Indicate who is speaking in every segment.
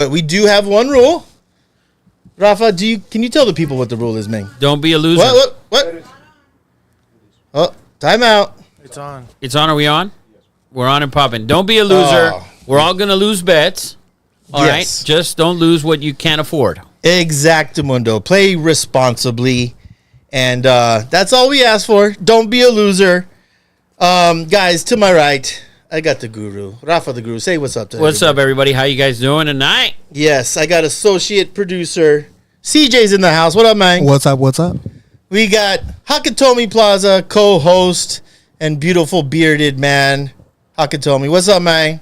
Speaker 1: But we do have one rule. Rafa, can you tell the people what the rule is, man?
Speaker 2: Don't be a loser.
Speaker 1: What? Oh, time out.
Speaker 3: It's on.
Speaker 2: It's on. Are we on? We're on and popping. Don't be a loser.
Speaker 1: Oh.
Speaker 2: We're all going to lose bets. All right.
Speaker 1: Yes.
Speaker 2: Just don't lose what you can't afford.
Speaker 1: Exactamundo. Play responsibly. And that's all we ask for. Don't be a loser. Guys, to my right, I got the guru. Rafa the guru. Say what's up to
Speaker 2: What's up, everybody? How you guys doing tonight?
Speaker 1: Yes, I got associate producer. CJ's in the house. What up, man?
Speaker 4: What's up?
Speaker 1: We got Hakatomi Plaza co-host and beautiful bearded man, Hakatomi. What's up, man?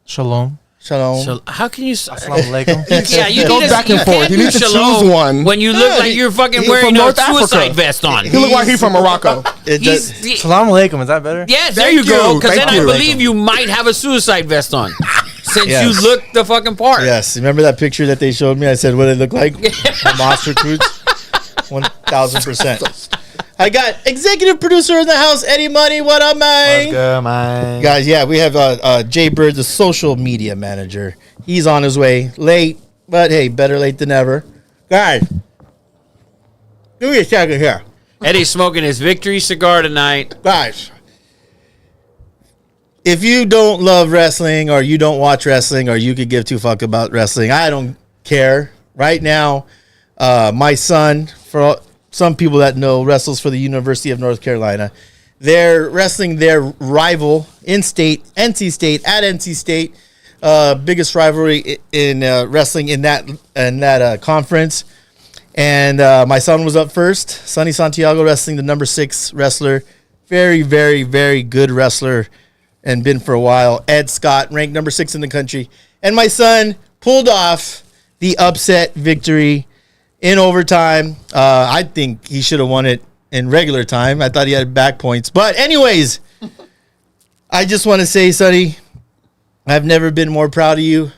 Speaker 3: Shalom.
Speaker 1: Shalom.
Speaker 2: So how can you...
Speaker 3: Assalamu alaikum.
Speaker 2: Yeah, you
Speaker 4: Go
Speaker 2: need
Speaker 4: back and forth. You need to choose one.
Speaker 2: when you look like you're fucking
Speaker 4: He's
Speaker 2: wearing
Speaker 4: from
Speaker 2: a
Speaker 4: North
Speaker 2: suicide
Speaker 4: Africa.
Speaker 2: vest on.
Speaker 4: He look like he's from Morocco.
Speaker 3: Assalamu alaikum. Is that better?
Speaker 2: Yes, there
Speaker 4: Thank
Speaker 2: you go.
Speaker 4: you.
Speaker 2: Because then
Speaker 4: Thank
Speaker 2: I
Speaker 4: you.
Speaker 2: believe you might have a suicide vest on. Since
Speaker 1: Yes.
Speaker 2: you look the fucking part.
Speaker 1: Yes, remember that picture that they showed me? I said, what did it look like? Moss recruits? 1,000%. I got executive producer in the house, Eddie Money. What up, man?
Speaker 3: Let's go, man.
Speaker 1: Guys, yeah, we have Jay Bird, the social media manager. He's on his way. Late, but hey, better late than never. Guys, give me a second here.
Speaker 2: Eddie's smoking his victory cigar tonight.
Speaker 1: Guys, if you don't love wrestling or you don't watch wrestling or you could give two fuck about wrestling, I don't care. Right now, my son, for some people that know, wrestles for the University of North Carolina. They're wrestling their rival in-state, NC State, at NC State. Biggest rivalry in wrestling in that conference. And my son was up first. Sonny Santiago wrestling the number 6 wrestler. Very, very, very good wrestler and been for a while. Ed Scott, ranked number 6 in the country. And my son pulled off the upset victory in overtime. I think he should have won it in regular time. I thought he had back points. But anyways, I just want to say, Sonny, I've never been more proud of you.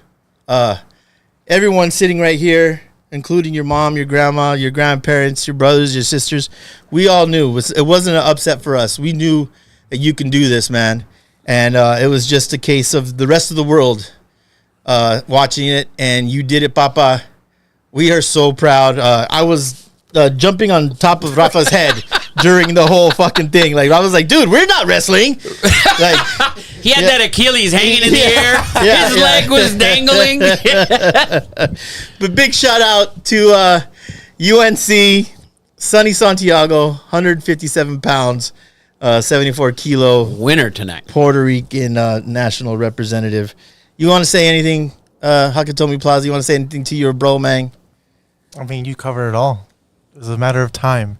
Speaker 1: Everyone sitting right here, including your mom, your grandma, your grandparents, your brothers, your sisters, we all knew it wasn't an upset for us. We knew that you can do this, man. And it was just a case of the rest of the world watching it, and you did it, Papa. We are so proud. I was jumping on top of Rafa's head during the whole fucking thing. Like, I was like, dude, we're not wrestling. Like,
Speaker 2: He had that Achilles hanging in the air.
Speaker 1: Yeah,
Speaker 2: His
Speaker 1: yeah.
Speaker 2: leg was dangling.
Speaker 1: but big shout out to UNC, Sonny Santiago, 157 pounds, 74 kilo,
Speaker 2: Winner tonight.
Speaker 1: Puerto Rican national representative. You want to say anything, Hakatomi Plaza? You want to say anything to your bro, man?
Speaker 3: I mean, you covered it all. It's a matter of time.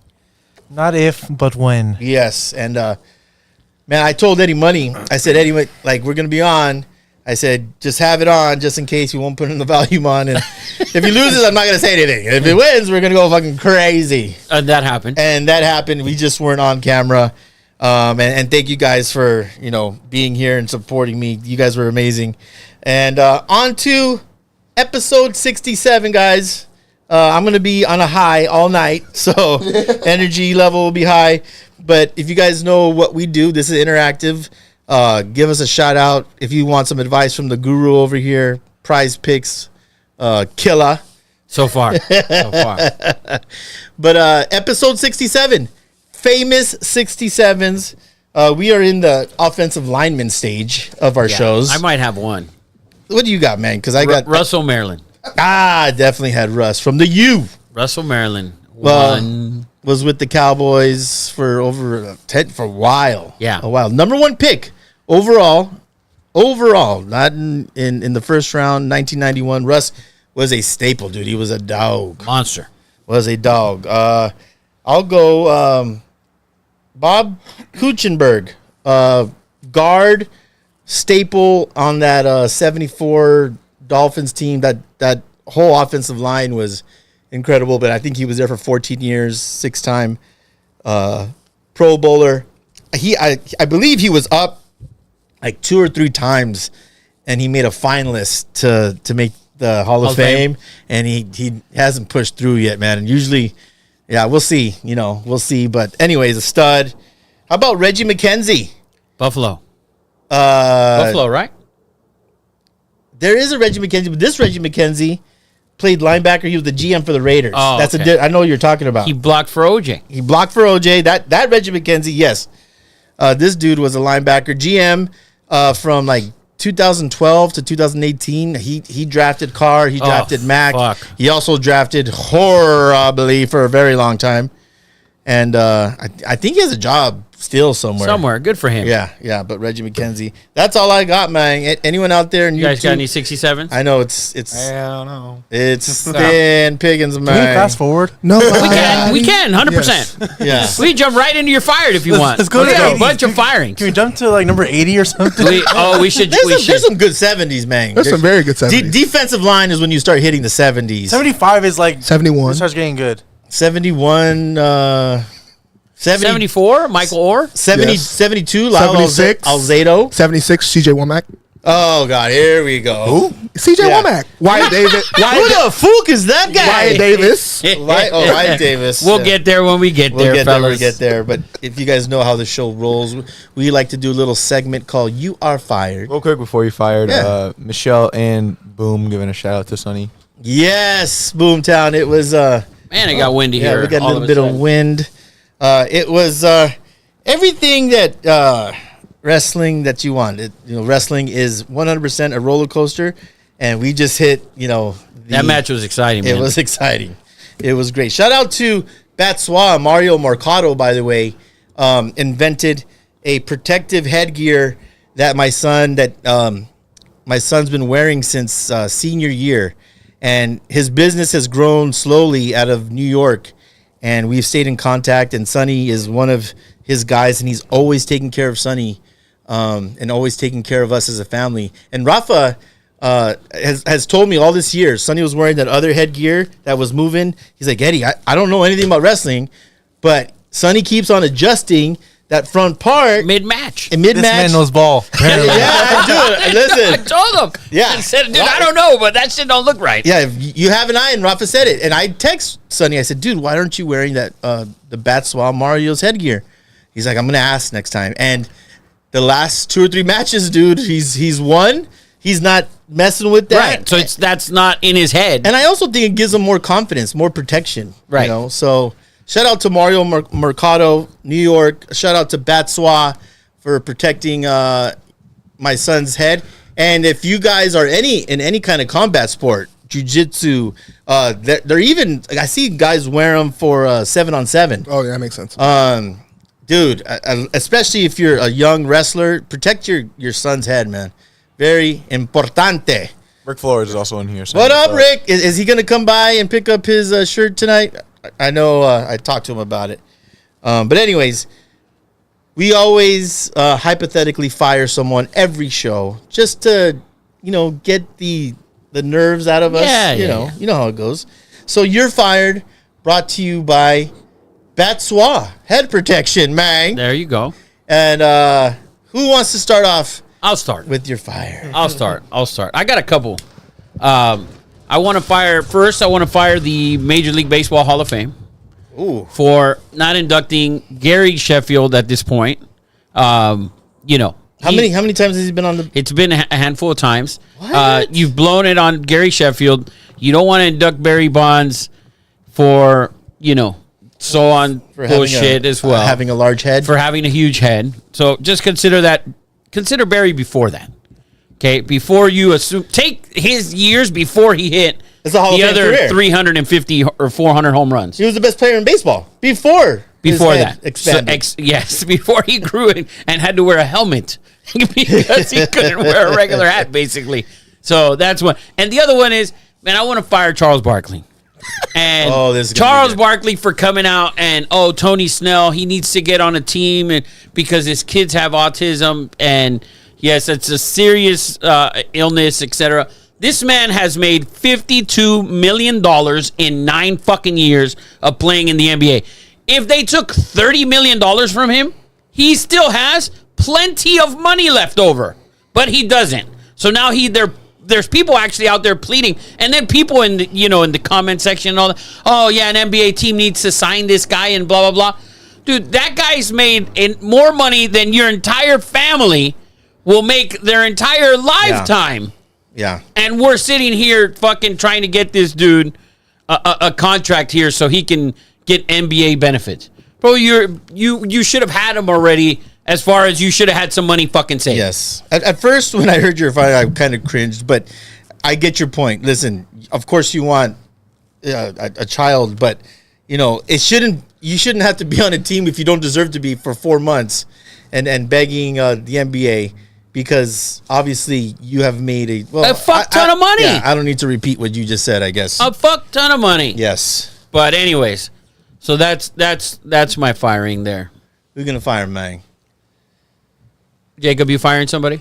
Speaker 3: Not if, but when.
Speaker 1: Yes, and man, I told Eddie Money. I said, Eddie, like, we're gonna be on. I said, just have it on, just in case we won't put in the volume on. And if he loses, I'm not gonna say anything. If it wins, we're gonna go fucking crazy.
Speaker 2: That happened.
Speaker 1: And that happened. We just weren't on camera. And thank you guys for being here and supporting me. You guys were amazing. And on to episode 67, guys. I'm going to be on a high all night, so energy level will be high. But if you guys know what we do, this is interactive. Give us a shout out if you want some advice from the guru over here. Prize Picks, killer.
Speaker 2: So far.
Speaker 1: But episode 67, famous 67s. We are in the offensive lineman stage of our shows.
Speaker 2: I might have one.
Speaker 1: What do you got, man? Because I got
Speaker 2: Russell Maryland.
Speaker 1: definitely had Russ from the U.
Speaker 2: Russell Maryland.
Speaker 1: Was with the Cowboys for for a while.
Speaker 2: Yeah.
Speaker 1: A while. Number 1 pick overall, not in the first round, 1991. Russ was a staple, dude. He was a dog.
Speaker 2: Monster.
Speaker 1: Was a dog. I'll go Bob Kuchenberg, guard, staple on that 74 Dolphins team. That whole offensive line was incredible, but I think he was there for 14 years, 6-time Pro Bowler. I believe he was up like 2 or 3 times, and he made a finalist to make the Hall of Fame, and he hasn't pushed through yet, man. And usually, yeah, we'll see. We'll see. But anyways, a stud. How about Reggie McKenzie?
Speaker 2: Buffalo. Buffalo, right?
Speaker 1: there is a Reggie McKenzie, but this Reggie McKenzie played linebacker. He was the GM for the Raiders.
Speaker 2: Oh,
Speaker 1: That's
Speaker 2: okay.
Speaker 1: I know what you're talking about.
Speaker 2: He blocked for OJ.
Speaker 1: He blocked for OJ. That Reggie McKenzie, yes. This dude was a linebacker. GM from like 2012 to 2018. He drafted Carr. He drafted Mack.
Speaker 2: Fuck.
Speaker 1: He also drafted horribly for a very long time. And I think he has a job still somewhere.
Speaker 2: Somewhere. Good for him.
Speaker 1: Yeah. But Reggie McKenzie. That's all I got, man. Anyone out there?
Speaker 2: You guys got any 67s?
Speaker 1: I know it's
Speaker 4: I don't know.
Speaker 1: thin pickings, man.
Speaker 3: Can we fast forward?
Speaker 4: No,
Speaker 2: We can, 100%.
Speaker 1: Yeah.
Speaker 2: We can jump right into your fired if you want.
Speaker 3: let's go
Speaker 2: we
Speaker 3: to
Speaker 2: got a
Speaker 3: 80s.
Speaker 2: bunch of firings.
Speaker 3: Can we jump to like number 80 or something?
Speaker 2: We should.
Speaker 1: There's some good 70s, man.
Speaker 4: There's some very good 70s.
Speaker 1: Defensive line is when you start hitting the 70s.
Speaker 3: 75 is like
Speaker 4: 71.
Speaker 3: it starts getting good.
Speaker 1: 71, 70,
Speaker 2: 74, Michael Orr.
Speaker 1: 70,
Speaker 4: Yes.
Speaker 1: 72, Lyle
Speaker 4: 76.
Speaker 1: Alzado.
Speaker 4: 76, CJ Womack.
Speaker 1: Oh, God, here we go.
Speaker 4: CJ
Speaker 1: Yeah.
Speaker 4: Womack. Wyatt Davis.
Speaker 1: Who the fuck is that guy?
Speaker 4: Wyatt Davis.
Speaker 1: Wyatt Davis.
Speaker 2: We'll get there when we get
Speaker 1: We'll
Speaker 2: there,
Speaker 1: get there when we
Speaker 2: fellas.
Speaker 1: get there. But if you guys know how the show rolls, we like to do a little segment called You Are Fired.
Speaker 5: Real quick before you fired,
Speaker 1: Yeah.
Speaker 5: Michelle and Boom giving a shout out to Sonny.
Speaker 1: Yes, Boomtown. It was...
Speaker 2: Man, it got windy
Speaker 1: Yeah,
Speaker 2: here.
Speaker 1: we got a
Speaker 2: all
Speaker 1: little
Speaker 2: of
Speaker 1: bit of
Speaker 2: sudden.
Speaker 1: wind. It was everything that wrestling that you want. Wrestling is 100% a roller coaster, and we just hit.
Speaker 2: That match was exciting, man.
Speaker 1: It was exciting. It was great. Shout out to Batsois, Mario Mercado, by the way, invented a protective headgear that my son's been wearing since senior year. And his business has grown slowly out of New York, and we've stayed in contact. And Sonny is one of his guys, and he's always taking care of Sonny, and always taking care of us as a family. And Rafa has told me all this year, Sonny was wearing that other headgear that was moving. He's like, Eddie, I don't know anything about wrestling, but Sonny keeps on adjusting that front part
Speaker 2: mid-match.
Speaker 1: and
Speaker 3: This
Speaker 1: mid-match.
Speaker 3: man knows ball.
Speaker 1: Yeah, I do.
Speaker 2: I
Speaker 1: Listen.
Speaker 2: told him.
Speaker 1: Yeah.
Speaker 2: I said, dude, I don't know, but that shit don't look right.
Speaker 1: Yeah, if you have an eye, and Rafa said it. And I text Sonny, I said, dude, why aren't you wearing that the Batsois Mario's headgear? He's like, I'm gonna ask next time. And the last 2 or 3 matches, dude, he's won. He's not messing with that.
Speaker 2: Right. So that's not in his head.
Speaker 1: And I also think it gives him more confidence, more protection.
Speaker 2: Right.
Speaker 1: So shout out to Mario Mercado, New York. Shout out to Batsois for protecting my son's head. And if you guys are in any kind of combat sport, jiu-jitsu, they're even, I see guys wear them for 7-on-7.
Speaker 4: Oh, yeah, that makes sense.
Speaker 1: Dude, especially if you're a young wrestler, protect your son's head, man. Very importante.
Speaker 5: Rick Flores is also in here. So
Speaker 1: What up, Rick? Is he going to come by and pick up his shirt tonight? I know I talked to him about it. But anyways, we always hypothetically fire someone every show just to, get the nerves out of us.
Speaker 2: Yeah,
Speaker 1: You know how it goes. So You're Fired, brought to you by Batsois Head Protection, man.
Speaker 2: There you go.
Speaker 1: And who wants to start off
Speaker 2: I'll start.
Speaker 1: with your fire?
Speaker 2: I'll start. I got a couple. I want to fire the Major League Baseball Hall of Fame.
Speaker 1: Ooh.
Speaker 2: For not inducting Gary Sheffield at this point.
Speaker 1: How many times has he been on the?
Speaker 2: It's been a handful of times.
Speaker 1: What?
Speaker 2: You've blown it on Gary Sheffield. You don't want to induct Barry Bonds for so on
Speaker 1: For
Speaker 2: bullshit as well.
Speaker 1: having a large head.
Speaker 2: For having a huge head. So just consider Barry before that. Okay, before you assume, take his years before he hit
Speaker 1: It's a Hall of
Speaker 2: the
Speaker 1: Fame
Speaker 2: other
Speaker 1: career.
Speaker 2: 350 or 400 home runs.
Speaker 1: He was the best player in baseball before his head
Speaker 2: That.
Speaker 1: expanded.
Speaker 2: Yes, before he grew it and had to wear a helmet because he couldn't wear a regular hat, basically. So that's one. And the other one is, man, I want to fire Charles Barkley. And
Speaker 1: Oh, this is gonna be
Speaker 2: Charles
Speaker 1: good.
Speaker 2: Barkley for coming out and, Tony Snell, he needs to get on a team and because his kids have autism and yes, it's a serious illness, etc. This man has made $52 million in 9 fucking years of playing in the NBA. If they took $30 million from him, he still has plenty of money left over, but he doesn't. So now there's people actually out there pleading, and then people in the, in the comment section and all that. Oh yeah, an NBA team needs to sign this guy and blah blah blah. Dude, that guy's made more money than your entire family will make their entire lifetime.
Speaker 1: Yeah.
Speaker 2: And we're sitting here fucking trying to get this dude a contract here so he can get NBA benefits. Bro, you should have had him already, as far as you should have had some money fucking saved.
Speaker 1: Yes. At first, when I heard your fight, I kind of cringed, but I get your point. Listen, of course you want a child, but you shouldn't have to be on a team if you don't deserve to be for 4 months and begging the NBA, because obviously you have made a
Speaker 2: fuck ton of money.
Speaker 1: Yeah, I don't need to repeat what you just said, I guess.
Speaker 2: A fuck ton of money.
Speaker 1: Yes.
Speaker 2: But anyways, so that's my firing there.
Speaker 1: Who's going to fire him, man?
Speaker 2: Jacob, you firing somebody?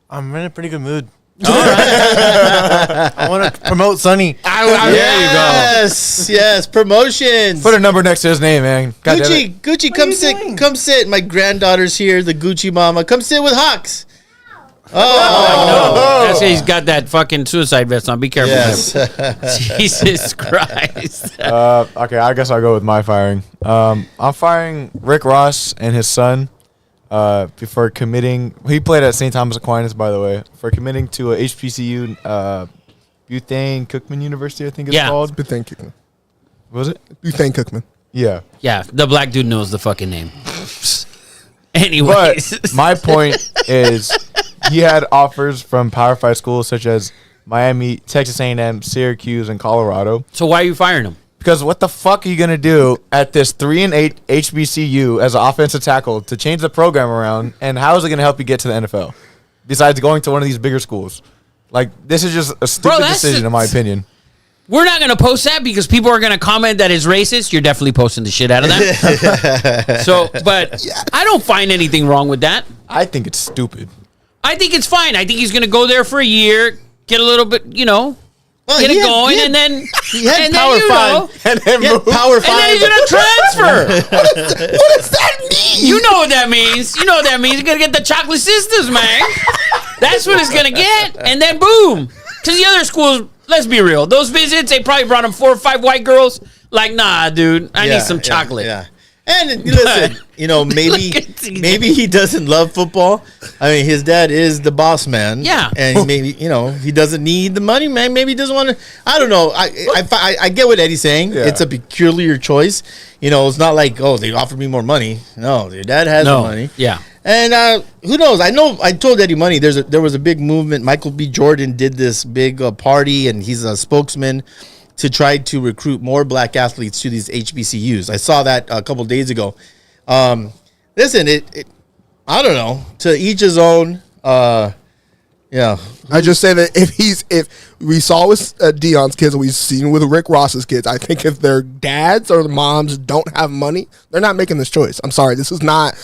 Speaker 3: I'm in a pretty good mood. I want to promote Sonny.
Speaker 2: There you go.
Speaker 1: Yes, promotions.
Speaker 5: Put a number next to his name, man. God damn it.
Speaker 1: Gucci,
Speaker 3: What are you doing?
Speaker 1: come sit. My granddaughter's here, the Gucci mama. Come sit with Hawks.
Speaker 2: Oh, that's he's got that fucking suicide vest on. Be careful.
Speaker 1: Yes.
Speaker 2: Man. Jesus Christ.
Speaker 5: Okay, I guess I'll go with my firing. I'm firing Rick Ross and his son for committing. He played at St. Thomas Aquinas, by the way, for committing to a HBCU, Bethune Cookman University, I think it's called.
Speaker 4: Bethune Cookman.
Speaker 5: Was it?
Speaker 4: Bethune Cookman.
Speaker 5: Yeah.
Speaker 2: Yeah, the black dude knows the fucking name. Anyways.
Speaker 5: But my point is, he had offers from Power 5 schools such as Miami, Texas A&M, Syracuse, and Colorado.
Speaker 2: So why are you firing him?
Speaker 5: Because what the fuck are you going to do at this 3-8 HBCU as an offensive tackle to change the program around? And how is it going to help you get to the NFL? Besides going to one of these bigger schools. Like, this is just a stupid decision, in my opinion.
Speaker 2: We're not going to post that because people are going to comment that it's racist. You're definitely posting the shit out of that. But I don't find anything wrong with that.
Speaker 5: I think it's stupid.
Speaker 2: I think it's fine. I think he's going to go there for a year, get a little bit, get it going, and then
Speaker 1: he had
Speaker 2: and
Speaker 1: Power
Speaker 2: then,
Speaker 1: 5.
Speaker 5: And then
Speaker 1: Power 5.
Speaker 2: and then he's going to transfer.
Speaker 4: What does that mean?
Speaker 2: You know what that means. You know what that means. You're going to get the chocolate sisters, man. That's what it's going to get. And then boom. Because the other schools, let's be real, those visits, they probably brought him 4 or 5 white girls. Like, nah, dude, I need some chocolate.
Speaker 1: Yeah. And listen, maybe he doesn't love football. I mean, his dad is the boss man.
Speaker 2: Yeah.
Speaker 1: And maybe, he doesn't need the money, man. Maybe he doesn't want to. I don't know. I get what Eddie's saying.
Speaker 5: Yeah.
Speaker 1: It's a peculiar choice. It's not like, oh, they offered me more money. No, your dad has the money.
Speaker 2: Yeah.
Speaker 1: And who knows? I know. I told Eddie Money there was a big movement. Michael B. Jordan did this big party, and he's a spokesman to try to recruit more black athletes to these HBCUs. I saw that a couple days ago. Listen, I don't know. To each his own. Yeah.
Speaker 4: I just say that if we saw with Deion's kids and we've seen with Rick Ross's kids, I think if their dads or their moms don't have money, they're not making this choice. I'm sorry. This is not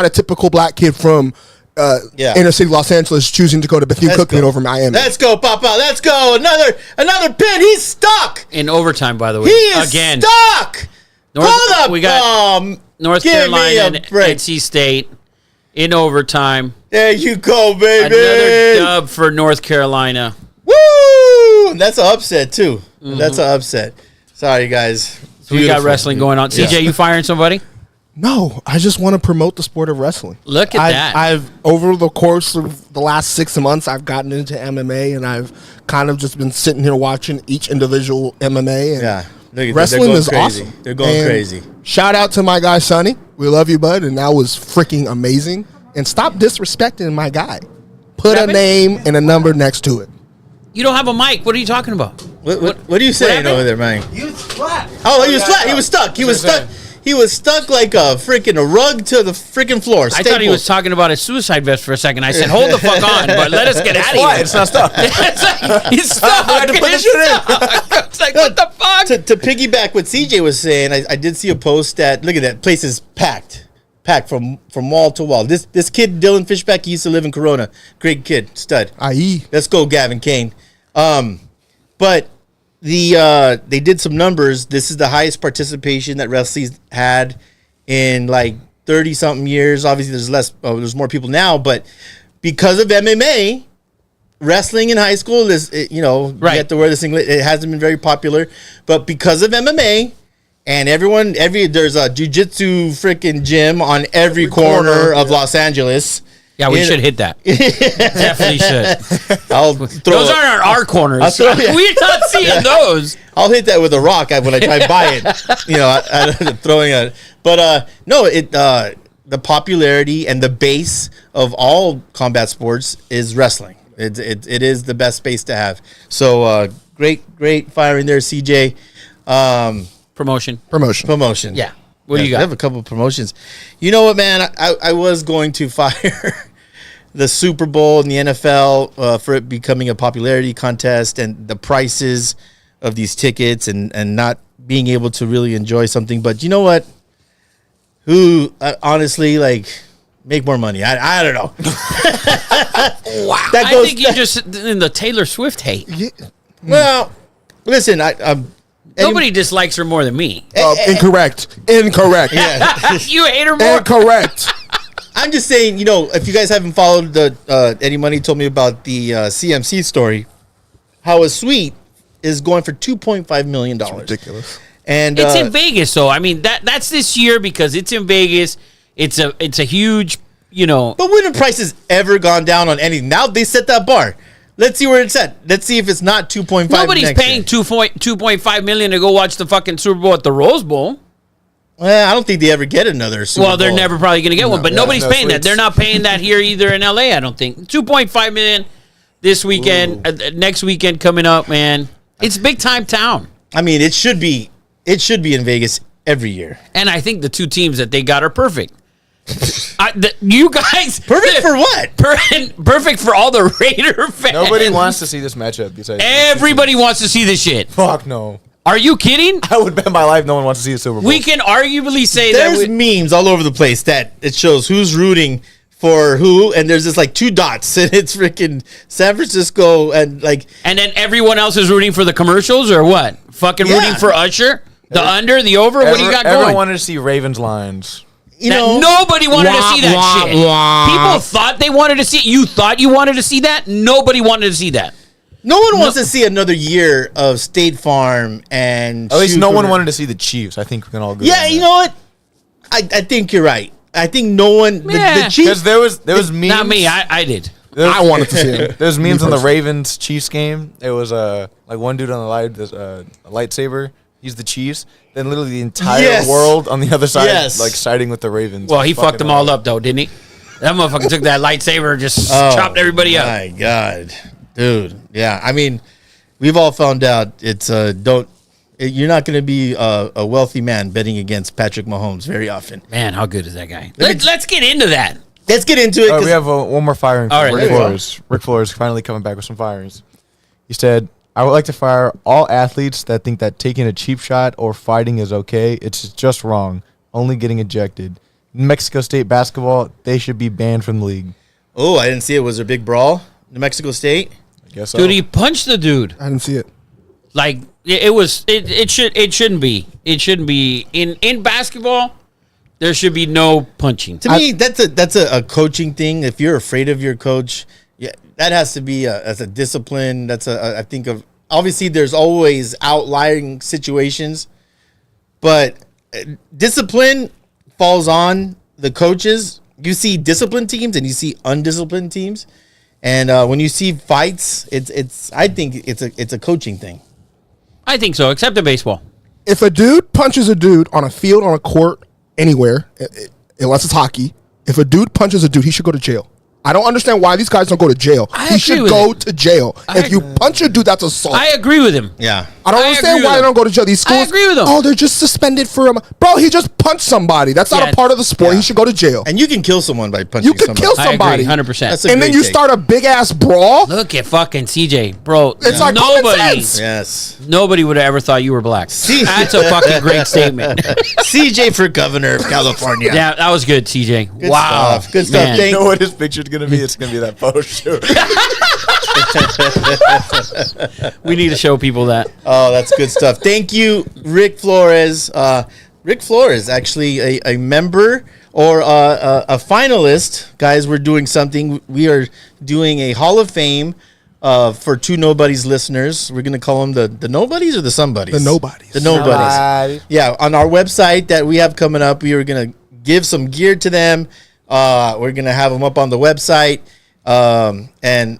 Speaker 4: a typical black kid from inner city Los Angeles choosing to go to Bethune Cookman over Miami.
Speaker 1: Let's go, Papa. Let's go. Another pin. He's stuck.
Speaker 2: In overtime, by the way.
Speaker 1: He is
Speaker 2: again
Speaker 1: stuck.
Speaker 2: North, we got North
Speaker 1: give
Speaker 2: Carolina
Speaker 1: me a
Speaker 2: and
Speaker 1: break.
Speaker 2: NC State in overtime.
Speaker 1: There you go, baby.
Speaker 2: Another dub for North Carolina.
Speaker 1: Woo! And that's an upset, too.
Speaker 2: Mm-hmm.
Speaker 1: That's an upset. Sorry, guys.
Speaker 2: So we got wrestling going on. CJ, you firing somebody?
Speaker 4: No, I just want to promote the sport of wrestling.
Speaker 2: Look at that.
Speaker 4: I've over the course of the last 6 months, I've gotten into MMA, and I've kind of just been sitting here watching each individual MMA. And
Speaker 1: Yeah. Look at
Speaker 4: wrestling
Speaker 1: they're
Speaker 4: is
Speaker 1: going crazy.
Speaker 4: awesome.
Speaker 1: They're going
Speaker 4: And
Speaker 1: crazy.
Speaker 4: Shout out to my guy Sonny. We love you, bud, and that was freaking amazing. And stop disrespecting my guy. Put
Speaker 2: What
Speaker 4: a name and a number next to it.
Speaker 2: You don't have a mic. What are you talking about?
Speaker 1: What are you saying
Speaker 2: happened?
Speaker 1: over there, man?
Speaker 3: You flat.
Speaker 1: Oh, he was flat. He was stuck. He was stuck. He was stuck like a rug to the freaking floor.
Speaker 2: I thought he was talking about his suicide vest for a second. I said, hold the fuck on, but let us get out of here.
Speaker 5: It's not stuck.
Speaker 2: He's stuck.
Speaker 5: I had to put this shit in.
Speaker 2: It's like, what the fuck?
Speaker 1: To piggyback what CJ was saying, I did see a post that, look at that, place is packed from wall to wall. This kid, Dylan Fishback, he used to live in Corona. Great kid, stud.
Speaker 4: I.e.
Speaker 1: Let's go, Gavin Kane. But they did some numbers. This is the highest participation that wrestling's had in like 30-something years. Obviously, there's more people now, but because of MMA, wrestling in high school is, you have to wear the singlet. It hasn't been very popular, but because of MMA, and there's a jiu-jitsu freaking gym on every corner of Los Angeles.
Speaker 2: Yeah, we should hit that. Definitely should.
Speaker 1: I'll throw
Speaker 2: Those aren't our corners.
Speaker 1: throw- yeah.
Speaker 2: We're not seeing those.
Speaker 1: I'll hit that with a rock when I try to buy it. You know, throwing it. But no, the popularity and the base of all combat sports is wrestling. It is the best space to have. So great firing there, CJ.
Speaker 2: Promotion.
Speaker 1: Promotion.
Speaker 2: Yeah. What do you got?
Speaker 1: I have a couple of promotions. You know what, man? I was going to fire the Super Bowl and the NFL for it becoming a popularity contest and the prices of these tickets and not being able to really enjoy something. But you know what? Who honestly make more money? I don't know.
Speaker 2: Wow. I think you're just in the Taylor Swift hate.
Speaker 4: Yeah.
Speaker 1: Well, listen,
Speaker 2: Nobody dislikes her more than me.
Speaker 4: Incorrect.
Speaker 2: You hate her more.
Speaker 4: Incorrect.
Speaker 1: I'm just saying, you know, if you guys haven't followed the Eddie Money told me about the CMC story, how a suite is going for $2.5 million.
Speaker 4: Ridiculous.
Speaker 1: And
Speaker 2: It's in Vegas, so I mean that's this year because it's in Vegas. It's a huge, you know.
Speaker 1: But when have prices ever gone down on anything? Now they set that bar. Let's see where it's at. Let's see if it's not 2.5.
Speaker 2: Nobody's paying $2.5 million to go watch the fucking Super Bowl at the Rose Bowl.
Speaker 1: Well, I don't think they ever get another Super Bowl.
Speaker 2: Well, they're never probably going to get one, but nobody's
Speaker 5: no
Speaker 2: paying that.
Speaker 5: suites.
Speaker 2: They're not paying that here either in LA, I don't think. $2.5 million this weekend, next weekend coming up, man. It's big time town.
Speaker 1: I mean, it should be in Vegas every year.
Speaker 2: And I think the two teams that they got are perfect. You guys
Speaker 1: Perfect for what?
Speaker 2: Perfect for all the Raider fans.
Speaker 5: Nobody wants to see this matchup. Besides
Speaker 2: Everybody wants to see this shit.
Speaker 5: Fuck no.
Speaker 2: Are you kidding?
Speaker 5: I would bet my life no one wants to see the Super Bowl.
Speaker 2: We can arguably say
Speaker 1: There's
Speaker 2: that.
Speaker 1: memes all over the place that it shows who's rooting for who, and there's just two dots, and it's freaking San Francisco and
Speaker 2: And then everyone else is rooting for the commercials or what? Fucking
Speaker 1: Yeah.
Speaker 2: rooting for Usher? The under, the over? What do you got
Speaker 5: Everyone
Speaker 2: going?
Speaker 5: wanted to see Ravens Lions.
Speaker 2: Nobody wanted to see that shit. People thought they wanted to see it. You thought you wanted to see that? Nobody wanted to see that.
Speaker 1: No one wants to see another year of State Farm and.
Speaker 5: At least no one
Speaker 1: Schumer.
Speaker 5: wanted to see the Chiefs. I think we can all agree.
Speaker 1: Yeah, you know what? I think you're right. I think no one.
Speaker 2: Yeah.
Speaker 1: The Chiefs.
Speaker 5: Because there was memes.
Speaker 2: Not me. I did.
Speaker 5: There's-
Speaker 4: I wanted to see him.
Speaker 5: There's memes
Speaker 4: Me
Speaker 5: on the
Speaker 4: personally.
Speaker 5: Ravens Chiefs game. It was one dude on the light, a lightsaber. He's the Chiefs. Then literally the entire
Speaker 1: Yes.
Speaker 5: world on the other side,
Speaker 1: Yes.
Speaker 5: siding with the Ravens.
Speaker 2: Well, he
Speaker 5: Fucking
Speaker 2: fucked them all up, though, didn't he? That motherfucker took that lightsaber, just
Speaker 1: Oh,
Speaker 2: chopped everybody up.
Speaker 1: My God, dude. Yeah, I mean, we've all found out it's you're not going to be a wealthy man betting against Patrick Mahomes very often.
Speaker 2: Man, how good is that guy? Let's get into that.
Speaker 1: Let's get into it.
Speaker 5: All right,
Speaker 1: 'cause-
Speaker 5: we have one more firing.
Speaker 2: All
Speaker 5: From
Speaker 2: right,
Speaker 5: Rick
Speaker 1: there we go.
Speaker 5: Flores. Rick Flores finally coming back with some firings. He said, "I would like to fire all athletes that think that taking a cheap shot or fighting is okay. It's just wrong. Only getting ejected. Mexico State basketball, they should be banned from the league."
Speaker 1: oh, I didn't see it. Was there a big brawl? New Mexico State?
Speaker 5: I guess so.
Speaker 2: Dude, he punched the dude.
Speaker 4: I didn't see it.
Speaker 2: Like it shouldn't be. It shouldn't be in basketball. There should be no punching.
Speaker 1: To me, that's a coaching thing. If you're afraid of your coach, yeah, that has to be as a discipline. I think of obviously there's always outlying situations, but discipline falls on the coaches. You see disciplined teams and you see undisciplined teams, and when you see fights, I think it's a coaching thing.
Speaker 2: I think so, except in baseball.
Speaker 4: If a dude punches a dude on a field, on a court, anywhere, unless it's hockey, if a dude punches a dude, he should go to jail. I don't understand why these guys don't go to jail.
Speaker 2: I
Speaker 4: He
Speaker 2: agree
Speaker 4: should
Speaker 2: with
Speaker 4: go
Speaker 2: it.
Speaker 4: to jail. If you punch a dude, that's assault.
Speaker 2: I agree with him.
Speaker 1: Yeah.
Speaker 4: I don't
Speaker 2: I
Speaker 4: understand
Speaker 2: agree
Speaker 4: why
Speaker 2: with
Speaker 4: they
Speaker 2: him.
Speaker 4: don't go to jail. These schools,
Speaker 2: I agree with him.
Speaker 4: oh, they're just suspended for him. Bro, he just punched somebody. That's not
Speaker 2: Yeah.
Speaker 4: a part of the sport.
Speaker 1: Yeah.
Speaker 4: He should go to jail.
Speaker 1: And you can kill someone by punching
Speaker 4: You could
Speaker 1: somebody.
Speaker 4: kill
Speaker 2: I
Speaker 4: somebody.
Speaker 2: agree, 100%.
Speaker 1: That's a
Speaker 4: And then
Speaker 1: great
Speaker 4: you
Speaker 1: take.
Speaker 4: start a big ass brawl.
Speaker 2: Look at fucking CJ, bro.
Speaker 4: It's like common
Speaker 2: nobody,
Speaker 4: sense.
Speaker 1: Yes.
Speaker 2: nobody would have ever thought you were black.
Speaker 1: See-
Speaker 2: That's a fucking great statement.
Speaker 1: CJ for governor of California.
Speaker 2: Yeah, that was good, CJ.
Speaker 1: Good
Speaker 2: Wow,
Speaker 1: stuff. Good stuff.
Speaker 2: Man.
Speaker 1: Thank-
Speaker 5: You know what his picture's gonna be? It's gonna be that photo shoot.
Speaker 2: We need to show people that.
Speaker 1: Oh, that's good stuff. Thank you, Rick Flores. Rick Flores, actually a member or a finalist. Guys, we're doing something. We are doing a Hall of Fame for Two Nobodies listeners. We're going to call them the Nobodies or the Somebodies?
Speaker 4: The Nobodies.
Speaker 1: The Nobodies. Yeah, on our website that we have coming up, we are going to give some gear to them. We're gonna have him up on the website. And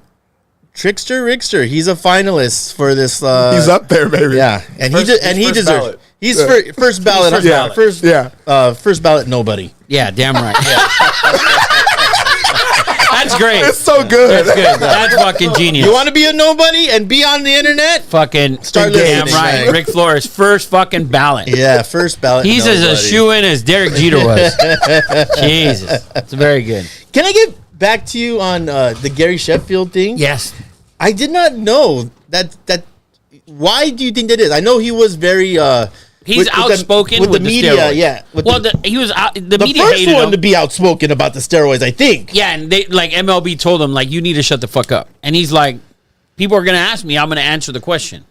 Speaker 1: Trickster Rickster, he's a finalist for this.
Speaker 4: He's up there, baby.
Speaker 1: Yeah, and
Speaker 5: First-
Speaker 1: he
Speaker 5: he's first
Speaker 1: deserves.
Speaker 5: ballot.
Speaker 1: He's first ballot.
Speaker 2: first ballot.
Speaker 1: First ballot. Nobody.
Speaker 2: Yeah, damn right. That's great.
Speaker 4: It's so good.
Speaker 2: That's good. That's fucking genius.
Speaker 1: You want to be a nobody and be on the internet?
Speaker 2: fucking
Speaker 1: Start
Speaker 2: damn
Speaker 1: listening,
Speaker 2: right.
Speaker 1: man.
Speaker 2: Rick Flores, first fucking ballot.
Speaker 1: Yeah, first ballot.
Speaker 2: He's as a
Speaker 1: nobody.
Speaker 2: shoe-in as Derek Jeter was. Jesus. It's very good.
Speaker 1: Can I get back to you on the Gary Sheffield thing?
Speaker 2: Yes.
Speaker 1: I did not know that. Why do you think that is? I know he was very.
Speaker 2: He's outspoken with
Speaker 1: the
Speaker 2: the
Speaker 1: media.
Speaker 2: steroids.
Speaker 1: Yeah. With
Speaker 2: Well,
Speaker 1: the
Speaker 2: he was out. The
Speaker 1: the
Speaker 2: media
Speaker 1: first
Speaker 2: hated
Speaker 1: one
Speaker 2: him.
Speaker 1: to be outspoken about the steroids, I think.
Speaker 2: Yeah, and they like MLB told him like you need to shut the fuck up. And he's like, people are gonna ask me, I'm gonna answer the question.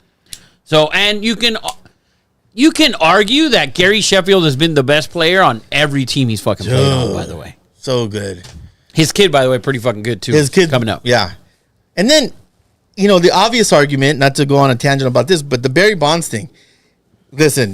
Speaker 2: So, and you can argue that Gary Sheffield has been the best player on every team he's fucking played on. By the way,
Speaker 1: So good.
Speaker 2: his kid, by the way, pretty fucking good too.
Speaker 1: His kid
Speaker 2: coming up.
Speaker 1: Yeah. And then, the obvious argument, not to go on a tangent about this, but the Barry Bonds thing. Listen,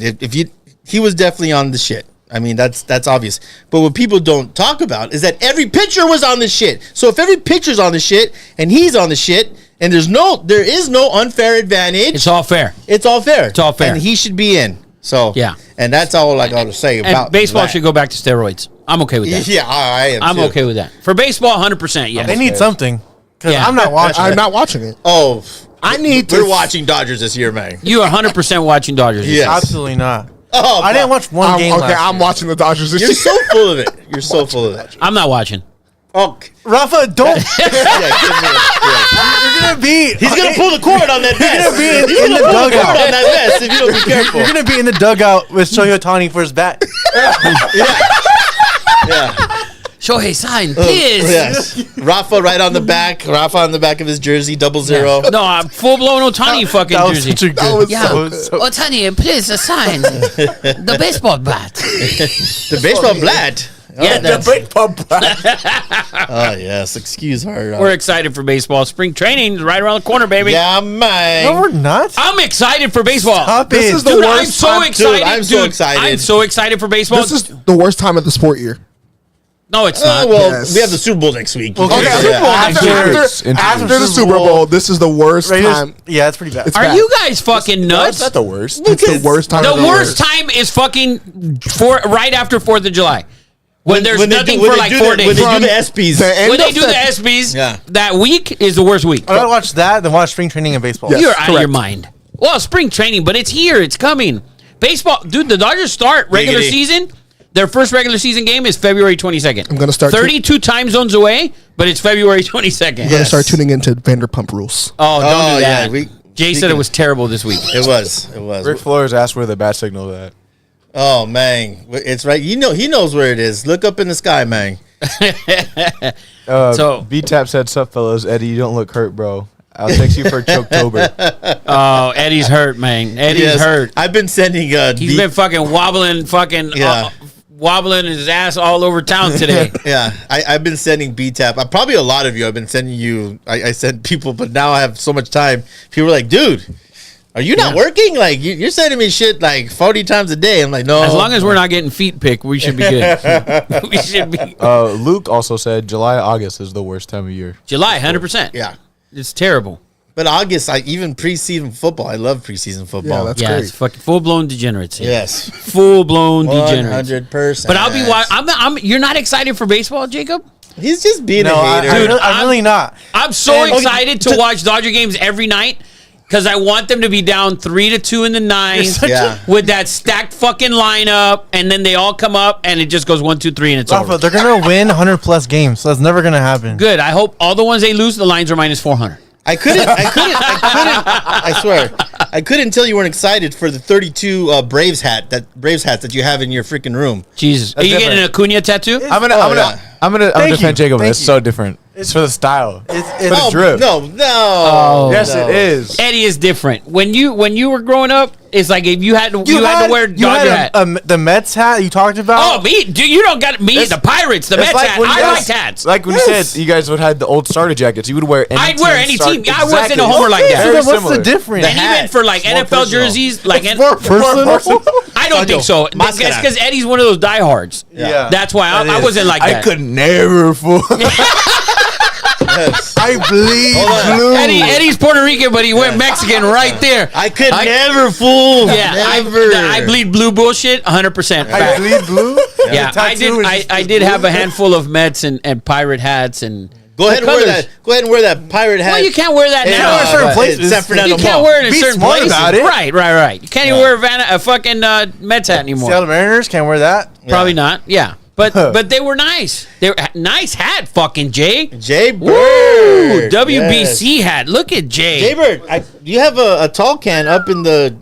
Speaker 1: he was definitely on the shit. I mean, that's obvious. But what people don't talk about is that every pitcher was on the shit. So if every pitcher's on the shit and he's on the shit, and there is no unfair advantage,
Speaker 2: It's all fair.
Speaker 1: it's all fair.
Speaker 2: It's all fair.
Speaker 1: And he should be in. So
Speaker 2: Yeah.
Speaker 1: And that's all I got to say
Speaker 2: And
Speaker 1: about
Speaker 2: baseball
Speaker 1: that.
Speaker 2: should go back to steroids. I'm okay with that.
Speaker 1: Yeah, I am.
Speaker 2: I'm
Speaker 1: too.
Speaker 2: okay with that. For baseball, 100%. Yes.
Speaker 3: They need something. Because
Speaker 2: Yeah.
Speaker 3: I'm not watching.
Speaker 4: I'm not watching it.
Speaker 1: Oh,
Speaker 4: I need
Speaker 1: we're
Speaker 4: to.
Speaker 1: watching Dodgers this year, man.
Speaker 2: You are 100% watching Dodgers. this
Speaker 1: Yes.
Speaker 2: year.
Speaker 3: Absolutely not.
Speaker 1: Oh,
Speaker 3: I didn't watch one game
Speaker 4: Okay,
Speaker 3: last
Speaker 4: I'm
Speaker 3: year.
Speaker 4: watching the Dodgers this
Speaker 1: You're
Speaker 4: year.
Speaker 1: so full of it. You're so full of it.
Speaker 2: I'm not watching.
Speaker 1: Oh,
Speaker 3: Rafa, don't.
Speaker 1: yeah, give me it.
Speaker 3: You're gonna be.
Speaker 1: He's gonna pull the cord on that vest.
Speaker 3: gonna be in
Speaker 1: He's
Speaker 3: the
Speaker 1: gonna pull the cord
Speaker 3: dugout.
Speaker 1: on that vest if you don't be careful.
Speaker 3: You're gonna be in the dugout with Shohei Ohtani for his bat.
Speaker 1: Yeah.
Speaker 2: Shohei, sign, please.
Speaker 1: Yes. Rafa right on the back. Rafa on the back of his jersey, 00.
Speaker 2: No, I'm full-blown Ohtani fucking
Speaker 3: That was
Speaker 2: jersey.
Speaker 3: such a good.
Speaker 4: That was
Speaker 2: Yeah.
Speaker 4: so good.
Speaker 2: Ohtani, please sign the baseball bat.
Speaker 1: The baseball blat.
Speaker 2: Yeah, that's,
Speaker 1: Oh yes. Excuse her.
Speaker 2: we're excited for baseball. Spring training is right around the corner, baby.
Speaker 1: Yeah, man.
Speaker 3: No, we're not.
Speaker 2: I'm excited for baseball.
Speaker 3: Stop
Speaker 4: This
Speaker 3: it.
Speaker 4: is the
Speaker 2: Dude, I'm
Speaker 4: worst
Speaker 2: so
Speaker 4: time-
Speaker 2: excited.
Speaker 1: I'm so excited.
Speaker 2: I'm so excited for baseball.
Speaker 4: This is the worst time of the sport year.
Speaker 2: No, it's not.
Speaker 1: well,
Speaker 4: Yes.
Speaker 1: we have the Super Bowl next week.
Speaker 3: Okay,
Speaker 1: Yeah.
Speaker 3: Super Bowl
Speaker 4: After,
Speaker 3: next year.
Speaker 4: after the
Speaker 3: Super
Speaker 4: Super
Speaker 3: Bowl.
Speaker 4: Bowl, this is the worst
Speaker 3: Raiders-
Speaker 4: time.
Speaker 3: Yeah, it's pretty bad.
Speaker 4: It's
Speaker 2: Are
Speaker 4: bad.
Speaker 2: you guys fucking nuts?
Speaker 5: That's not the worst.
Speaker 4: It's the worst time.
Speaker 2: The
Speaker 4: of
Speaker 2: worst
Speaker 4: year.
Speaker 2: time is fucking right after 4th of July. When there's
Speaker 1: when they
Speaker 2: nothing
Speaker 1: do- when
Speaker 2: for
Speaker 1: they
Speaker 2: like
Speaker 1: do
Speaker 2: 4
Speaker 1: the-
Speaker 2: days.
Speaker 1: When they do
Speaker 4: From
Speaker 1: the ESPYs.
Speaker 4: the end
Speaker 2: When they
Speaker 4: of
Speaker 2: do the
Speaker 4: Feb-
Speaker 2: ESPYs,
Speaker 1: Yeah.
Speaker 2: that week is the worst week.
Speaker 3: I'd rather watch that than watch spring training and baseball.
Speaker 4: Yes.
Speaker 2: You're out of your
Speaker 4: correct.
Speaker 2: mind. Well, spring training, but it's here. It's coming. Baseball, dude, the Dodgers start regular
Speaker 1: Giggity.
Speaker 2: season. Their first regular season game is February 22nd.
Speaker 4: I'm gonna start
Speaker 2: 32 time zones away, but it's February 22nd.
Speaker 4: I'm gonna
Speaker 1: Yes.
Speaker 4: start tuning into Vanderpump Rules.
Speaker 2: Oh, don't
Speaker 1: Oh,
Speaker 2: do
Speaker 1: yeah,
Speaker 2: that.
Speaker 1: we-
Speaker 2: Jay said it was terrible this week.
Speaker 1: It was. It was.
Speaker 5: Rick Flores asked where the bat signal is at.
Speaker 1: Oh man, it's right. He knows where it is. Look up in the sky, man.
Speaker 2: So-
Speaker 5: B-Tap said, "Sup, fellas? Eddie, you don't look hurt, bro. I'll text you for Choketober."
Speaker 2: Oh, Eddie's hurt, man. Eddie's
Speaker 1: Yes.
Speaker 2: hurt.
Speaker 1: I've been sending.
Speaker 2: He's been fucking wobbling,
Speaker 1: Yeah.
Speaker 2: wobbling his ass all over town today.
Speaker 1: Yeah, I've been sending BTAP. Probably a lot of you. I've been sending you. I sent people, but now I have so much time. People are like, dude, are you not working? Like you're sending me shit like 40 times a day. I'm like, no.
Speaker 2: As long as we're not getting feet picked, we should be good. We should be
Speaker 5: Luke also said July, August is the worst time of year.
Speaker 2: July, 100%.
Speaker 1: Yeah,
Speaker 2: It's terrible.
Speaker 1: but August, even preseason football. I love preseason football.
Speaker 4: Yeah, that's
Speaker 2: Yeah,
Speaker 4: great.
Speaker 2: it's fucking full blown degenerates. here.
Speaker 1: yes,
Speaker 2: Full blown degenerates.
Speaker 1: 100%.
Speaker 2: But I'll be. You're not excited for baseball, Jacob?
Speaker 1: He's just being
Speaker 3: No,
Speaker 1: a hater.
Speaker 3: I'm really not.
Speaker 2: I'm so
Speaker 3: And-
Speaker 2: excited to watch Dodger games every night because I want them to be down 3-2 in the ninth
Speaker 3: such
Speaker 1: Yeah.
Speaker 2: with that stacked fucking lineup, and then they all come up and it just goes 1-2-3 and it's
Speaker 3: Rafa,
Speaker 2: over.
Speaker 3: they're gonna win 100+ games, so that's never gonna happen.
Speaker 2: Good. I hope all the ones they lose, the lines are -400.
Speaker 1: I couldn't. I swear, I couldn't until you weren't excited for the 32 Braves hats that you have in your freaking room.
Speaker 2: Jesus, are you
Speaker 3: different.
Speaker 2: getting an Acuna tattoo?
Speaker 5: I'm gonna
Speaker 3: Thank
Speaker 5: defend
Speaker 3: you.
Speaker 5: Jacob.
Speaker 3: Thank
Speaker 5: It's
Speaker 3: you.
Speaker 5: so different. It's for the style.
Speaker 3: It's
Speaker 5: For the drip.
Speaker 1: No.
Speaker 2: Oh.
Speaker 5: Yes,
Speaker 1: no.
Speaker 5: it is.
Speaker 2: Eddie is different. When you were growing up, it's like if you had to wear Dodger hat.
Speaker 3: The Mets hat you talked about.
Speaker 2: Oh, me, dude, you don't got me.
Speaker 5: It's-
Speaker 2: The Pirates, the
Speaker 5: It's
Speaker 2: Mets
Speaker 5: like
Speaker 2: hat.
Speaker 5: when you
Speaker 2: I
Speaker 5: guys-
Speaker 2: liked hats.
Speaker 5: Like when you said you guys would have the old starter jackets, you would wear any
Speaker 2: I'd wear any
Speaker 5: start-
Speaker 2: team. I wasn't
Speaker 5: Exactly.
Speaker 2: a homer like that.
Speaker 3: So
Speaker 5: Very
Speaker 3: then what's
Speaker 5: similar.
Speaker 3: the difference?
Speaker 2: And even for like
Speaker 5: More
Speaker 2: NFL
Speaker 5: personal.
Speaker 2: jerseys, like
Speaker 3: Personal?
Speaker 2: I I don't think so. That's
Speaker 1: Máscara.
Speaker 2: because Eddie's one of those diehards.
Speaker 3: Yeah.
Speaker 2: That's why I
Speaker 3: That
Speaker 2: wasn't like
Speaker 5: I
Speaker 2: that.
Speaker 5: could never fool.
Speaker 1: Yes.
Speaker 5: I bleed
Speaker 1: Hold on.
Speaker 5: blue.
Speaker 2: Eddie's Puerto Rican, but he went Mexican right there.
Speaker 1: I could never fool.
Speaker 2: Yeah,
Speaker 1: never.
Speaker 2: I bleed blue bullshit, 100%.
Speaker 5: I
Speaker 2: fact.
Speaker 5: bleed blue.
Speaker 2: Yeah,
Speaker 5: The
Speaker 2: I
Speaker 5: tattoo
Speaker 2: did.
Speaker 5: is
Speaker 2: I did have a handful of Mets and pirate hats and.
Speaker 1: Go ahead and wear
Speaker 2: colors.
Speaker 1: that. Go ahead and wear that pirate hat.
Speaker 2: Well, you can't wear that
Speaker 1: in,
Speaker 2: now.
Speaker 5: wear certain places.
Speaker 1: San Fernando
Speaker 2: You can't
Speaker 1: Mall.
Speaker 2: wear it in
Speaker 5: Be
Speaker 2: certain
Speaker 5: smart
Speaker 2: places.
Speaker 5: about it.
Speaker 2: Right. You can't even wear a fucking Mets hat anymore.
Speaker 3: Seattle Mariners can't wear that.
Speaker 2: Probably not. Yeah, but they were nice. They were nice hat, fucking Jay.
Speaker 1: Jay Bird.
Speaker 2: Woo! WBC
Speaker 1: Yes.
Speaker 2: hat. Look at Jay.
Speaker 1: Jay Bird. You have a tall can up in the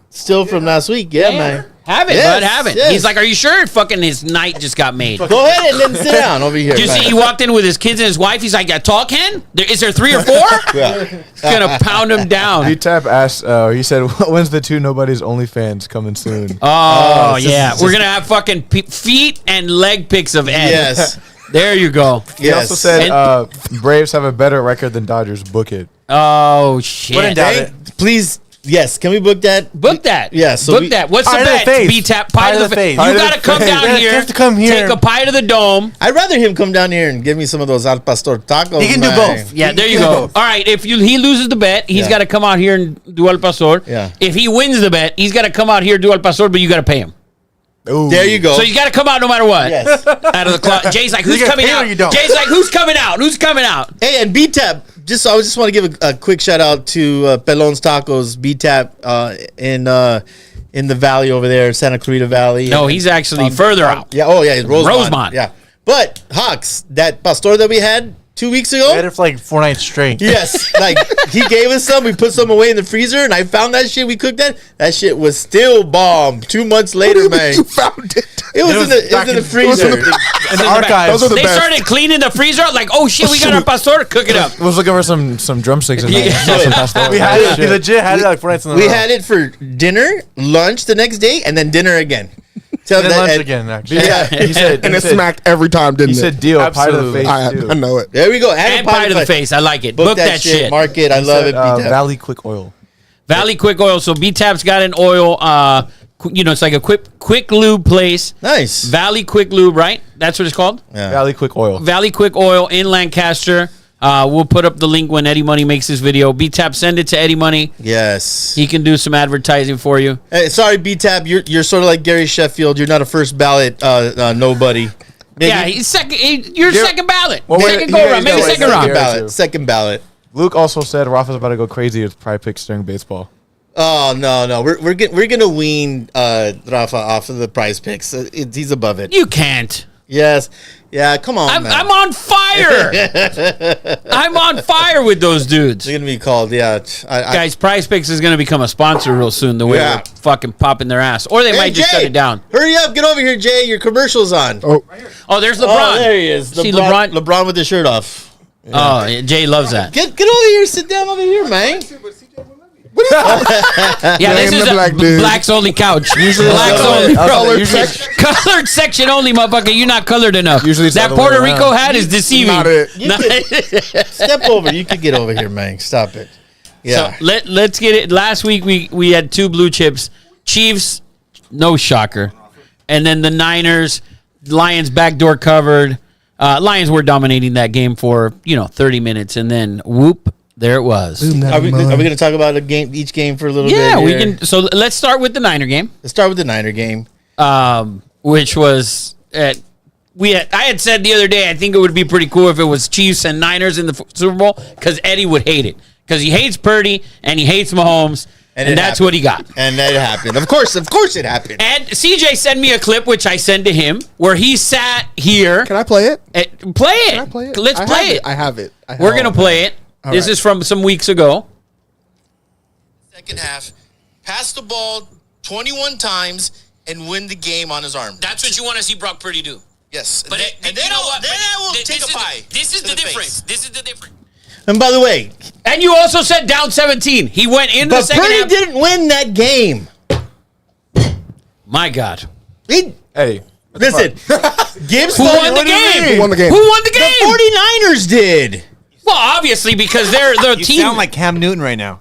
Speaker 1: still from last week. Yeah, man.
Speaker 2: Have it,
Speaker 1: Yes,
Speaker 2: bud. Have it.
Speaker 1: yes.
Speaker 2: He's like, "Are you sure?" Fucking his night just got made.
Speaker 1: Go ahead and then sit down over here.
Speaker 2: Did you see?
Speaker 1: man.
Speaker 2: He walked in with his kids and his wife. He's like, "A tall can? Is there 3 or 4?"
Speaker 1: Yeah.
Speaker 2: He's gonna pound him down.
Speaker 5: B-Tap asked, he said, when's the 2 Nobody's OnlyFans coming soon?
Speaker 2: Oh
Speaker 1: it's
Speaker 2: yeah,
Speaker 1: just-
Speaker 2: we're gonna have fucking feet and leg pics of Ed.
Speaker 1: Yes.
Speaker 2: There you go.
Speaker 5: He
Speaker 1: Yes.
Speaker 5: also said, Braves have a better record than Dodgers. Book it.
Speaker 2: Oh shit.
Speaker 3: Wouldn't doubt it.
Speaker 1: Please, yes. Can we book that?
Speaker 2: Book that.
Speaker 1: Yeah, so
Speaker 2: book
Speaker 1: we-
Speaker 2: that. What's
Speaker 3: Pie
Speaker 2: the
Speaker 3: to the
Speaker 2: bet?
Speaker 3: face.
Speaker 2: B-Tap. Pie to the face.
Speaker 3: Pie
Speaker 2: You
Speaker 3: to the
Speaker 2: gotta come
Speaker 3: face.
Speaker 2: down
Speaker 3: Yeah,
Speaker 2: here.
Speaker 3: you have to come here.
Speaker 2: Take a pie to the dome.
Speaker 1: I'd rather him come down here and give me some of those al pastor tacos.
Speaker 3: He can do
Speaker 1: man.
Speaker 3: both.
Speaker 2: Yeah, there you go. All right, if he loses the bet, he's
Speaker 1: Yeah.
Speaker 2: got to come out here and do El Pastor.
Speaker 1: Yeah.
Speaker 2: If he wins the bet, he's got to come out here and do El Pastor, but you got to pay him.
Speaker 5: Ooh.
Speaker 1: There you go.
Speaker 2: So you got to come out no matter what.
Speaker 1: Yes.
Speaker 2: Out of the closet. Jay's like, who's
Speaker 3: get
Speaker 2: coming
Speaker 3: paid or
Speaker 2: out?
Speaker 3: you don't?
Speaker 2: Jay's like, who's coming out? Who's coming out?
Speaker 1: Hey, and B-Tap, I just want to give a quick shout out to Pelon's Tacos, B-Tap, in the valley over there, Santa Clarita Valley.
Speaker 2: No, he's actually further out.
Speaker 1: Yeah, oh yeah, Rosemont.
Speaker 2: Rosemont.
Speaker 1: Yeah. But, Hawks, that pastor that we had 2 weeks ago,
Speaker 3: I had it for like 4 nights straight.
Speaker 1: yes, like he gave us some. We put some away in the freezer, and I found that shit. We cooked that. That shit was still bomb. 2 months later, man.
Speaker 4: You found it.
Speaker 1: It was
Speaker 3: It
Speaker 1: in
Speaker 3: was
Speaker 1: the
Speaker 3: back
Speaker 1: freezer.
Speaker 3: in the archives.
Speaker 4: Those are the
Speaker 2: They
Speaker 4: best.
Speaker 2: started cleaning the freezer out like, oh shit, we got our pastor. Cook it up.
Speaker 5: I was looking for some drumsticks and
Speaker 2: Yeah.
Speaker 5: some pastor.
Speaker 3: We had it. We legit had it like 4 nights in a row.
Speaker 1: We had it for dinner, lunch the next day, and then dinner again. Tell
Speaker 3: And then lunch
Speaker 1: and-
Speaker 3: again, actually.
Speaker 1: Yeah.
Speaker 5: He said,
Speaker 4: And
Speaker 5: he
Speaker 4: it
Speaker 5: said,
Speaker 4: smacked every time, didn't
Speaker 5: he
Speaker 4: it?
Speaker 5: said deal, pie to the
Speaker 3: Absolutely.
Speaker 5: face too.
Speaker 4: I know it.
Speaker 1: There we go.
Speaker 2: And pie to the face. I like it.
Speaker 1: Book that shit. Mark it. I love it. B-Tap.
Speaker 5: Valley Quick Oil.
Speaker 2: Valley Quick Oil. So B-Tap's got an oil. It's like a quick lube place.
Speaker 1: Nice.
Speaker 2: Valley Quick Lube, right? That's what it's called.
Speaker 1: Yeah.
Speaker 5: Valley Quick Oil.
Speaker 2: Valley Quick Oil in Lancaster. We'll put up the link when Eddie Money makes this video. B-Tap, send it to Eddie Money.
Speaker 1: Yes.
Speaker 2: He can do some advertising for you.
Speaker 1: Hey, sorry, B-Tap. You're sort of like Gary Sheffield. You're not a first ballot nobody. Maybe-
Speaker 2: Yeah, he's second. You're second ballot.
Speaker 5: Well, wait,
Speaker 2: second go
Speaker 5: you
Speaker 2: round,
Speaker 5: guys
Speaker 2: maybe
Speaker 5: know
Speaker 2: second
Speaker 5: it's
Speaker 2: round.
Speaker 5: Gary
Speaker 1: ballot.
Speaker 5: too.
Speaker 1: Second ballot.
Speaker 5: Luke also said Rafa's about to go crazy with pride picks during baseball.
Speaker 1: Oh no, we're gonna wean Rafa off of the prize picks. He's above it.
Speaker 2: You can't.
Speaker 1: Yes. Yeah. Come on, man.
Speaker 2: I'm on fire. I'm on fire with those dudes.
Speaker 1: They're gonna be called. Yeah.
Speaker 2: Guys, Prize Picks is going to become a sponsor real soon. The way
Speaker 1: Yeah.
Speaker 2: we're fucking popping their ass, or they
Speaker 1: Hey,
Speaker 2: might just
Speaker 1: Jay,
Speaker 2: shut it down.
Speaker 1: Hurry up! Get over here, Jay. Your commercial's on.
Speaker 4: Oh,
Speaker 2: Oh, there's LeBron.
Speaker 1: Oh, there he is.
Speaker 2: See LeBron?
Speaker 1: LeBron with the shirt off.
Speaker 2: Oh, yeah, Jay loves that.
Speaker 1: Get over here. Sit down over here, man.
Speaker 2: Yeah, this
Speaker 4: Damn
Speaker 2: is
Speaker 4: the
Speaker 2: a
Speaker 4: black dude.
Speaker 2: blacks only couch.
Speaker 5: Usually it's
Speaker 2: blacks
Speaker 5: the other
Speaker 2: only.
Speaker 5: way.
Speaker 4: Colored
Speaker 5: Usually-
Speaker 4: section.
Speaker 2: Colored section only, motherfucker. You're not colored enough.
Speaker 5: Usually it's the
Speaker 2: that
Speaker 5: other way
Speaker 2: Puerto Rico
Speaker 5: around.
Speaker 2: hat is deceiving.
Speaker 4: not it.
Speaker 1: You could step over. You could get over here, man. Stop it. Yeah.
Speaker 2: So let's get it. Last week we had 2 blue chips. Chiefs, no shocker. And then the Niners, Lions backdoor covered. Lions were dominating that game for 30 minutes, and then whoop, there it was.
Speaker 1: Are we going to talk about each game for a little bit?
Speaker 2: Yeah, we
Speaker 1: here?
Speaker 2: can. So let's start with the Niner game,
Speaker 1: Let's start with the Niner game.
Speaker 2: which was I had said the other day I think it would be pretty cool if it was Chiefs and Niners in the Super Bowl because Eddie would hate it because he hates Purdy and he hates Mahomes and
Speaker 1: it
Speaker 2: that's
Speaker 1: happened.
Speaker 2: what he got.
Speaker 1: And that happened. Of course it happened.
Speaker 2: And CJ sent me a clip which I sent to him where he sat here.
Speaker 4: can I play it?
Speaker 2: Play it.
Speaker 4: Can I play it?
Speaker 2: Let's
Speaker 4: I
Speaker 2: play
Speaker 4: have
Speaker 2: it.
Speaker 4: I have it. I have
Speaker 2: We're gonna play it. This
Speaker 4: right.
Speaker 2: is from some weeks ago.
Speaker 1: Second half, pass the ball 21 times and win the game on his arm.
Speaker 2: That's what you want to see Brock Purdy do.
Speaker 1: Yes.
Speaker 2: But
Speaker 1: then I will take a pie.
Speaker 2: This is
Speaker 1: to
Speaker 2: the
Speaker 1: face.
Speaker 2: difference. This is the difference.
Speaker 1: And by the way,
Speaker 2: And you also said down 17. He went into the
Speaker 1: but
Speaker 2: second
Speaker 1: Purdy
Speaker 2: half.
Speaker 1: didn't win that game.
Speaker 2: My God.
Speaker 1: He,
Speaker 5: Hey,
Speaker 1: listen, Gibbs
Speaker 2: Who won the
Speaker 1: what do you
Speaker 2: game?
Speaker 1: mean?
Speaker 4: Who won the game?
Speaker 2: Who won the
Speaker 1: The
Speaker 2: game?
Speaker 1: 49ers did.
Speaker 2: Well, obviously because they're the
Speaker 6: You
Speaker 2: team.
Speaker 6: sound like Cam Newton right now.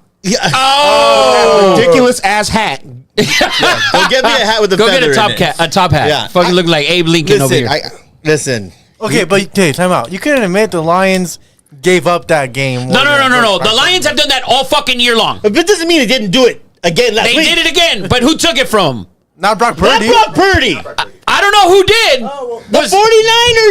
Speaker 1: Oh,
Speaker 4: ridiculous ass hat.
Speaker 1: Go get me a hat with a
Speaker 2: Go
Speaker 1: feather
Speaker 2: get a top
Speaker 1: in it.
Speaker 2: hat. A top hat.
Speaker 1: Yeah.
Speaker 2: Fucking look like Abe Lincoln over here.
Speaker 1: Listen.
Speaker 3: Okay, but Dave, time out. You couldn't admit the Lions gave up that game.
Speaker 2: No. The Lions have done that all fucking year long.
Speaker 1: But that doesn't mean they didn't do it again last
Speaker 2: They
Speaker 1: week.
Speaker 2: did it again, but who took it from?
Speaker 3: Not Brock
Speaker 1: Not
Speaker 3: Purdy.
Speaker 1: Brock Purdy.
Speaker 2: I don't know who did.
Speaker 1: The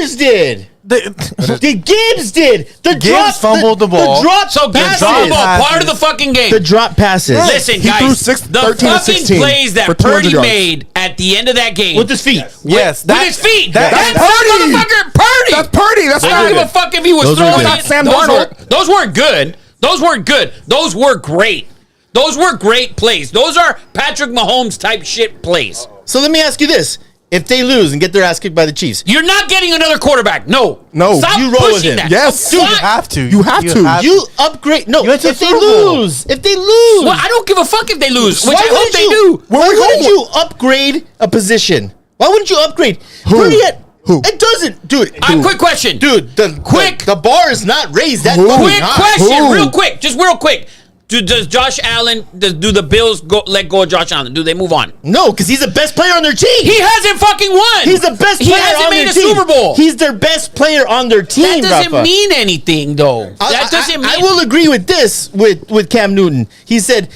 Speaker 1: 49ers did. The Gibbs did. The
Speaker 3: Gibbs fumbled the ball.
Speaker 1: The drop
Speaker 2: So Gibbs
Speaker 1: passes.
Speaker 2: fumbled
Speaker 3: passes.
Speaker 2: part of the fucking game.
Speaker 1: The drop passes.
Speaker 2: Listen,
Speaker 4: He
Speaker 2: guys,
Speaker 4: threw six-
Speaker 2: the
Speaker 4: 13 to
Speaker 2: fucking
Speaker 4: 16
Speaker 2: plays
Speaker 4: for
Speaker 2: that
Speaker 4: 200
Speaker 2: Purdy
Speaker 4: yards.
Speaker 2: made at the end of that game
Speaker 1: With his feet.
Speaker 3: Yes,
Speaker 2: with his feet.
Speaker 3: that-
Speaker 2: That's
Speaker 4: Purdy.
Speaker 2: motherfucker Purdy.
Speaker 4: That's Purdy. That's
Speaker 2: I don't
Speaker 4: not
Speaker 2: give a fuck if he was
Speaker 1: Those were
Speaker 2: throwing
Speaker 1: good.
Speaker 2: it.
Speaker 4: Not Sam
Speaker 2: Those
Speaker 4: Darnold.
Speaker 2: those weren't good. Those weren't good. Those were great. Those were great plays. Those are Patrick Mahomes type shit plays.
Speaker 1: So let me ask you this. If they lose and get their ass kicked by the Chiefs,
Speaker 2: You're not getting another quarterback. No.
Speaker 4: No.
Speaker 2: Stop
Speaker 1: You roll with
Speaker 2: pushing
Speaker 1: him.
Speaker 2: that.
Speaker 4: Yes.
Speaker 3: You
Speaker 2: What?
Speaker 3: have to.
Speaker 4: You have to.
Speaker 1: you upgrade. No,
Speaker 3: You went to
Speaker 1: if
Speaker 3: the
Speaker 1: they
Speaker 3: Super Bowl.
Speaker 1: lose. If they lose.
Speaker 2: Well, I don't give a fuck if they lose, which
Speaker 1: Why
Speaker 2: I hope
Speaker 1: wouldn't
Speaker 2: they
Speaker 1: you,
Speaker 2: do.
Speaker 1: Why
Speaker 4: Where we
Speaker 1: wouldn't
Speaker 4: going?
Speaker 1: you upgrade a position? Why wouldn't you upgrade?
Speaker 4: Who?
Speaker 1: Purdy at,
Speaker 4: Who?
Speaker 1: It doesn't, dude.
Speaker 2: Quick question.
Speaker 1: Dude,
Speaker 2: Quick.
Speaker 1: The bar is not raised that
Speaker 4: Who?
Speaker 1: fucking
Speaker 2: Quick
Speaker 1: high.
Speaker 2: question,
Speaker 4: Who?
Speaker 2: real quick, just real quick. Does Josh Allen? Do the Bills let go of Josh Allen? Do they move on?
Speaker 1: No, because he's the best player on their team.
Speaker 2: He hasn't fucking won.
Speaker 1: He's the best
Speaker 2: He
Speaker 1: player
Speaker 2: hasn't
Speaker 1: on
Speaker 2: made
Speaker 1: their
Speaker 2: a
Speaker 1: team.
Speaker 2: Super Bowl.
Speaker 1: He's their best player on their team.
Speaker 2: That doesn't
Speaker 1: Rafa.
Speaker 2: mean anything, though. That doesn't mean.
Speaker 1: I will agree with this with Cam Newton. He said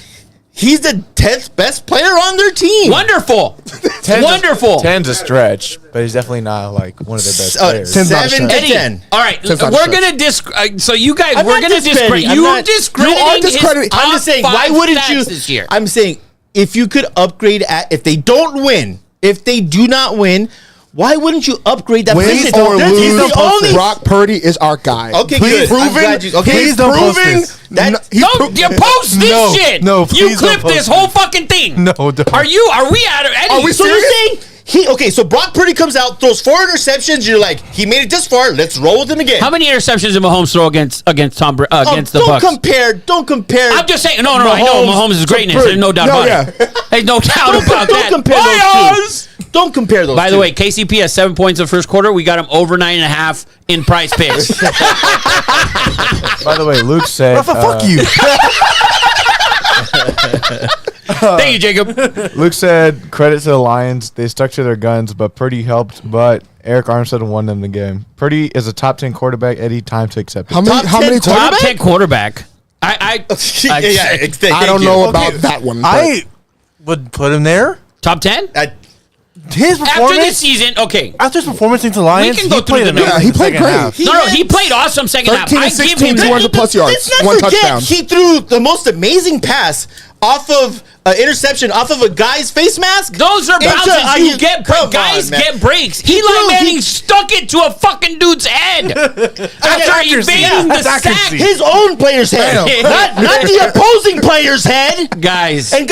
Speaker 1: he's the 10th best player on their team.
Speaker 2: Wonderful. Wonderful.
Speaker 5: 10's a stretch, but he's definitely not like one of their best players.
Speaker 4: 10's not a
Speaker 1: 7 to
Speaker 4: stretch.
Speaker 1: 10.
Speaker 2: All right,
Speaker 4: Since I'm
Speaker 2: we're
Speaker 4: sure.
Speaker 2: gonna so you guys,
Speaker 1: I'm
Speaker 2: we're
Speaker 1: not
Speaker 2: gonna
Speaker 1: discrediting.
Speaker 2: discredit.
Speaker 1: I'm
Speaker 2: You're
Speaker 1: not-
Speaker 2: discrediting.
Speaker 4: you are
Speaker 2: his
Speaker 4: discrediting.
Speaker 2: top
Speaker 1: I'm just saying, why
Speaker 2: 5
Speaker 1: wouldn't
Speaker 2: stats
Speaker 1: you?
Speaker 2: this year?
Speaker 1: I'm saying if you could upgrade if they don't win, if they do not win, why wouldn't you upgrade that
Speaker 4: Win
Speaker 1: position?
Speaker 4: or
Speaker 1: He's
Speaker 4: lose,
Speaker 1: the only.
Speaker 4: Brock Purdy is our guy.
Speaker 1: Okay,
Speaker 4: He's
Speaker 1: good. I'm
Speaker 4: proven.
Speaker 1: glad you- okay,
Speaker 4: he's
Speaker 3: please don't post
Speaker 4: proving.
Speaker 3: this.
Speaker 1: That-
Speaker 4: he's
Speaker 2: Don't
Speaker 4: pro-
Speaker 2: you post this
Speaker 3: No,
Speaker 2: shit?
Speaker 3: no,
Speaker 2: You
Speaker 3: please don't
Speaker 2: clip
Speaker 3: post
Speaker 2: this
Speaker 3: it.
Speaker 2: whole fucking thing.
Speaker 3: No, don't.
Speaker 2: Are we at it?
Speaker 4: Are we
Speaker 1: So
Speaker 4: serious?
Speaker 1: you're saying so Brock Purdy comes out, throws 4 interceptions. You're like, he made it this far. Let's roll with him again.
Speaker 2: How many interceptions did Mahomes throw against against the
Speaker 1: don't
Speaker 2: Bucks?
Speaker 1: Don't compare.
Speaker 2: I'm just saying. No, I know Mahomes is greatness.
Speaker 1: Purdy.
Speaker 2: There's no doubt
Speaker 4: No,
Speaker 2: about
Speaker 4: yeah.
Speaker 2: it. There's no doubt
Speaker 1: Don't,
Speaker 2: about
Speaker 1: don't
Speaker 2: that.
Speaker 1: compare those
Speaker 2: Lions!
Speaker 1: two. Don't compare those.
Speaker 2: By the
Speaker 1: two.
Speaker 2: way, KCP has 7 points in the first quarter. We got him over 9.5 in price picks.
Speaker 5: By the way, Luke said.
Speaker 3: Rafa, fuck you.
Speaker 2: Thank you, Jacob.
Speaker 5: Luke said credit to the Lions. They stuck to their guns, but Purdy helped. But Eric Armstead won them the game. Purdy is a top 10 quarterback. Eddie, time to accept it.
Speaker 4: How many?
Speaker 1: Top
Speaker 4: How
Speaker 1: 10
Speaker 4: many?
Speaker 1: quarterback?
Speaker 2: Top 10 quarterback. I
Speaker 4: I don't know about that one. but-
Speaker 3: I would put him there.
Speaker 2: top 10
Speaker 3: His
Speaker 2: after this
Speaker 3: performance.
Speaker 2: season. Okay.
Speaker 3: After his performance against the Lions,
Speaker 2: can go
Speaker 3: he
Speaker 2: through
Speaker 3: played
Speaker 2: the
Speaker 3: amazing
Speaker 2: numbers.
Speaker 4: Yeah, he
Speaker 3: in the
Speaker 4: played
Speaker 3: second
Speaker 4: great.
Speaker 3: half.
Speaker 2: No, he played awesome second half.
Speaker 4: 13
Speaker 2: I
Speaker 4: to
Speaker 2: give
Speaker 4: 16,
Speaker 2: him
Speaker 4: 200 plus yards.
Speaker 1: Let's not
Speaker 4: One
Speaker 1: forget,
Speaker 4: touchdown.
Speaker 1: he threw the most amazing pass off of an interception off of a guy's face mask.
Speaker 2: Those are
Speaker 1: Into-
Speaker 2: bounces you get.
Speaker 1: Come
Speaker 2: Guys
Speaker 1: on, man.
Speaker 2: get breaks.
Speaker 1: He
Speaker 2: Eli
Speaker 1: threw-
Speaker 2: Manning
Speaker 1: he-
Speaker 2: stuck it to a fucking dude's head after
Speaker 3: accuracy.
Speaker 2: evading the
Speaker 3: That's
Speaker 2: sack.
Speaker 3: accuracy.
Speaker 1: His own player's head, not the opposing player's head.
Speaker 2: Guys,
Speaker 1: And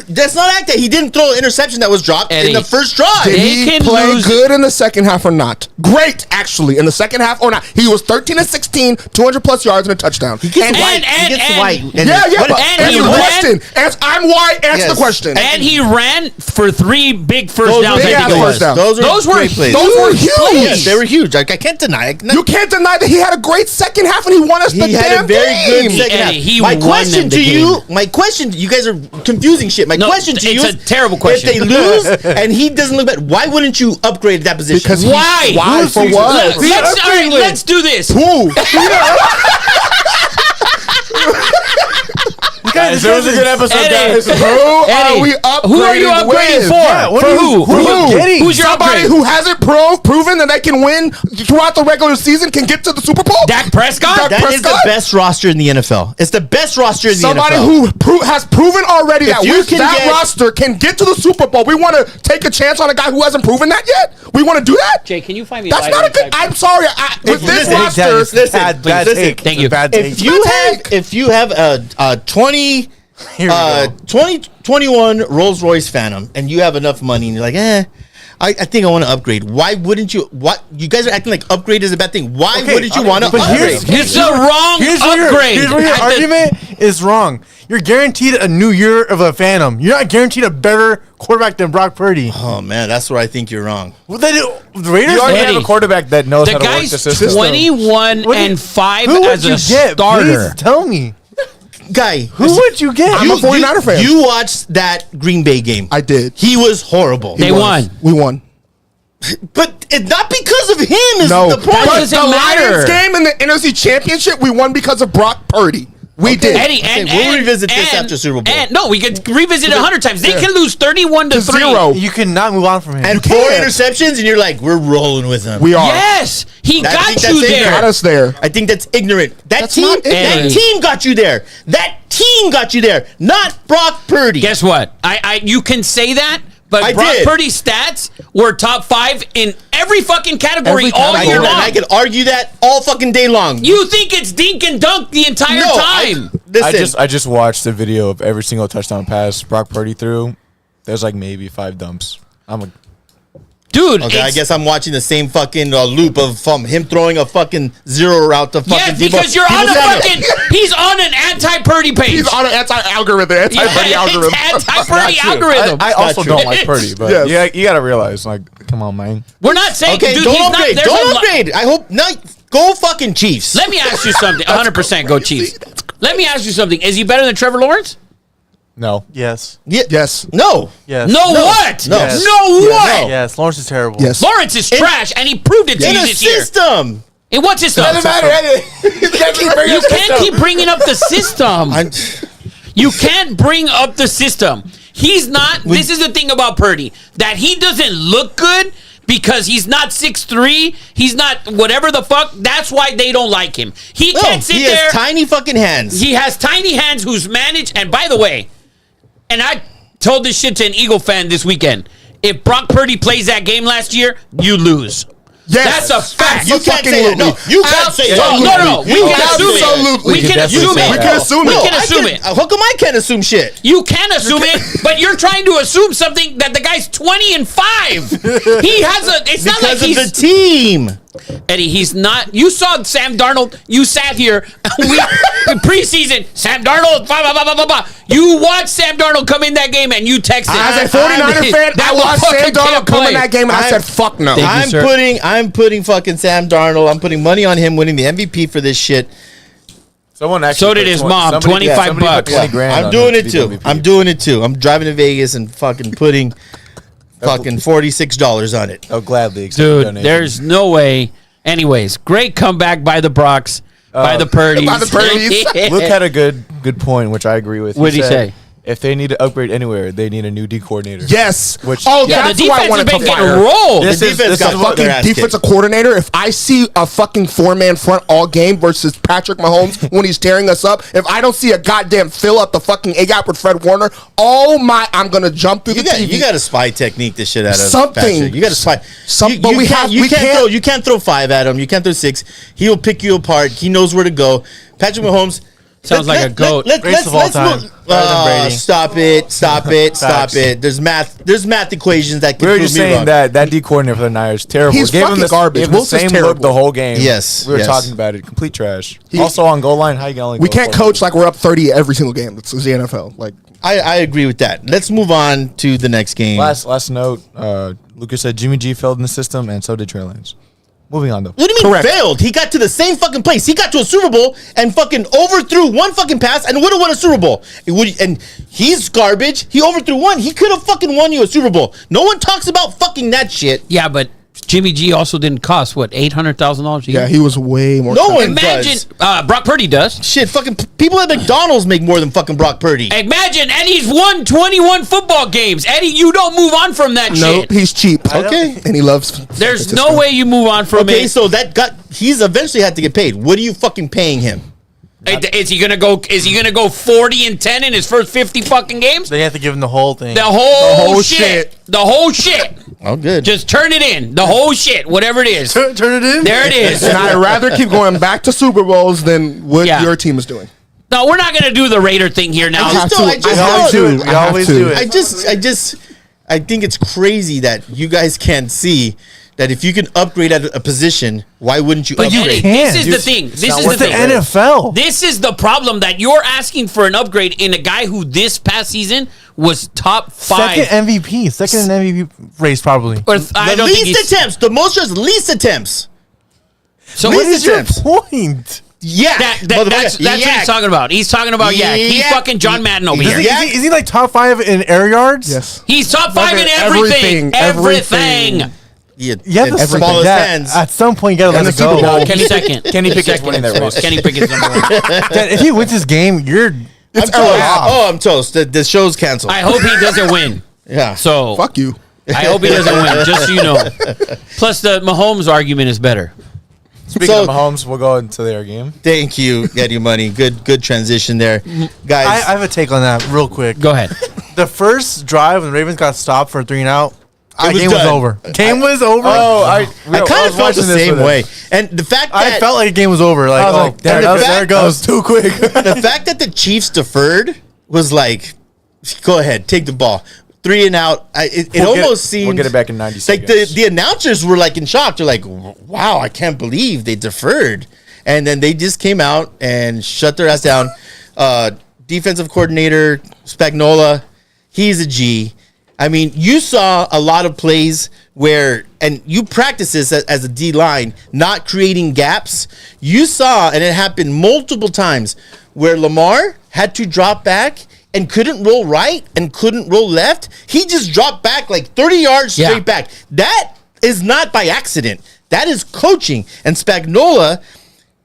Speaker 1: that's not act that he didn't throw an interception that was dropped
Speaker 2: Eddie.
Speaker 1: in the first drive.
Speaker 4: Did
Speaker 2: They
Speaker 4: he
Speaker 2: can
Speaker 4: play
Speaker 2: lose-
Speaker 4: good in the second half or not? Great, actually, in the second half or not? He was 13 to 16, 200 plus yards and a touchdown.
Speaker 1: He gets
Speaker 2: And-
Speaker 1: white.
Speaker 2: and-
Speaker 1: he gets
Speaker 2: and-
Speaker 1: white.
Speaker 4: Yeah,
Speaker 1: what-
Speaker 4: but
Speaker 2: and
Speaker 4: answer
Speaker 2: he
Speaker 4: the
Speaker 2: ran-
Speaker 4: question. I'm white. Answer
Speaker 1: Yes.
Speaker 4: the question.
Speaker 2: and he ran for 3 big first
Speaker 1: Those
Speaker 2: downs.
Speaker 1: were
Speaker 2: I
Speaker 4: big
Speaker 2: think
Speaker 4: ass
Speaker 2: it was.
Speaker 4: first downs.
Speaker 1: Those were
Speaker 2: Those were
Speaker 1: great plays.
Speaker 4: Those were huge.
Speaker 1: Yes, they were huge. I can't deny it.
Speaker 4: You can't deny that he had a great second half and he won us the
Speaker 1: He had
Speaker 4: damn
Speaker 1: a very
Speaker 4: game.
Speaker 1: good second half.
Speaker 2: Eddie, he
Speaker 1: My
Speaker 2: won
Speaker 1: question
Speaker 2: them
Speaker 1: to
Speaker 2: the
Speaker 1: you, you guys are confusing shit. My
Speaker 2: No,
Speaker 1: question to you
Speaker 2: it's a terrible question.
Speaker 1: If they lose and he doesn't look bad, why wouldn't you upgrade that position?
Speaker 4: Because
Speaker 2: Why?
Speaker 4: Why? For what?
Speaker 2: Let's do this.
Speaker 4: Who?
Speaker 5: Guys, it was a good episode,
Speaker 2: Eddie.
Speaker 5: guys.
Speaker 4: Who are
Speaker 2: Eddie,
Speaker 4: we upgrading
Speaker 2: who are you upgrading
Speaker 4: with?
Speaker 2: for?
Speaker 3: Yeah, what
Speaker 2: for
Speaker 3: are you-
Speaker 2: who?
Speaker 3: what are you getting?
Speaker 2: Who's your
Speaker 4: Somebody
Speaker 2: upgrade?
Speaker 4: who hasn't proven that they can win throughout the regular season can get to the Super Bowl?
Speaker 2: Dak Prescott?
Speaker 4: Dak
Speaker 1: That is the
Speaker 4: Prescott?
Speaker 1: best roster in the NFL. It's the best roster in the
Speaker 4: Somebody
Speaker 1: NFL.
Speaker 4: who has proven already that
Speaker 1: you
Speaker 4: with
Speaker 1: can
Speaker 4: that
Speaker 1: get-
Speaker 4: roster can get to the Super Bowl. We want to take a chance on a guy who hasn't proven that yet? We want to do that?
Speaker 2: Jay, can you find me
Speaker 4: That's
Speaker 2: a
Speaker 4: not a
Speaker 2: lighter
Speaker 4: good.
Speaker 2: type?
Speaker 4: I'm sorry. With this
Speaker 1: listen,
Speaker 4: roster,
Speaker 1: listen,
Speaker 3: bad
Speaker 1: listen.
Speaker 3: take.
Speaker 2: Thank you.
Speaker 3: Bad take.
Speaker 1: If you have a 2021 Rolls Royce Phantom and you have enough money and you're like, I think I want to upgrade. Why wouldn't you? What you guys are acting like upgrade is a bad thing. Why
Speaker 3: Okay,
Speaker 1: wouldn't you want to
Speaker 3: but
Speaker 1: upgrade?
Speaker 2: It's the wrong upgrade.
Speaker 3: Here's where your argument is wrong. You're guaranteed a new year of a Phantom. You're not guaranteed a better quarterback than Brock Purdy.
Speaker 1: Oh man, that's where I think you're wrong.
Speaker 3: Well, then the Raiders.
Speaker 5: You already
Speaker 2: Eddie.
Speaker 5: have a quarterback that knows
Speaker 2: The
Speaker 5: how to work the
Speaker 2: guy's
Speaker 5: system.
Speaker 2: 21
Speaker 3: What do you-
Speaker 2: and 5
Speaker 3: Who
Speaker 2: as
Speaker 3: would
Speaker 2: a
Speaker 3: you get?
Speaker 2: starter.
Speaker 3: Please tell me.
Speaker 1: guy.
Speaker 3: Who would you get?
Speaker 4: I'm a 49er fan.
Speaker 1: You watched that Green Bay game.
Speaker 4: I did.
Speaker 1: He was horrible.
Speaker 2: They won.
Speaker 4: We won.
Speaker 1: But it's not because of him is
Speaker 4: No,
Speaker 1: the point.
Speaker 2: That
Speaker 4: but
Speaker 2: doesn't
Speaker 4: the
Speaker 2: matter.
Speaker 4: Lions game in the NFC Championship, we won because of Brock Purdy. We did.
Speaker 2: Eddie, and
Speaker 1: we'll revisit this after Super Bowl.
Speaker 2: No, we could revisit it 100 times. They can lose 31-3.
Speaker 4: 0.
Speaker 3: You cannot move on from him.
Speaker 1: And 4 interceptions, and you're like, we're rolling with him.
Speaker 4: We are.
Speaker 2: Yes, he
Speaker 1: I
Speaker 2: got
Speaker 1: think
Speaker 2: you
Speaker 1: that's
Speaker 2: there.
Speaker 4: Got us there.
Speaker 1: I think that's ignorant. That
Speaker 4: That's
Speaker 1: team,
Speaker 4: not
Speaker 1: that
Speaker 2: ignorant.
Speaker 1: team got you there. That team got you there, not Brock Purdy.
Speaker 2: Guess what? You can say that, but
Speaker 1: I
Speaker 2: Brock
Speaker 1: did.
Speaker 2: Purdy's stats were top 5 in every fucking category
Speaker 4: Every
Speaker 2: all
Speaker 1: I
Speaker 2: year
Speaker 1: could,
Speaker 2: long.
Speaker 1: and I could argue that all fucking day long.
Speaker 2: You think it's dink and dunk the entire time?
Speaker 1: Listen,
Speaker 5: I just watched the video of every single touchdown pass Brock Purdy threw. There's like maybe 5 dumps.
Speaker 2: Dude,
Speaker 1: okay, I
Speaker 2: it's-
Speaker 1: guess I'm watching the same fucking loop of him throwing a fucking 0 route to fucking
Speaker 2: yes,
Speaker 1: Debo.
Speaker 2: because you're on a
Speaker 1: Samuel.
Speaker 2: fucking. He's on an anti-Purdy page.
Speaker 4: He's on an anti-algorithm, anti-Purdy algorithm.
Speaker 2: Anti-Purdy algorithm.
Speaker 5: I also
Speaker 1: true.
Speaker 5: don't like Purdy, but
Speaker 4: Yes.
Speaker 5: yeah, you got to realize, like, come on, man.
Speaker 2: We're not saying,
Speaker 1: Okay,
Speaker 2: dude,
Speaker 1: don't
Speaker 2: he's
Speaker 1: upgrade.
Speaker 2: not. There's
Speaker 1: Don't
Speaker 2: a lo-
Speaker 1: upgrade. I hope not. Go fucking Chiefs.
Speaker 2: Let me ask you something. 100% go Chiefs. Let me ask you something. Is he better than Trevor Lawrence?
Speaker 5: No.
Speaker 3: Yes.
Speaker 4: Yes.
Speaker 1: No.
Speaker 3: Yes.
Speaker 2: No, what?
Speaker 1: No.
Speaker 3: Yes.
Speaker 2: No what?
Speaker 1: No.
Speaker 3: Yes. Lawrence is terrible.
Speaker 4: Yes.
Speaker 2: Lawrence is trash, and he proved it to
Speaker 1: In
Speaker 2: you
Speaker 1: a
Speaker 2: this year.
Speaker 1: system.
Speaker 2: In what system?
Speaker 5: Doesn't matter.
Speaker 2: You can't keep bringing up the system. You can't bring up the system. He's not. This is the thing about Purdy, that he doesn't look good because he's not 6'3". He's not whatever the fuck. That's why they don't like him. He
Speaker 1: No,
Speaker 2: can't sit
Speaker 1: he
Speaker 2: there.
Speaker 1: has tiny fucking hands.
Speaker 2: He has tiny hands who's managed. And by the way, and I told this shit to an Eagle fan this weekend. If Brock Purdy plays that game last year, you lose.
Speaker 4: Yes.
Speaker 2: That's a fact.
Speaker 1: You can't say that. No, you can't say that.
Speaker 2: No. We
Speaker 1: You
Speaker 2: can
Speaker 1: can't
Speaker 2: assume
Speaker 1: say that.
Speaker 2: it. We can
Speaker 5: definitely
Speaker 2: assume
Speaker 5: say
Speaker 2: it.
Speaker 5: that. We can
Speaker 4: assume
Speaker 2: We
Speaker 4: it.
Speaker 2: can assume it.
Speaker 1: How come I can't assume shit?
Speaker 2: You can assume it, but you're trying to assume something that the guy's 20-5. He has a. It's not like
Speaker 1: Because of
Speaker 2: he's
Speaker 1: the team.
Speaker 2: Eddie. He's not. You saw Sam Darnold. You sat here. In preseason. Sam Darnold. Blah, blah, blah, blah, blah, blah. You watched Sam Darnold come in that game, and you texted.
Speaker 4: As a 49er fan, I watched Sam Darnold come in that game, and I said, "Fuck no."
Speaker 2: Thank you,
Speaker 1: I'm putting fucking Sam Darnold. I'm putting money on him winning the MVP for this shit.
Speaker 5: Someone actually
Speaker 2: So did
Speaker 5: put
Speaker 2: his
Speaker 5: 20
Speaker 2: mom,
Speaker 5: somebody-
Speaker 2: 25
Speaker 5: somebody put
Speaker 2: bucks.
Speaker 5: 20 grand
Speaker 1: I'm
Speaker 5: on
Speaker 1: doing
Speaker 5: him
Speaker 1: it
Speaker 5: to be
Speaker 1: too.
Speaker 5: MVP.
Speaker 1: I'm doing it too. I'm driving to Vegas and fucking putting fucking $46 on it.
Speaker 5: I'll gladly accept the
Speaker 2: Dude,
Speaker 5: donation.
Speaker 2: there's no way. Anyways, great comeback by the Brocs, by the Purdy's.
Speaker 4: by the Purdy's.
Speaker 5: Luke had a good point, which I agree with.
Speaker 2: What'd he
Speaker 5: said
Speaker 2: say?
Speaker 5: If they need to upgrade anywhere, they need a new D coordinator.
Speaker 4: Yes.
Speaker 5: Which-
Speaker 4: oh,
Speaker 2: Yeah,
Speaker 4: that's
Speaker 2: the
Speaker 4: who I
Speaker 2: defense
Speaker 4: wanted
Speaker 2: has
Speaker 4: to
Speaker 2: been getting
Speaker 4: fire.
Speaker 2: rolled.
Speaker 1: The defense got
Speaker 4: A
Speaker 1: fucked their
Speaker 4: fucking
Speaker 1: ass kicked.
Speaker 4: defensive coordinator. If I see a fucking 4-man front all game versus Patrick Mahomes when he's tearing us up, if I don't see a goddamn fill up the fucking A gap with Fred Warner, I'm gonna jump through
Speaker 1: You
Speaker 4: the
Speaker 1: got,
Speaker 4: TV.
Speaker 1: you got to spy technique this shit out of
Speaker 4: Something.
Speaker 1: Patrick. You got to spy.
Speaker 4: But we can't-
Speaker 1: You can't throw 5 at him. You can't throw 6. He will pick you apart. He knows where to go. Patrick Mahomes
Speaker 2: Sounds like a goat.
Speaker 3: Greatest of all time.
Speaker 1: Move.
Speaker 3: Better than Brady.
Speaker 1: Stop it! Stop it! Stop
Speaker 3: Facts.
Speaker 1: it! There's math equations that can
Speaker 5: We were
Speaker 1: prove
Speaker 5: just
Speaker 1: me
Speaker 5: saying
Speaker 1: wrong.
Speaker 5: that D coordinator for the Niners terrible.
Speaker 4: He's
Speaker 5: Gave him
Speaker 4: fucking
Speaker 5: the,
Speaker 4: garbage.
Speaker 5: Gave him the
Speaker 4: Wilson's
Speaker 5: same
Speaker 4: terrible.
Speaker 5: look the whole game.
Speaker 1: Yes,
Speaker 5: we were
Speaker 1: yes.
Speaker 5: talking about it. Complete trash. Also on goal line, how you can only
Speaker 4: We
Speaker 5: go
Speaker 4: can't
Speaker 5: 4
Speaker 4: coach like we're up 30 every single game. That's the NFL. Like,
Speaker 1: I agree with that. Let's move on to the next game.
Speaker 5: Last note. Lucas said Jimmy G failed in the system, and so did Trey Lance. Moving on though.
Speaker 1: What do you mean
Speaker 4: Correct.
Speaker 1: failed? He got to the same fucking place. He got to a Super Bowl and fucking overthrew one fucking pass and would have won a Super Bowl. And he's garbage. He overthrew one. He could have fucking won you a Super Bowl. No one talks about fucking that shit.
Speaker 2: Yeah, but Jimmy G also didn't cost what $800,000 a year.
Speaker 4: yeah, he was way more.
Speaker 1: No
Speaker 4: expensive.
Speaker 1: one
Speaker 2: Imagine
Speaker 1: does.
Speaker 2: Brock Purdy does.
Speaker 1: Shit, fucking people at McDonald's make more than fucking Brock Purdy.
Speaker 2: Imagine Eddie's won 21 football games. Eddie, you don't move on from that
Speaker 4: No,
Speaker 2: shit.
Speaker 4: he's cheap.
Speaker 1: Okay.
Speaker 4: and he loves.
Speaker 2: There's no way you move on from
Speaker 1: Okay,
Speaker 2: it.
Speaker 1: so he's eventually had to get paid. What are you fucking paying him?
Speaker 2: Is he gonna go 40-10 in his first 50 fucking games?
Speaker 3: They have to give him the whole thing.
Speaker 2: The whole
Speaker 4: whole
Speaker 2: shit.
Speaker 4: shit.
Speaker 2: The whole shit.
Speaker 1: Oh, good.
Speaker 2: Just turn it in. The whole shit. Whatever it is.
Speaker 3: Turn it in.
Speaker 2: There it is.
Speaker 4: And I'd rather keep going back to Super Bowls than what
Speaker 2: Yeah.
Speaker 4: your team is doing.
Speaker 2: No, we're not gonna do the Raider thing here now.
Speaker 1: I just don't- I just
Speaker 4: have
Speaker 1: don't-
Speaker 4: to.
Speaker 3: We always do it.
Speaker 1: I think it's crazy that you guys can't see that if you can upgrade at a position, why wouldn't you
Speaker 2: But you
Speaker 1: upgrade?
Speaker 2: can't.
Speaker 3: can't.
Speaker 2: This is the thing. This is
Speaker 3: What's
Speaker 2: the
Speaker 3: the
Speaker 2: thing.
Speaker 3: NFL?
Speaker 2: This is the problem that you're asking for an upgrade in a guy who this past season was top 5.
Speaker 3: Second MVP. Second in MVP race, probably.
Speaker 2: Or I
Speaker 1: The
Speaker 2: don't think
Speaker 1: least
Speaker 2: he's.
Speaker 1: attempts. The most just least attempts.
Speaker 2: So
Speaker 1: Least
Speaker 3: What is your
Speaker 1: attempts.
Speaker 3: point?
Speaker 1: Yak.
Speaker 2: That's what he's talking about. He's talking about Yak. He's
Speaker 1: Yak.
Speaker 2: fucking John Madden over
Speaker 3: Is
Speaker 2: here.
Speaker 3: he, is he like top 5 in air yards?
Speaker 4: Yes.
Speaker 2: He's top 5 in everything. Everything.
Speaker 1: Yeah,
Speaker 3: You have to
Speaker 1: and
Speaker 3: stick
Speaker 1: small
Speaker 3: with
Speaker 1: as
Speaker 3: that.
Speaker 1: hands.
Speaker 3: At some point, you gotta
Speaker 4: And
Speaker 3: let
Speaker 4: the
Speaker 3: it go.
Speaker 4: Super Bowl.
Speaker 2: No, Kenny second.
Speaker 5: Kenny Pickett's winning that race.
Speaker 2: Kenny Pickett's number 1.
Speaker 3: If he wins this game, you're.
Speaker 1: I'm
Speaker 4: It's
Speaker 1: toast.
Speaker 4: LA.
Speaker 1: Oh, I'm toast. The show's canceled.
Speaker 2: I hope he doesn't win.
Speaker 1: Yeah.
Speaker 2: So
Speaker 4: Fuck you.
Speaker 2: I hope he doesn't win, just so you know. Plus, the Mahomes argument is better.
Speaker 5: Speaking
Speaker 1: So-
Speaker 5: of Mahomes, we'll go into their game.
Speaker 1: Thank you, Eddie Money. Good transition there, guys.
Speaker 3: I have a take on that real quick.
Speaker 2: Go ahead.
Speaker 3: The first drive when the Ravens got stopped for 3 and out,
Speaker 1: was
Speaker 3: game was
Speaker 1: done.
Speaker 3: over. Game was over.
Speaker 1: I kind of felt the same way, and the fact that
Speaker 3: I felt like the game was over. Like,
Speaker 5: I was
Speaker 3: oh,
Speaker 5: like,
Speaker 3: there,
Speaker 1: and the
Speaker 3: there it
Speaker 1: fact-
Speaker 3: goes. Too quick.
Speaker 1: the fact that the Chiefs deferred was like, go ahead, take the ball. 3 and out. It almost seemed
Speaker 5: We'll get it back in 90
Speaker 1: like
Speaker 5: seconds.
Speaker 1: the announcers were like in shock. They're like, wow, I can't believe they deferred. And then they just came out and shut their ass down. Defensive coordinator Spagnuolo, he's a G. I mean, you saw a lot of plays where, and you practice this as a D line, not creating gaps. You saw, and it happened multiple times, where Lamar had to drop back and couldn't roll right and couldn't roll left. He just dropped back like 30 yards straight
Speaker 2: Yeah.
Speaker 1: back. That is not by accident. That is coaching. And Spagnuolo,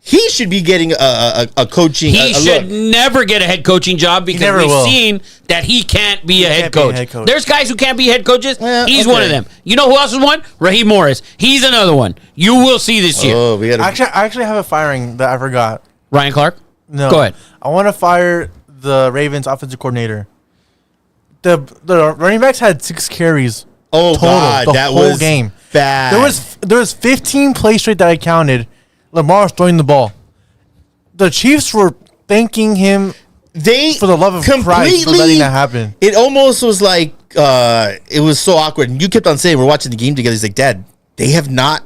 Speaker 1: he should be getting a coaching.
Speaker 2: He
Speaker 1: a
Speaker 2: should
Speaker 1: look.
Speaker 2: never get a head coaching job because
Speaker 3: never
Speaker 2: we've
Speaker 3: will.
Speaker 2: seen that he can't be a head
Speaker 3: can't be a
Speaker 2: coach.
Speaker 3: head coach.
Speaker 2: There's guys who can't be head coaches.
Speaker 1: Well,
Speaker 2: He's
Speaker 1: okay.
Speaker 2: one of them. You know who else is one? Raheem Morris. He's another one. You will see this year.
Speaker 1: Oh, we got
Speaker 3: I actually have a firing that I forgot.
Speaker 2: Ryan Clark?
Speaker 3: No.
Speaker 2: Go ahead.
Speaker 3: I want to fire the Ravens offensive coordinator. The running backs had 6 carries.
Speaker 1: Oh
Speaker 3: total,
Speaker 1: God,
Speaker 3: the
Speaker 1: that
Speaker 3: whole
Speaker 1: was
Speaker 3: game.
Speaker 1: bad.
Speaker 3: There was 15 plays straight that I counted. Lamar was throwing the ball. The Chiefs were thanking him
Speaker 1: they
Speaker 3: for the love of Christ for letting that happen.
Speaker 1: It almost was like it was so awkward. And you kept on saying we're watching the game together. He's like, Dad, they have not.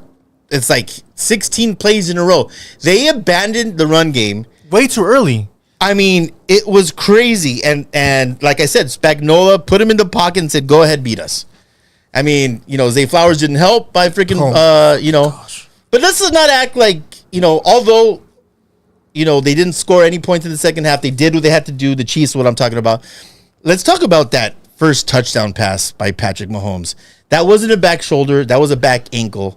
Speaker 1: It's like 16 plays in a row. They abandoned the run game.
Speaker 3: Way too early.
Speaker 1: I mean, it was crazy. And like I said, Spagnuolo put him in the pocket and said, "Go ahead, beat us." I mean, Zay Flowers didn't help by freaking, But let's not act like, although, they didn't score any points in the second half. They did what they had to do. The Chiefs, what I'm talking about. Let's talk about that first touchdown pass by Patrick Mahomes. That wasn't a back shoulder. That was a back ankle.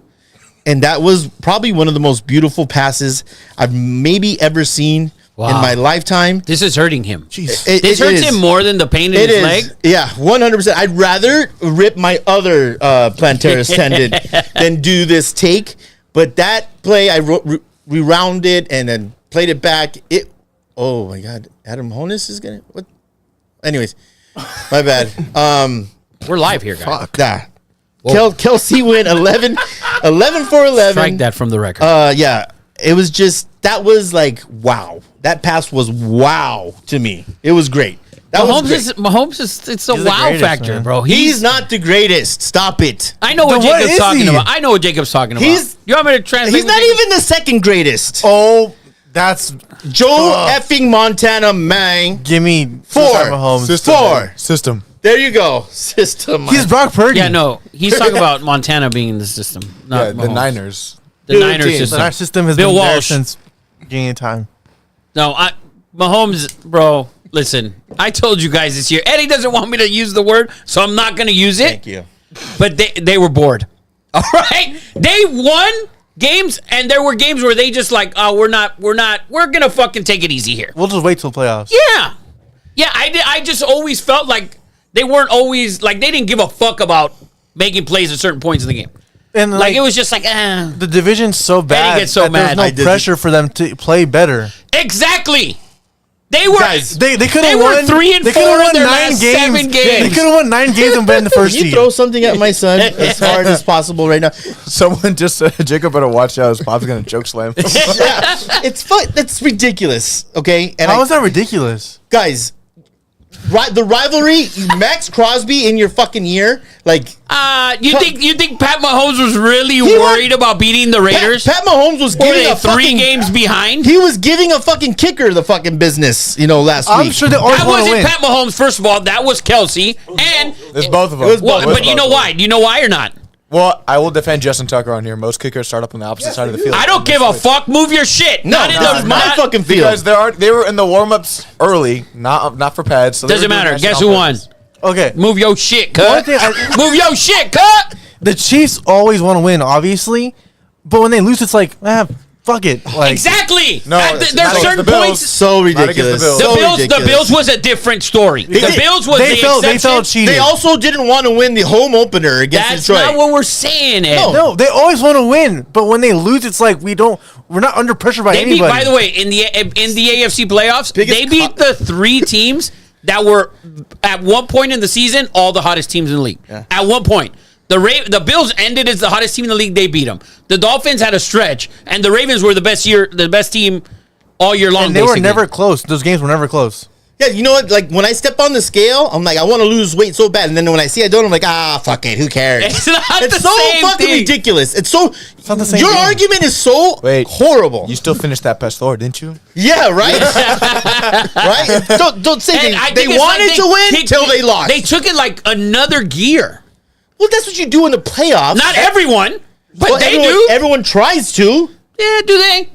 Speaker 1: And that was probably one of the most beautiful passes I've maybe ever seen in my lifetime.
Speaker 2: This is hurting him.
Speaker 3: Jeez.
Speaker 2: This hurts him more than the pain in
Speaker 1: It
Speaker 2: his
Speaker 1: is.
Speaker 2: leg.
Speaker 1: Yeah, 100%. I'd rather rip my other plantaris tendon than do this take. But that play, I rewound it and then played it back. Oh my God, Adam Honus is gonna what? Anyways, my bad.
Speaker 2: We're live here, guys.
Speaker 1: Kelsey went 11 for 11.
Speaker 2: Strike that from the record.
Speaker 1: Yeah, it was just that was like wow. That pass was wow to me. It was great. That was great.
Speaker 2: Mahomes is it's a
Speaker 3: He's the
Speaker 2: wow
Speaker 3: greatest,
Speaker 2: factor,
Speaker 3: man.
Speaker 2: bro.
Speaker 1: He's not the greatest. Stop it.
Speaker 2: I know what
Speaker 3: Then what
Speaker 2: Jacob's
Speaker 3: is
Speaker 2: talking
Speaker 3: he?
Speaker 2: about. I know what Jacob's talking about.
Speaker 1: He's-
Speaker 2: You want me to translate?
Speaker 1: He's
Speaker 2: what
Speaker 1: not
Speaker 2: Jacob-
Speaker 1: even the second greatest.
Speaker 3: Oh, that's
Speaker 1: Joe effing Montana, man.
Speaker 3: give me
Speaker 1: 4.
Speaker 3: Mahomes.
Speaker 1: 4.
Speaker 5: System.
Speaker 1: There you go. System.
Speaker 3: He's Brock Purdy.
Speaker 2: Yeah, no. He's talking about Montana being in the system. Not
Speaker 5: Yeah, the
Speaker 2: Mahomes.
Speaker 5: Niners.
Speaker 2: The
Speaker 1: Dude,
Speaker 2: Niners
Speaker 1: team.
Speaker 2: system.
Speaker 3: Our system has
Speaker 2: Bill
Speaker 3: been there
Speaker 2: Walsh.
Speaker 3: since beginning of time.
Speaker 2: No, Mahomes, bro. Listen, I told you guys this year. Eddie doesn't want me to use the word, so I'm not going to use it.
Speaker 1: Thank you.
Speaker 2: But they were bored. All right, they won games, and there were games where they just like, oh, we're gonna fucking take it easy here.
Speaker 3: We'll just wait till playoffs.
Speaker 2: Yeah. I just always felt like they weren't always like they didn't give a fuck about making plays at certain points in the game.
Speaker 3: And
Speaker 2: Like it was just like,
Speaker 3: the division's so bad
Speaker 2: gets so
Speaker 3: that
Speaker 2: mad.
Speaker 3: there's no pressure for them to play better.
Speaker 2: exactly. They were
Speaker 1: Guys,
Speaker 3: They could
Speaker 2: They
Speaker 3: have
Speaker 2: were
Speaker 3: won
Speaker 2: 3 and
Speaker 3: they
Speaker 2: 4
Speaker 3: coulda
Speaker 2: in
Speaker 3: won
Speaker 2: their
Speaker 3: 9
Speaker 2: last 7 games.
Speaker 3: They could have won 9 games and been the first
Speaker 1: Can you
Speaker 3: seed.
Speaker 1: throw something at my son as hard as possible right now?
Speaker 5: Someone just said Jacob better watch out. His pop's gonna choke slam.
Speaker 1: Yeah, it's fun. That's ridiculous. Okay, and
Speaker 3: How is that ridiculous?
Speaker 1: guys, the rivalry, Max Crosby in your fucking year, like
Speaker 2: you think Pat Mahomes was really
Speaker 1: was-
Speaker 2: worried about beating the Raiders?
Speaker 1: Pat Mahomes was
Speaker 2: Were
Speaker 1: giving
Speaker 2: they
Speaker 1: a
Speaker 2: 3
Speaker 1: fucking
Speaker 2: games behind?
Speaker 1: He was giving a fucking kicker the fucking business, last
Speaker 3: I'm
Speaker 1: week.
Speaker 3: sure they always
Speaker 2: That
Speaker 3: want to
Speaker 2: wasn't
Speaker 3: win.
Speaker 2: Pat Mahomes. First of all, that was Kelsey, and
Speaker 5: There's both of them.
Speaker 1: was
Speaker 2: well,
Speaker 1: both.
Speaker 2: but you know why? Do you know why or not?
Speaker 5: Well, I will defend Justin Tucker on here. Most kickers start up on the opposite side of the field.
Speaker 2: I don't give a fuck. Move your shit.
Speaker 1: No, this is my fucking field.
Speaker 5: Because they were in the warm-ups early, not for pads. So
Speaker 2: Doesn't matter. Guess who won?
Speaker 3: Okay.
Speaker 2: Move your shit,
Speaker 3: One
Speaker 2: cut.
Speaker 3: thing
Speaker 2: Move your shit, cut.
Speaker 3: the Chiefs always want to win, obviously, but when they lose, it's like, fuck it. Like,
Speaker 2: Exactly.
Speaker 5: No, it's
Speaker 2: there's
Speaker 5: not
Speaker 2: certain
Speaker 5: against the Bills.
Speaker 2: points.
Speaker 1: So
Speaker 5: Not against
Speaker 1: ridiculous.
Speaker 5: the Bills.
Speaker 2: The
Speaker 1: So
Speaker 2: Bills,
Speaker 1: ridiculous.
Speaker 2: the Bills was a different story. The
Speaker 1: did.
Speaker 2: Bills was
Speaker 3: they
Speaker 2: the
Speaker 3: felt
Speaker 2: exception.
Speaker 3: cheated.
Speaker 1: They also didn't want to win the home opener against
Speaker 2: That's
Speaker 1: Detroit.
Speaker 2: not what we're saying, Ed.
Speaker 3: No, they always want to win, but when they lose, it's like we're not under pressure by
Speaker 2: They beat,
Speaker 3: anybody.
Speaker 2: by the way, in the AFC playoffs,
Speaker 1: Biggest
Speaker 2: they beat the three teams that were at one point in the season all the hottest teams in the league. At one point, the Bills ended as the hottest team in the league. They beat them. The Dolphins had a stretch, and the Ravens were the best team all year long.
Speaker 3: and they were never close. Those games were never close.
Speaker 1: Yeah, you know what? Like when I step on the scale, I'm like, I want to lose weight so bad, and then when I see I don't, I'm like, fuck it, who cares?
Speaker 2: It's not
Speaker 1: It's
Speaker 2: the
Speaker 1: so
Speaker 2: same
Speaker 1: fucking
Speaker 2: thing.
Speaker 1: ridiculous. It's so.
Speaker 3: not the same
Speaker 1: Your
Speaker 3: thing.
Speaker 1: argument is so horrible.
Speaker 5: You still finished that Pastor, didn't you?
Speaker 1: Yeah, right. Right. Don't say
Speaker 2: And I
Speaker 1: they
Speaker 2: think it's
Speaker 1: wanted
Speaker 2: like
Speaker 1: to win
Speaker 2: kicked
Speaker 1: till
Speaker 2: it-
Speaker 1: they lost.
Speaker 2: They took it like another gear.
Speaker 1: Well, that's what you do in the playoffs.
Speaker 2: Not everyone, but
Speaker 1: Well,
Speaker 2: they
Speaker 1: everyone,
Speaker 2: do.
Speaker 1: Everyone tries to.
Speaker 2: Yeah, do they?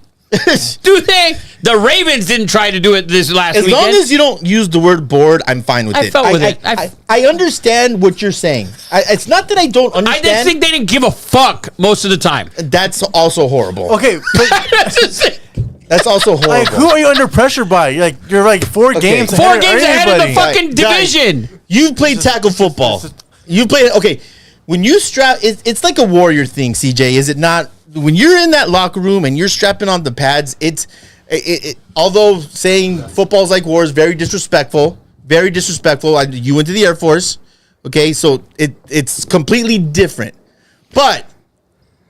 Speaker 2: Do they? The Ravens didn't try to do it this last
Speaker 1: As
Speaker 2: weekend.
Speaker 1: long as you don't use the word bored, I'm fine with
Speaker 2: I
Speaker 1: it.
Speaker 2: felt with it.
Speaker 1: I understand what you're saying. It's not that I don't
Speaker 2: I
Speaker 1: understand.
Speaker 2: just think they didn't give a fuck most of the time.
Speaker 1: That's also horrible.
Speaker 3: Okay, but
Speaker 1: That's also horrible.
Speaker 3: like, who are you under pressure by? You're like four games
Speaker 2: Four
Speaker 3: ahead
Speaker 2: games
Speaker 3: of
Speaker 2: ahead of the
Speaker 3: everybody.
Speaker 2: fucking
Speaker 1: Guys,
Speaker 2: division.
Speaker 1: You've played tackle football. You played okay. When you strap, it's like a warrior thing, CJ. Is it not? When you're in that locker room and you're strapping on the pads, although saying football's like war is very disrespectful. Very disrespectful. You went to the Air Force, okay? So it's completely different, but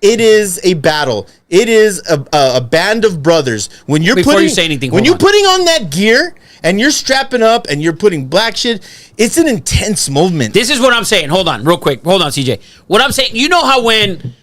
Speaker 1: it is a battle. It is a band of brothers. When you're
Speaker 2: Before
Speaker 1: putting,
Speaker 2: you say anything,
Speaker 1: when
Speaker 2: hold
Speaker 1: you're
Speaker 2: on.
Speaker 1: putting on that gear and you're strapping up and you're putting black shit, it's an intense movement.
Speaker 2: This is what I'm saying. Hold on, real quick. Hold on, CJ. What I'm saying, you know how when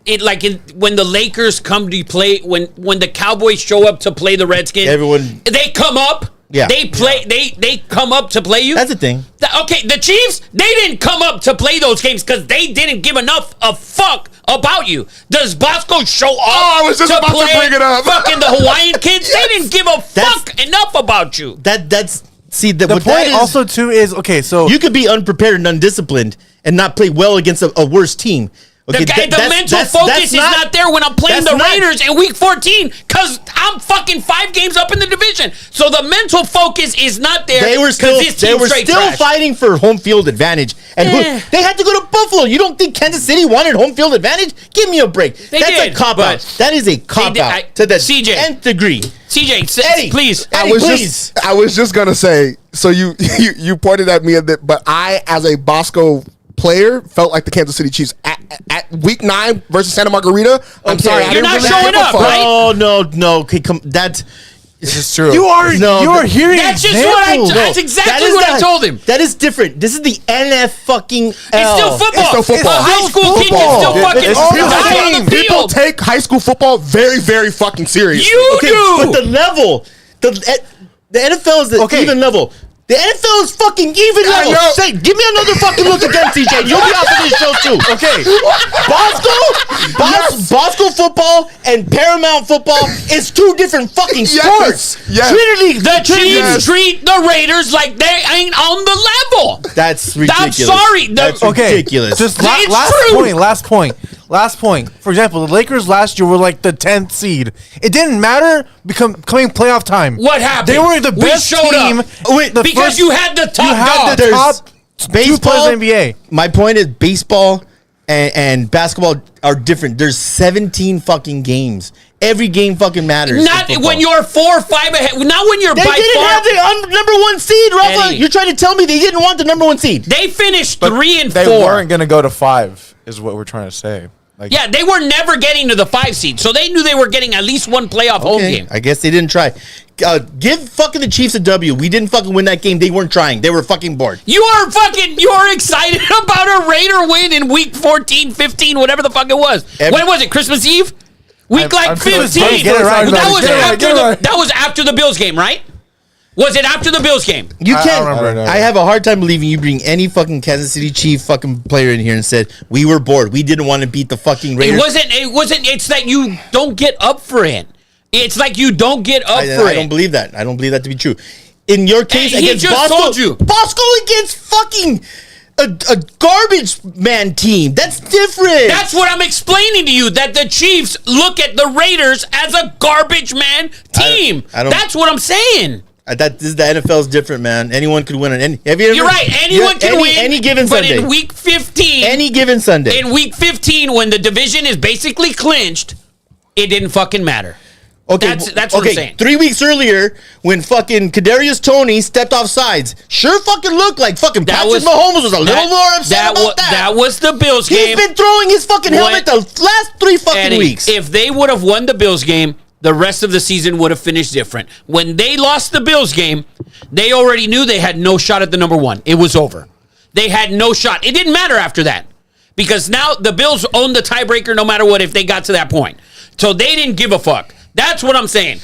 Speaker 2: the Lakers come to play, when the Cowboys show up to play the Redskins,
Speaker 1: Everyone-
Speaker 2: they come up.
Speaker 1: Yeah.
Speaker 2: They play. They come up to play you.
Speaker 1: That's the thing.
Speaker 2: Okay, the Chiefs, they didn't come up to play those games because they didn't give enough a fuck about you. Does Bosco show up?
Speaker 4: I was just about to bring it up.
Speaker 2: Fucking the Hawaiian kids, they didn't give a fuck enough about you.
Speaker 1: That's see
Speaker 3: The
Speaker 1: what that
Speaker 3: point
Speaker 1: is,
Speaker 3: also too is okay. So
Speaker 1: you could be unprepared and undisciplined and not play well against a worse team. Okay,
Speaker 2: The mental focus is not there when I'm playing the Raiders in week 14 because I'm fucking 5 games up in the division. So the mental focus is not there.
Speaker 1: They were still
Speaker 2: trash.
Speaker 1: fighting for home field advantage, and
Speaker 2: Eh.
Speaker 1: they had to go to Buffalo. You don't think Kansas City wanted home field advantage? Give me a break.
Speaker 2: They
Speaker 1: That's
Speaker 2: did,
Speaker 1: a cop
Speaker 2: but
Speaker 1: out. That is a cop
Speaker 2: did-
Speaker 1: out to the
Speaker 2: CJ.
Speaker 1: nth degree.
Speaker 2: CJ,
Speaker 1: Eddie,
Speaker 2: please.
Speaker 1: Eddie, please.
Speaker 4: I was just gonna say. So you pointed at me a bit, but I, as a Bosco player, felt like the Kansas City Chiefs at week 9 versus Santa Margarita. I'm
Speaker 1: Okay.
Speaker 4: sorry, I
Speaker 2: You're
Speaker 4: didn't
Speaker 2: not
Speaker 4: really
Speaker 2: showing
Speaker 4: give a
Speaker 2: up,
Speaker 4: fuck.
Speaker 2: right?
Speaker 1: No. Okay, come. That's
Speaker 5: This is true.
Speaker 3: you are hearing
Speaker 2: That's just
Speaker 3: examples.
Speaker 2: That's exactly
Speaker 1: is
Speaker 2: what I
Speaker 1: not-
Speaker 2: told him.
Speaker 1: That is different. This is the NF fucking
Speaker 2: It's still football.
Speaker 4: It's still football.
Speaker 2: A high school kid can
Speaker 4: Football.
Speaker 2: still fucking
Speaker 5: It's
Speaker 2: die
Speaker 5: still
Speaker 2: on
Speaker 5: game.
Speaker 2: the
Speaker 4: People
Speaker 2: field.
Speaker 4: take high school football very, very fucking seriously.
Speaker 2: You
Speaker 1: Okay,
Speaker 2: do.
Speaker 1: but the level, the NFL is the
Speaker 3: Okay.
Speaker 1: even level. The NFL is fucking even
Speaker 4: I
Speaker 1: level.
Speaker 4: know.
Speaker 1: Say, give me another fucking look again, CJ. You'll be off of this show too.
Speaker 3: Okay,
Speaker 1: Bosco football and Paramount football is two different fucking
Speaker 4: Yes.
Speaker 1: sports.
Speaker 4: Yes.
Speaker 1: Literally,
Speaker 2: The Chiefs
Speaker 4: Yes.
Speaker 2: treat the Raiders like they ain't on the level.
Speaker 1: That's ridiculous.
Speaker 2: sorry.
Speaker 1: That's
Speaker 3: okay.
Speaker 1: ridiculous.
Speaker 3: Just
Speaker 2: It's
Speaker 3: last point. For example, the Lakers last year were like the 10th seed. It didn't matter coming playoff time.
Speaker 2: What happened?
Speaker 3: They were the
Speaker 2: We
Speaker 3: best
Speaker 2: showed
Speaker 3: team.
Speaker 2: up.
Speaker 1: Wait,
Speaker 3: the
Speaker 2: because
Speaker 3: first-
Speaker 2: you had the top
Speaker 3: you had
Speaker 2: dog.
Speaker 3: the
Speaker 1: There's
Speaker 3: top two players in the NBA.
Speaker 1: My point is baseball and basketball are different. There's 17 fucking games. Every game fucking matters.
Speaker 2: Not
Speaker 1: in football.
Speaker 2: when you're 4 or 5 ahead. Not when you're
Speaker 1: They
Speaker 2: by
Speaker 1: didn't
Speaker 2: far.
Speaker 1: have the number one seed, Rafa.
Speaker 2: Eddie.
Speaker 1: You're trying to tell me they didn't want the number one seed.
Speaker 2: They finished
Speaker 5: But
Speaker 2: 3 and
Speaker 5: they
Speaker 2: 4.
Speaker 5: weren't going to go to 5, is what we're trying to say. Like,
Speaker 2: Yeah, they were never getting to the 5 seed, so they knew they were getting at least one playoff home
Speaker 1: Okay,
Speaker 2: game.
Speaker 1: I guess they didn't try. Give fucking the Chiefs a W. We didn't fucking win that game. They weren't trying. They were fucking bored.
Speaker 2: You're excited about a Raider win in week 14, 15, whatever the fuck it was. When was it? Christmas Eve? Week
Speaker 5: I'm
Speaker 2: 15.
Speaker 3: Get it right,
Speaker 2: that, was
Speaker 3: get it right,
Speaker 2: after
Speaker 4: get it right.
Speaker 2: that was after the Bills game, right? Was it after the Bills game?
Speaker 1: You
Speaker 3: I
Speaker 1: can't.
Speaker 3: remember.
Speaker 1: I have a hard time believing you bring any fucking Kansas City Chief fucking player in here and said we were bored. We didn't want to beat the fucking Raiders.
Speaker 2: It wasn't. It's that you don't get up for it. It's like you don't get up for
Speaker 1: I
Speaker 2: it.
Speaker 1: don't believe that. I don't believe that to be true. In your case,
Speaker 2: Hey, he
Speaker 1: against
Speaker 2: just
Speaker 1: Bosco,
Speaker 2: told you.
Speaker 1: Bosco against fucking a garbage man team. That's different.
Speaker 2: That's what I'm explaining to you. That the Chiefs look at the Raiders as a garbage man team.
Speaker 1: I don't-
Speaker 2: That's what I'm saying.
Speaker 1: This is the NFL's different, man. Anyone could win.
Speaker 2: You're right. Anyone can win.
Speaker 1: Any given
Speaker 2: but
Speaker 1: Sunday.
Speaker 2: in week 15,
Speaker 1: Any given Sunday.
Speaker 2: in week 15, when the division is basically clinched, it didn't fucking matter.
Speaker 1: Okay,
Speaker 2: That's what I'm saying.
Speaker 1: 3 weeks earlier, when fucking Kadarius Toney stepped off sides, sure fucking looked like fucking Patrick Mahomes was a little more upset about that.
Speaker 2: That was the Bills
Speaker 1: He's
Speaker 2: game.
Speaker 1: been throwing his fucking helmet the last 3 fucking
Speaker 2: Eddie,
Speaker 1: weeks.
Speaker 2: If they would have won the Bills game, the rest of the season would have finished different. When they lost the Bills game, they already knew they had no shot at the number 1. It was over. They had no shot. It didn't matter after that because now the Bills owned the tiebreaker no matter what if they got to that point. So they didn't give a fuck. That's what I'm saying.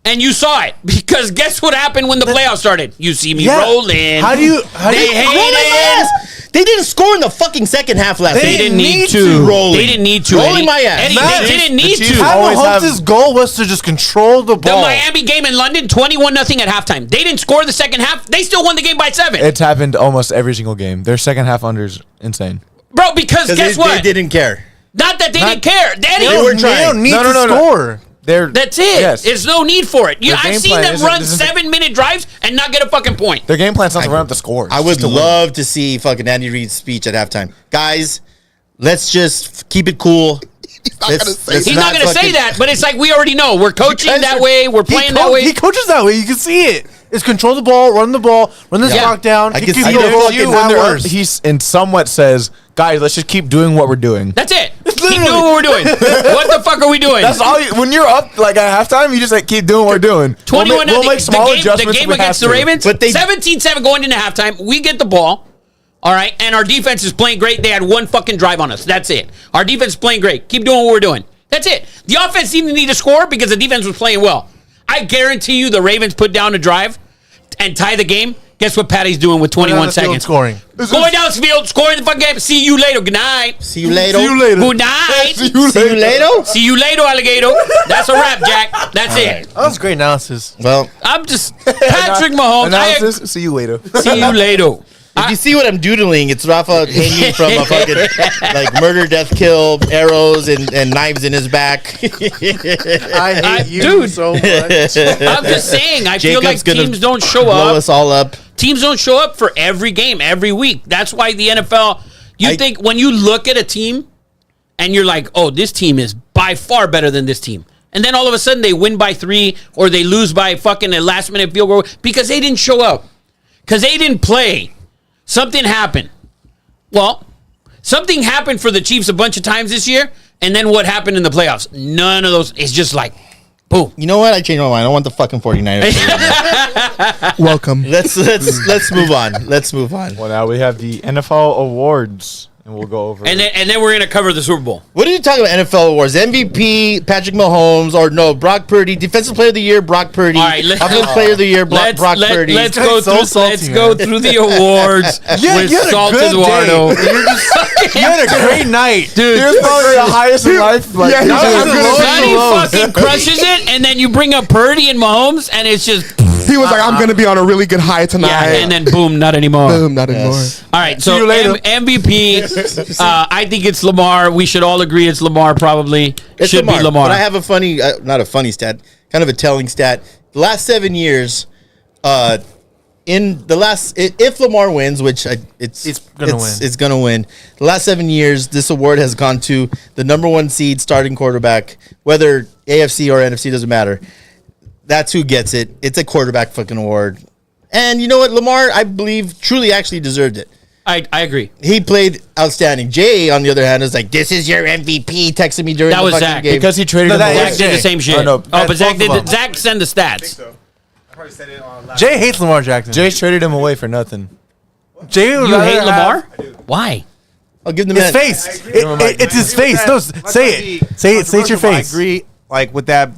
Speaker 2: And you saw it because guess what happened when the playoffs started? You see me rolling.
Speaker 3: How do you
Speaker 2: They hate
Speaker 1: Rolling my
Speaker 2: it.
Speaker 1: ass. They didn't score in the fucking second half last
Speaker 2: They
Speaker 1: week.
Speaker 2: didn't need
Speaker 3: need
Speaker 2: to.
Speaker 3: to.
Speaker 1: Rolling.
Speaker 2: They didn't need to.
Speaker 1: Rolling
Speaker 2: Eddie.
Speaker 1: my ass.
Speaker 2: Eddie,
Speaker 3: Matt,
Speaker 2: they didn't
Speaker 5: the
Speaker 2: need
Speaker 5: Chiefs
Speaker 2: to.
Speaker 3: Pat
Speaker 5: always have-
Speaker 3: Mahomes' goal was to just control the
Speaker 2: The
Speaker 3: ball.
Speaker 2: Miami game in London, 21-0 at halftime. They didn't score the second half. They still won the game by 7.
Speaker 5: It's happened almost every single game. Their second half unders insane.
Speaker 2: Bro, because guess
Speaker 1: They
Speaker 2: what?
Speaker 1: didn't care.
Speaker 2: Not that they didn't care. Daddy,
Speaker 1: They were
Speaker 3: They
Speaker 1: trying.
Speaker 3: don't need
Speaker 5: No,
Speaker 3: to
Speaker 5: no, no.
Speaker 3: score.
Speaker 5: They're
Speaker 2: that's it.
Speaker 5: Yes.
Speaker 2: There's no need for it.
Speaker 5: Their
Speaker 2: I've
Speaker 5: game
Speaker 2: seen
Speaker 5: plan
Speaker 2: them
Speaker 5: isn't-
Speaker 2: run
Speaker 5: isn't-
Speaker 2: 7-minute drives and not get a fucking point.
Speaker 5: Their game plan's not to run up the scores.
Speaker 1: I would
Speaker 5: Just to win.
Speaker 1: love to see fucking Andy Reid's speech at halftime. Guys, let's just keep it cool.
Speaker 4: He's not gonna say
Speaker 2: He's not going to say
Speaker 1: fucking-
Speaker 2: that, but it's like we already know. We're coaching
Speaker 1: guys
Speaker 2: that
Speaker 1: are-
Speaker 2: way. We're playing that way.
Speaker 3: He coaches that way. You can see it. It's control the ball, run the this
Speaker 2: Yeah.
Speaker 3: clock down.
Speaker 1: I
Speaker 3: He
Speaker 1: can
Speaker 3: keeps
Speaker 1: see
Speaker 3: the
Speaker 1: that.
Speaker 3: ball
Speaker 1: Fucking
Speaker 3: getting
Speaker 5: when they're up,
Speaker 3: worse.
Speaker 5: he's and somewhat says, guys, let's just keep doing what we're doing.
Speaker 2: That's it. Keep
Speaker 3: literally-
Speaker 2: doing what we're doing. What the fuck are we doing?
Speaker 5: That's all. When you're up like at halftime, you just like keep doing what we're doing.
Speaker 2: 21
Speaker 5: We'll make small
Speaker 2: the
Speaker 5: adjustments.
Speaker 2: game
Speaker 5: if we
Speaker 2: against
Speaker 5: have
Speaker 2: the
Speaker 5: to.
Speaker 2: Ravens,
Speaker 1: But they-
Speaker 2: 17-7 going into halftime. We get the ball. All right. And our defense is playing great. They had one fucking drive on us. That's it. Our defense is playing great. Keep doing what we're doing. That's it. The offense didn't need to score because the defense was playing well. I guarantee you the Ravens put down a drive and tie the game. Guess what Patty's doing with 21 seconds?
Speaker 3: Scoring.
Speaker 2: Going down the field, scoring the fucking game. See you later. Good night.
Speaker 1: See you later.
Speaker 2: Good night.
Speaker 1: See you later.
Speaker 2: See you later, alligator. That's a wrap, Jack. That's it.
Speaker 3: That was great analysis.
Speaker 1: Well,
Speaker 2: I'm just Patrick Mahomes.
Speaker 5: Analysis. See you later.
Speaker 2: See you later.
Speaker 1: if you see what I'm doodling, it's Rafa hanging from a fucking like murder, death, kill, arrows, and knives in his back.
Speaker 3: I hate you
Speaker 2: dude.
Speaker 3: so much.
Speaker 2: I'm just saying. I feel like
Speaker 1: Jacob's gonna
Speaker 2: teams don't show
Speaker 1: blow
Speaker 2: up.
Speaker 1: us all up.
Speaker 2: Teams don't show up for every game, every week. That's why the NFL. You think when you look at a team, and you're like, oh, this team is by far better than this team. And then all of a sudden they win by 3 or they lose by fucking a last minute field goal because they didn't show up. Because they didn't play. Something happened. Well, something happened for the Chiefs a bunch of times this year. And then what happened in the playoffs? None of those. It's just like, boom.
Speaker 1: You know what? I changed my mind. I want the fucking 49ers.
Speaker 4: Welcome.
Speaker 1: let's move on. Let's move on.
Speaker 5: Well, now we have the NFL awards, and we'll go over.
Speaker 2: And then we're going to cover the Super Bowl.
Speaker 1: What are you talking about? NFL awards, MVP, Patrick Mahomes, or no, Brock Purdy, Defensive Player of the Year, Brock Purdy,
Speaker 2: All right,
Speaker 1: Offensive Player of the Year, Brock Purdy.
Speaker 2: Let's
Speaker 3: This
Speaker 2: go
Speaker 3: guy's so
Speaker 2: through.
Speaker 3: salty,
Speaker 2: Let's
Speaker 3: man.
Speaker 2: go through the awards
Speaker 3: Yeah,
Speaker 2: with
Speaker 3: you had a
Speaker 2: Salt
Speaker 3: good
Speaker 2: Eduardo.
Speaker 3: day. You had a great night.
Speaker 2: Dude,
Speaker 5: Here's probably the highest in life. Like,
Speaker 4: Yeah, he's
Speaker 5: dude,
Speaker 4: just gonna-
Speaker 2: Sonny fucking crushes it, and then you bring up Purdy and Mahomes, and it's just
Speaker 4: He was like, I'm going to be on a really good high tonight.
Speaker 2: yeah, and then boom, not anymore.
Speaker 4: Boom, not anymore.
Speaker 1: Yes.
Speaker 2: All right, so
Speaker 3: you later.
Speaker 2: MVP. I think it's Lamar. We should all agree it's Lamar. Probably
Speaker 1: It's
Speaker 2: should be Lamar.
Speaker 1: But I have a funny, not a funny stat, kind of a telling stat. The last 7 years, if Lamar wins, which it's
Speaker 3: gonna win.
Speaker 1: It's gonna win. The last 7 years, this award has gone to the number 1 seed starting quarterback, whether AFC or NFC doesn't matter. That's who gets it. It's a quarterback fucking award. And you know what? Lamar, I believe, truly actually deserved it.
Speaker 2: I agree.
Speaker 1: He played outstanding. Jay, on the other hand, is like, "This is your MVP." Texted me during
Speaker 2: That
Speaker 1: the
Speaker 2: was
Speaker 1: fucking
Speaker 2: Zach.
Speaker 1: game
Speaker 5: because he traded him
Speaker 3: that
Speaker 5: away.
Speaker 3: is
Speaker 2: Zach did the
Speaker 3: Jay.
Speaker 2: same shit.
Speaker 5: Oh, no,
Speaker 2: Oh, but
Speaker 3: that's
Speaker 2: Zach
Speaker 3: both of them.
Speaker 2: Zach send the stats.
Speaker 6: So I probably said it on last.
Speaker 3: Jay hates Lamar Jackson.
Speaker 5: Jay traded him away for nothing.
Speaker 3: Jay would
Speaker 2: You
Speaker 3: rather
Speaker 2: hate
Speaker 3: have
Speaker 2: Lamar? Why?
Speaker 1: I'll give the
Speaker 3: His
Speaker 1: man
Speaker 3: face.
Speaker 6: I agree.
Speaker 3: It's his face. No, say it. Say it. Say it. Your
Speaker 6: I
Speaker 3: face.
Speaker 6: agree. Like with that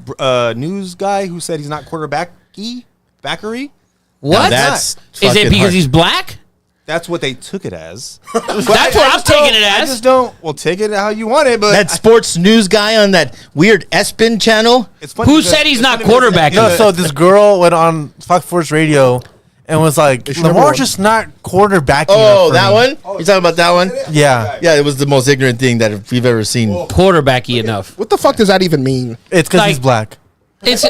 Speaker 6: news guy who said he's not quarterback-y, backery.
Speaker 2: What?
Speaker 1: That's
Speaker 2: Is it
Speaker 1: fucking
Speaker 2: because
Speaker 1: hard.
Speaker 2: he's black?
Speaker 6: That's what they took it as.
Speaker 2: That's what I'm taking it
Speaker 6: I
Speaker 2: as.
Speaker 6: just don't. Well, take it how you want it, but
Speaker 1: that sports news guy on that weird ESPN channel?
Speaker 6: it's funny
Speaker 2: Who
Speaker 6: because-
Speaker 2: said he's
Speaker 6: it's
Speaker 2: not
Speaker 6: funny because
Speaker 2: quarterbacking?
Speaker 3: No, so this girl went on Fox Sports Radio and was like,
Speaker 4: should never
Speaker 3: Lamar's
Speaker 4: won.
Speaker 3: just not quarterbacking.
Speaker 1: Oh,
Speaker 3: enough for
Speaker 1: that
Speaker 3: me."
Speaker 1: one? You talking about that one?
Speaker 3: Yeah.
Speaker 1: Yeah, it was the most ignorant thing that we've ever seen.
Speaker 2: Quarterbacky enough.
Speaker 4: What the fuck does that even mean?
Speaker 3: It's because he's
Speaker 2: Like-
Speaker 3: black.
Speaker 2: It's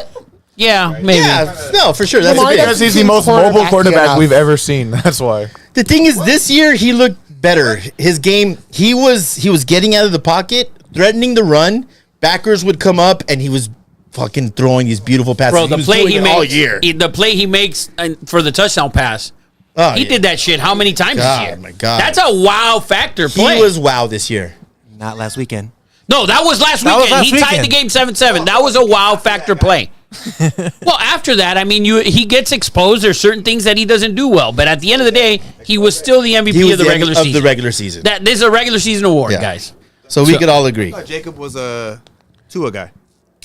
Speaker 2: yeah, maybe.
Speaker 1: Yeah, no, for sure. That's
Speaker 4: Lamar
Speaker 1: the thing.
Speaker 5: Because he's the
Speaker 4: Team
Speaker 5: most mobile
Speaker 4: quarterback
Speaker 5: quarterback
Speaker 4: enough.
Speaker 5: we've ever seen. That's why.
Speaker 1: The thing is, this year he looked better. His game, he was getting out of the pocket, threatening the run. Backers would come up, and he was fucking throwing these beautiful passes.
Speaker 2: Bro, the
Speaker 1: was
Speaker 2: play
Speaker 1: doing
Speaker 2: he
Speaker 1: it all
Speaker 2: makes,
Speaker 1: year.
Speaker 2: the play he makes for the touchdown pass,
Speaker 1: Oh,
Speaker 2: he
Speaker 1: yeah.
Speaker 2: did that shit how many times
Speaker 1: God,
Speaker 2: this year?
Speaker 1: my God.
Speaker 2: That's a wow factor play.
Speaker 1: He was wow this year.
Speaker 6: Not last weekend.
Speaker 2: No, that was last
Speaker 3: That was
Speaker 2: weekend.
Speaker 3: last
Speaker 2: He tied the
Speaker 3: weekend.
Speaker 2: game 7-7. That was a wow factor play. Well, after that, I mean, he gets exposed. There's certain things that he doesn't do well, but at the end of the day, he was still the MVP
Speaker 1: He was
Speaker 2: of the regular season.
Speaker 1: Of the regular season.
Speaker 2: That this is a regular season award,
Speaker 1: Yeah.
Speaker 2: guys.
Speaker 1: So we could all agree.
Speaker 6: Jacob was a Tua guy.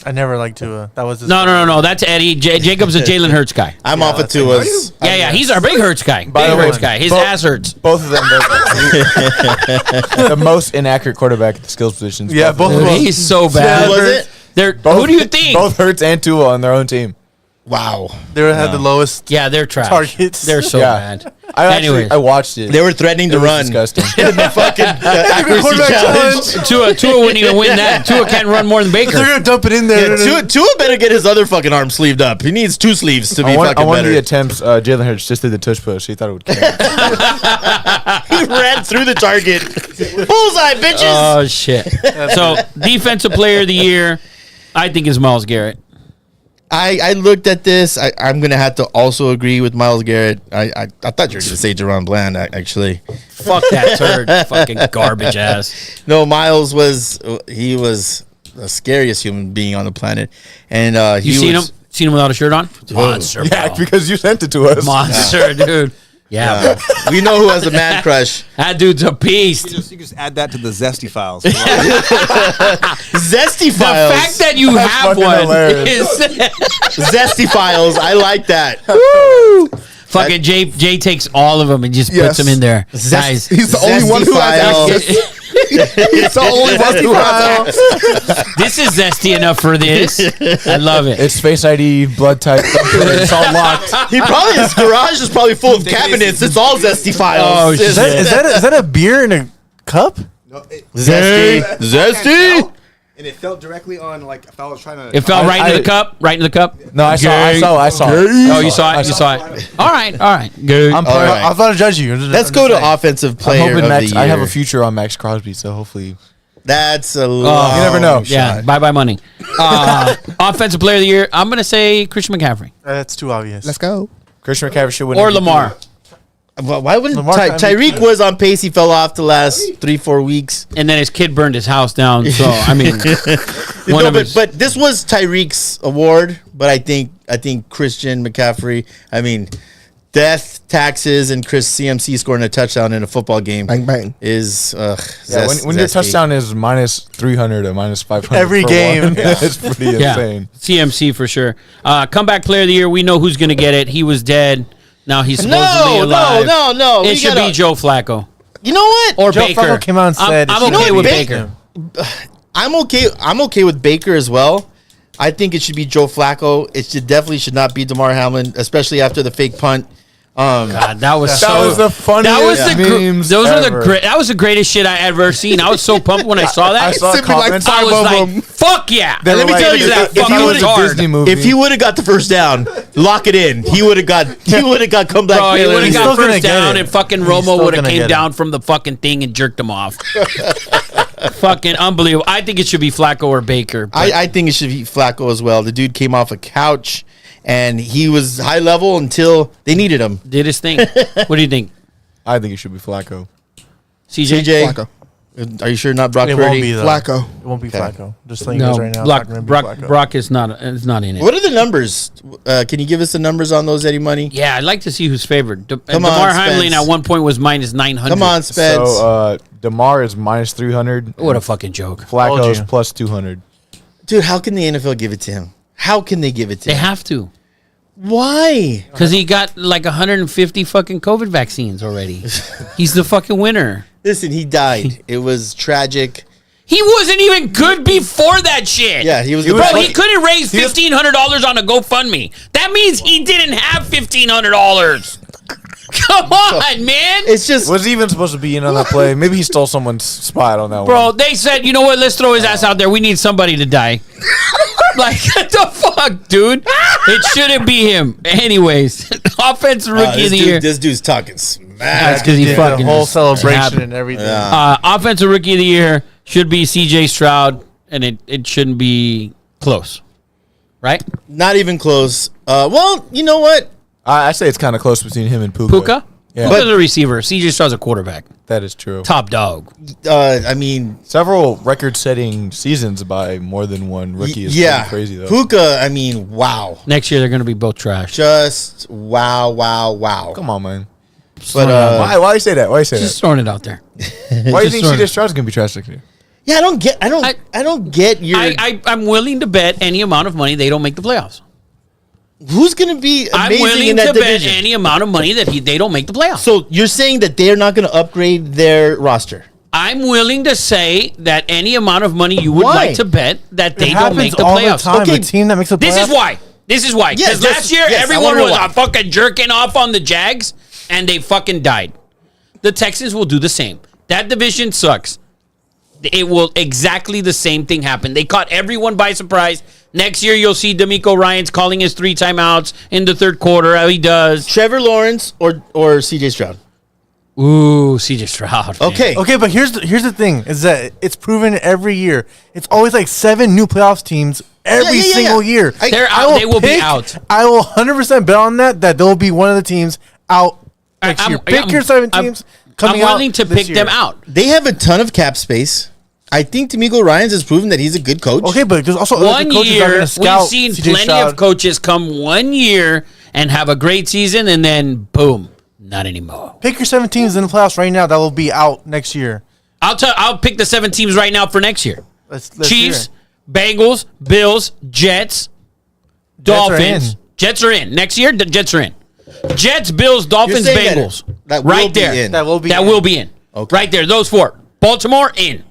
Speaker 3: I never liked Tua. That was his
Speaker 2: No. That's Eddie. Jacob's a Jalen Hurts guy.
Speaker 1: I'm off of
Speaker 3: that's
Speaker 1: Tua's.
Speaker 2: Yeah, he's our big Hurts guy. Big
Speaker 5: the way,
Speaker 2: Hurts guy. His
Speaker 5: both-
Speaker 2: ass hurts.
Speaker 5: Both of them, the most inaccurate quarterback at the skills positions.
Speaker 3: Yeah, both of
Speaker 2: Dude,
Speaker 3: them.
Speaker 2: he's so bad.
Speaker 1: Who was it?
Speaker 2: Who do you think?
Speaker 5: Both Hurts and Tua on their own team.
Speaker 1: Wow.
Speaker 3: They had the lowest.
Speaker 2: Yeah, they're trash.
Speaker 3: Targets.
Speaker 2: They're so
Speaker 5: Yeah.
Speaker 2: bad.
Speaker 5: I watched it.
Speaker 1: They were threatening to
Speaker 5: It was
Speaker 1: run.
Speaker 5: disgusting.
Speaker 1: In the fucking accuracy
Speaker 3: quarterback
Speaker 1: challenge.
Speaker 2: Tua wouldn't even win that. Tua can't run more than
Speaker 3: They're
Speaker 2: Baker.
Speaker 3: gonna dump it in there.
Speaker 1: Yeah, Tua better get his other fucking arm sleeved up. He needs 2 sleeves to be
Speaker 5: I
Speaker 1: fucking
Speaker 5: one of the
Speaker 1: better.
Speaker 5: attempts, Jalen Hurts just did the tush push. He thought it would count.
Speaker 1: He ran through the target. Bullseye, bitches.
Speaker 2: Oh shit. So defensive player of the year, I think is Myles Garrett.
Speaker 1: I looked at this. I'm gonna have to also agree with Myles Garrett. I thought you were gonna say Jerron Bland. Actually,
Speaker 2: Fuck that turd. Fucking garbage ass.
Speaker 1: no. Miles was the scariest human being on the planet, and
Speaker 2: You seen him? Seen him without a shirt on? Monster,
Speaker 5: Yeah,
Speaker 2: bro.
Speaker 5: because you sent it to us.
Speaker 2: Monster, dude. Yeah, bro.
Speaker 1: We know who has a man crush.
Speaker 2: That dude's a beast.
Speaker 6: You just add that to the Zesty files.
Speaker 1: Zesty
Speaker 2: The
Speaker 1: Files.
Speaker 2: fact that you have
Speaker 5: fucking
Speaker 2: one
Speaker 5: hilarious.
Speaker 2: is
Speaker 1: Zesty Files. I like that.
Speaker 2: fucking Jay takes all of them and just puts
Speaker 4: Yes.
Speaker 2: them in there. Guys,
Speaker 4: He's the only one who has access. He's the only one who has access.
Speaker 2: this is zesty enough for this. I love it.
Speaker 5: It's Face ID, blood type. It's all locked.
Speaker 1: He probably his garage is probably full of cabinets. It's all Zesty Files.
Speaker 2: Oh, shit.
Speaker 3: Is that a beer in a cup?
Speaker 1: Zesty. Zesty.
Speaker 6: And it fell directly on, like, if I was trying to.
Speaker 2: It fell right into
Speaker 5: I-
Speaker 2: the cup. Right into the cup.
Speaker 5: No, I saw it.
Speaker 2: Oh, you saw it. You saw it. All right. Good.
Speaker 5: I'm
Speaker 1: All
Speaker 5: playing.
Speaker 1: right.
Speaker 3: I thought I'd judge you.
Speaker 1: Let's go to offensive
Speaker 5: I'm
Speaker 1: player
Speaker 5: hoping
Speaker 1: of
Speaker 5: Max.
Speaker 1: the year.
Speaker 5: I have a future on Max Crosby, so hopefully.
Speaker 1: That's a long
Speaker 5: You never know.
Speaker 2: Yeah.
Speaker 1: shot.
Speaker 2: Bye money. Offensive player of the year. I'm gonna say Christian McCaffrey
Speaker 3: That's too obvious.
Speaker 4: Let's go.
Speaker 5: Christian McCaffrey should win.
Speaker 2: or
Speaker 5: MVP.
Speaker 2: Lamar.
Speaker 1: Why wouldn't
Speaker 3: Lamar
Speaker 1: Tyreek was on pace? He fell off the last 3-4 weeks.
Speaker 2: And then his kid burned his house down. So I mean, one
Speaker 1: No,
Speaker 2: of his.
Speaker 1: but this was Tyreek's award. But I think Christian McCaffrey. I mean, death, taxes, and Chris CMC scoring a touchdown in a football game
Speaker 4: Bang, bang.
Speaker 1: is
Speaker 5: Yeah, when your
Speaker 1: zesty.
Speaker 5: touchdown is minus 300 or minus 500
Speaker 3: Every
Speaker 5: for
Speaker 3: game.
Speaker 5: one, it's pretty
Speaker 2: yeah,
Speaker 5: insane.
Speaker 2: CMC for sure. Comeback player of the year. We know who's gonna get it. He was dead. Now he's supposedly alive.
Speaker 1: No.
Speaker 2: It
Speaker 1: We
Speaker 2: should
Speaker 1: gotta-
Speaker 2: be Joe Flacco
Speaker 1: You know what?
Speaker 2: or
Speaker 3: Joe
Speaker 2: Baker.
Speaker 3: Flacco came out and said
Speaker 2: I'm
Speaker 3: it
Speaker 2: okay
Speaker 3: should
Speaker 2: with
Speaker 3: be
Speaker 2: Baker.
Speaker 1: I'm okay with Baker as well. I think it should be Joe Flacco. It definitely should not be DeMar Hamlin, especially after the fake punt.
Speaker 2: God, that was
Speaker 5: That
Speaker 2: so.
Speaker 5: was the funniest
Speaker 2: That was the
Speaker 5: memes
Speaker 2: those are the
Speaker 5: ever.
Speaker 2: great. That was the greatest shit I ever seen. I was so pumped when I saw that.
Speaker 5: I saw
Speaker 4: Simply like
Speaker 5: comments.
Speaker 2: I
Speaker 4: five
Speaker 2: was
Speaker 4: of
Speaker 2: like,
Speaker 4: them.
Speaker 2: "Fuck yeah!"
Speaker 5: They
Speaker 1: let
Speaker 5: were
Speaker 1: me tell you,
Speaker 2: that
Speaker 1: if
Speaker 2: fucking
Speaker 1: he
Speaker 2: was
Speaker 1: would've-
Speaker 2: hard.
Speaker 5: Disney movie.
Speaker 1: If he would have got the first down, lock it in. He would have got comeback.
Speaker 2: Bro, he
Speaker 1: player.
Speaker 2: would have
Speaker 3: He's
Speaker 2: got
Speaker 3: still gonna
Speaker 2: first
Speaker 3: get
Speaker 2: down,
Speaker 3: it.
Speaker 2: and fucking
Speaker 3: He's
Speaker 2: Romo
Speaker 3: still
Speaker 2: would have
Speaker 3: gonna
Speaker 2: came
Speaker 3: get it.
Speaker 2: down from the fucking thing and jerked him off. Fucking unbelievable. I think it should be Flacco or Baker. but-
Speaker 1: I think it should be Flacco as well. The dude came off a couch and he was high level until they needed him.
Speaker 2: did his thing. What do you think,
Speaker 5: I think it should be Flacco.
Speaker 2: CJ?
Speaker 1: CJ,
Speaker 4: Flacco.
Speaker 1: are you sure not Brock
Speaker 3: It
Speaker 1: Purdy?
Speaker 3: won't be though.
Speaker 4: Flacco.
Speaker 3: It won't be
Speaker 1: Okay.
Speaker 3: Flacco. Just letting you guys
Speaker 2: No,
Speaker 3: right now.
Speaker 2: Brock,
Speaker 3: it's not gonna be
Speaker 2: Brock,
Speaker 3: Flacco.
Speaker 2: Brock is not in it.
Speaker 1: What are the numbers? Can you give us the numbers on those, Eddie Money?
Speaker 2: Yeah, I'd like to see who's favored.
Speaker 1: Come on,
Speaker 2: DeMar Hamlin
Speaker 1: Spence.
Speaker 2: at one point was minus 900.
Speaker 1: Come on, Spence.
Speaker 5: So DeMar is minus 300.
Speaker 2: What a fucking joke.
Speaker 5: Flacco's
Speaker 3: you.
Speaker 5: plus 200.
Speaker 1: Dude, how can the NFL give it to him? How can they give it to
Speaker 2: They
Speaker 1: him?
Speaker 2: have to.
Speaker 1: Why?
Speaker 2: Because he got like 150 fucking COVID vaccines already. He's the fucking winner.
Speaker 1: Listen, he died. It was tragic.
Speaker 2: He wasn't even good before that shit.
Speaker 1: Yeah, he was.
Speaker 2: Bro, he couldn't raise $1,500 on a GoFundMe. That means he didn't have $1,500. Come on, man.
Speaker 1: It's just.
Speaker 5: Was he even supposed to be in on that play? Maybe he stole someone's spot on that one.
Speaker 2: Bro, they said, you know what? Let's throw his ass out there. We need somebody to die. Like, what the fuck, dude? It shouldn't be him. Anyways, offensive rookie of the year.
Speaker 1: This dude's talking smack.
Speaker 2: That's because he
Speaker 3: Yeah,
Speaker 2: fucking
Speaker 3: the whole
Speaker 2: just
Speaker 3: celebration
Speaker 2: happened.
Speaker 3: and everything.
Speaker 2: Offensive rookie of the year should be CJ Stroud, and it shouldn't be close. Right?
Speaker 1: Not even close. Well, you know what?
Speaker 5: I say it's kind of close between him and Puka.
Speaker 2: Puka?
Speaker 5: Yeah.
Speaker 2: Puka's a receiver. CJ Stroud's a quarterback.
Speaker 5: That is true.
Speaker 2: Top dog.
Speaker 1: I mean,
Speaker 5: Several record-setting seasons by more than one rookie is
Speaker 1: yeah,
Speaker 5: pretty crazy, though.
Speaker 1: Puka. I mean, wow.
Speaker 2: Next year, they're going to be both trash.
Speaker 1: Just wow.
Speaker 5: Come on, man.
Speaker 1: But
Speaker 5: Why you say that? Why you say
Speaker 2: Just
Speaker 5: that?
Speaker 2: throwing it out there.
Speaker 5: Why do you
Speaker 2: just
Speaker 5: think
Speaker 2: sort
Speaker 5: CJ
Speaker 2: of-
Speaker 5: Stroud's going to be trash next year?
Speaker 1: yeah, I don't get your.
Speaker 2: I'm willing to bet any amount of money they don't make the playoffs.
Speaker 1: Who's going to be
Speaker 2: I'm
Speaker 1: amazing
Speaker 2: willing
Speaker 1: in that
Speaker 2: to bet
Speaker 1: division?
Speaker 2: any amount of money that they don't make the playoffs.
Speaker 1: So you're saying that they're not going to upgrade their roster?
Speaker 2: I'm willing to say that any amount of money you would
Speaker 1: Why?
Speaker 2: like to bet that they
Speaker 3: It
Speaker 2: don't make
Speaker 3: happens
Speaker 2: the
Speaker 3: all
Speaker 2: playoffs.
Speaker 3: the time.
Speaker 1: Okay,
Speaker 3: A team that makes the
Speaker 2: This
Speaker 3: playoffs.
Speaker 2: is why. This is why.
Speaker 1: Yeah,
Speaker 2: Because
Speaker 1: just-
Speaker 2: last year,
Speaker 1: yes, I
Speaker 2: everyone
Speaker 1: wanna know
Speaker 2: was
Speaker 1: why.
Speaker 2: fucking jerking off on the Jags, and they fucking died. The Texans will do the same. That division sucks. It will exactly the same thing happen. They caught everyone by surprise. Next year, you'll see D'Amico Ryans calling his 3 timeouts in the third quarter. How he does.
Speaker 1: Trevor Lawrence or CJ Stroud?
Speaker 2: Ooh, CJ Stroud. man.
Speaker 1: Okay.
Speaker 3: Okay, but here's the thing: is that it's proven every year. It's always like 7 new playoffs teams every
Speaker 1: Yeah.
Speaker 3: single year.
Speaker 2: They're out. They will be out.
Speaker 3: I will 100% bet on that there will be one of the teams out next year. Pick your 7 teams coming
Speaker 2: I'm
Speaker 3: out.
Speaker 2: willing to
Speaker 3: this
Speaker 2: pick
Speaker 3: year.
Speaker 2: them out.
Speaker 1: They have a ton of cap space. I think D'Amico Ryans has proven that he's a good coach.
Speaker 3: Okay, but there's also other
Speaker 2: One
Speaker 3: coaches that are
Speaker 2: year,
Speaker 3: gonna
Speaker 2: we've
Speaker 3: scout
Speaker 2: seen
Speaker 3: CJ
Speaker 2: plenty
Speaker 3: Stroud.
Speaker 2: of coaches come 1 year and have a great season, and then boom, not anymore.
Speaker 3: Pick your 7 teams in the playoffs right now that will be out next year.
Speaker 2: I'll pick the 7 teams right now for next year.
Speaker 3: Let's
Speaker 2: Chiefs,
Speaker 3: hear it.
Speaker 2: Bengals, Bills, Jets, Dolphins. Jets are in. Next year, the Jets are in. Jets, Bills, Dolphins,
Speaker 1: You're saying
Speaker 2: Bengals.
Speaker 1: that will
Speaker 2: right
Speaker 1: be
Speaker 2: there.
Speaker 1: in.
Speaker 3: That will be.
Speaker 2: That
Speaker 3: in.
Speaker 2: will be in.
Speaker 1: Okay.
Speaker 2: Right there. Those 4. Baltimore, in.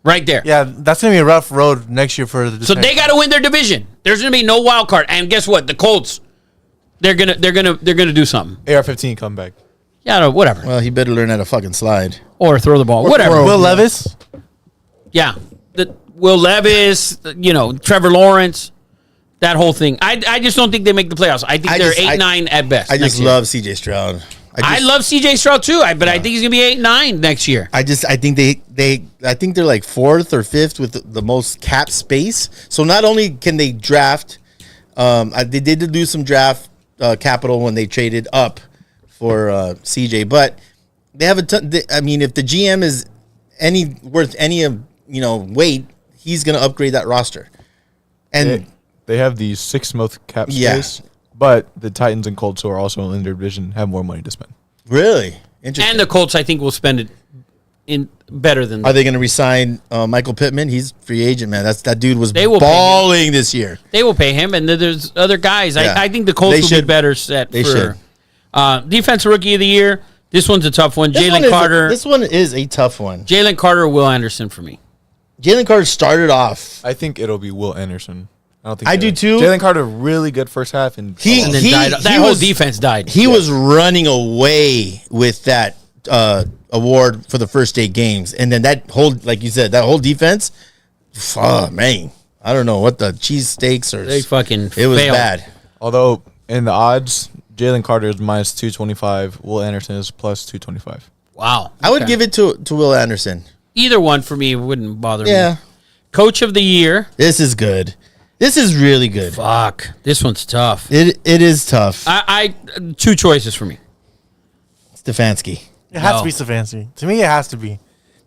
Speaker 2: Right there.
Speaker 3: Yeah, that's gonna be a rough road next year for the.
Speaker 2: So they got to win their division. There's going to be no wild card. And guess what? The Colts, they're gonna do something.
Speaker 5: AR-15 comeback.
Speaker 2: Yeah, no, whatever.
Speaker 1: Well, he better learn how to fucking slide.
Speaker 2: Or throw the ball. Whatever.
Speaker 4: throw.
Speaker 3: Will Levis.
Speaker 2: Yeah. Will Levis, Trevor Lawrence, that whole thing. I just don't think they make the playoffs. I think they're 8-9 at best.
Speaker 1: I just
Speaker 2: next year.
Speaker 1: love CJ Stroud.
Speaker 2: I love CJ Stroud too, but I think he's gonna be 8-9 next year.
Speaker 1: I think they're like 4th or 5th with the most cap space. So not only can they draft, they did do some draft capital when they traded up for CJ, but they have a ton. I mean, if the GM is worth any weight, he's gonna upgrade that roster. And
Speaker 5: They have the 6th most cap
Speaker 1: Yeah.
Speaker 5: space, but the Titans and Colts, who are also in their division, have more money to spend.
Speaker 1: really interesting.
Speaker 2: And the Colts, I think, will spend it in better than
Speaker 1: Are they going to resign Michael Pittman? He's free agent, man. That dude was
Speaker 2: They will pay him.
Speaker 1: balling this year.
Speaker 2: they will pay him. And then there's other guys.
Speaker 1: Yeah.
Speaker 2: I think the Colts
Speaker 1: They
Speaker 2: will
Speaker 1: should.
Speaker 2: be better set
Speaker 1: They
Speaker 2: for defensive rookie of the year. This one's a tough one. Jalen Carter.
Speaker 1: This one is a tough one.
Speaker 2: Jalen Carter, Will Anderson for me.
Speaker 1: Jalen Carter started off.
Speaker 5: I think it'll be Will Anderson. I don't think
Speaker 1: I do too.
Speaker 5: Jalen Carter really good first half, and
Speaker 1: He-
Speaker 2: And then
Speaker 1: he-
Speaker 2: died.
Speaker 1: he
Speaker 2: That whole
Speaker 1: was-
Speaker 2: defense died.
Speaker 1: He was running away with that award for the first 8 games, and then that whole, like you said, that whole defense. Oh man, I don't know what the cheesesteaks or
Speaker 2: They fucking
Speaker 1: it was
Speaker 2: failed.
Speaker 1: bad.
Speaker 5: although in the odds, Jalen Carter is minus 225, Will Anderson is plus 225.
Speaker 2: Wow.
Speaker 1: I would
Speaker 2: Okay.
Speaker 1: give it to Will Anderson.
Speaker 2: Either one for me wouldn't bother
Speaker 1: Yeah,
Speaker 2: me. Coach of the year.
Speaker 1: this is good. This is really good.
Speaker 2: Fuck. This one's tough.
Speaker 1: It is tough.
Speaker 2: I 2 choices for me.
Speaker 1: Stefanski.
Speaker 3: It has
Speaker 2: No.
Speaker 3: to be Stefanski. To me, it has to be.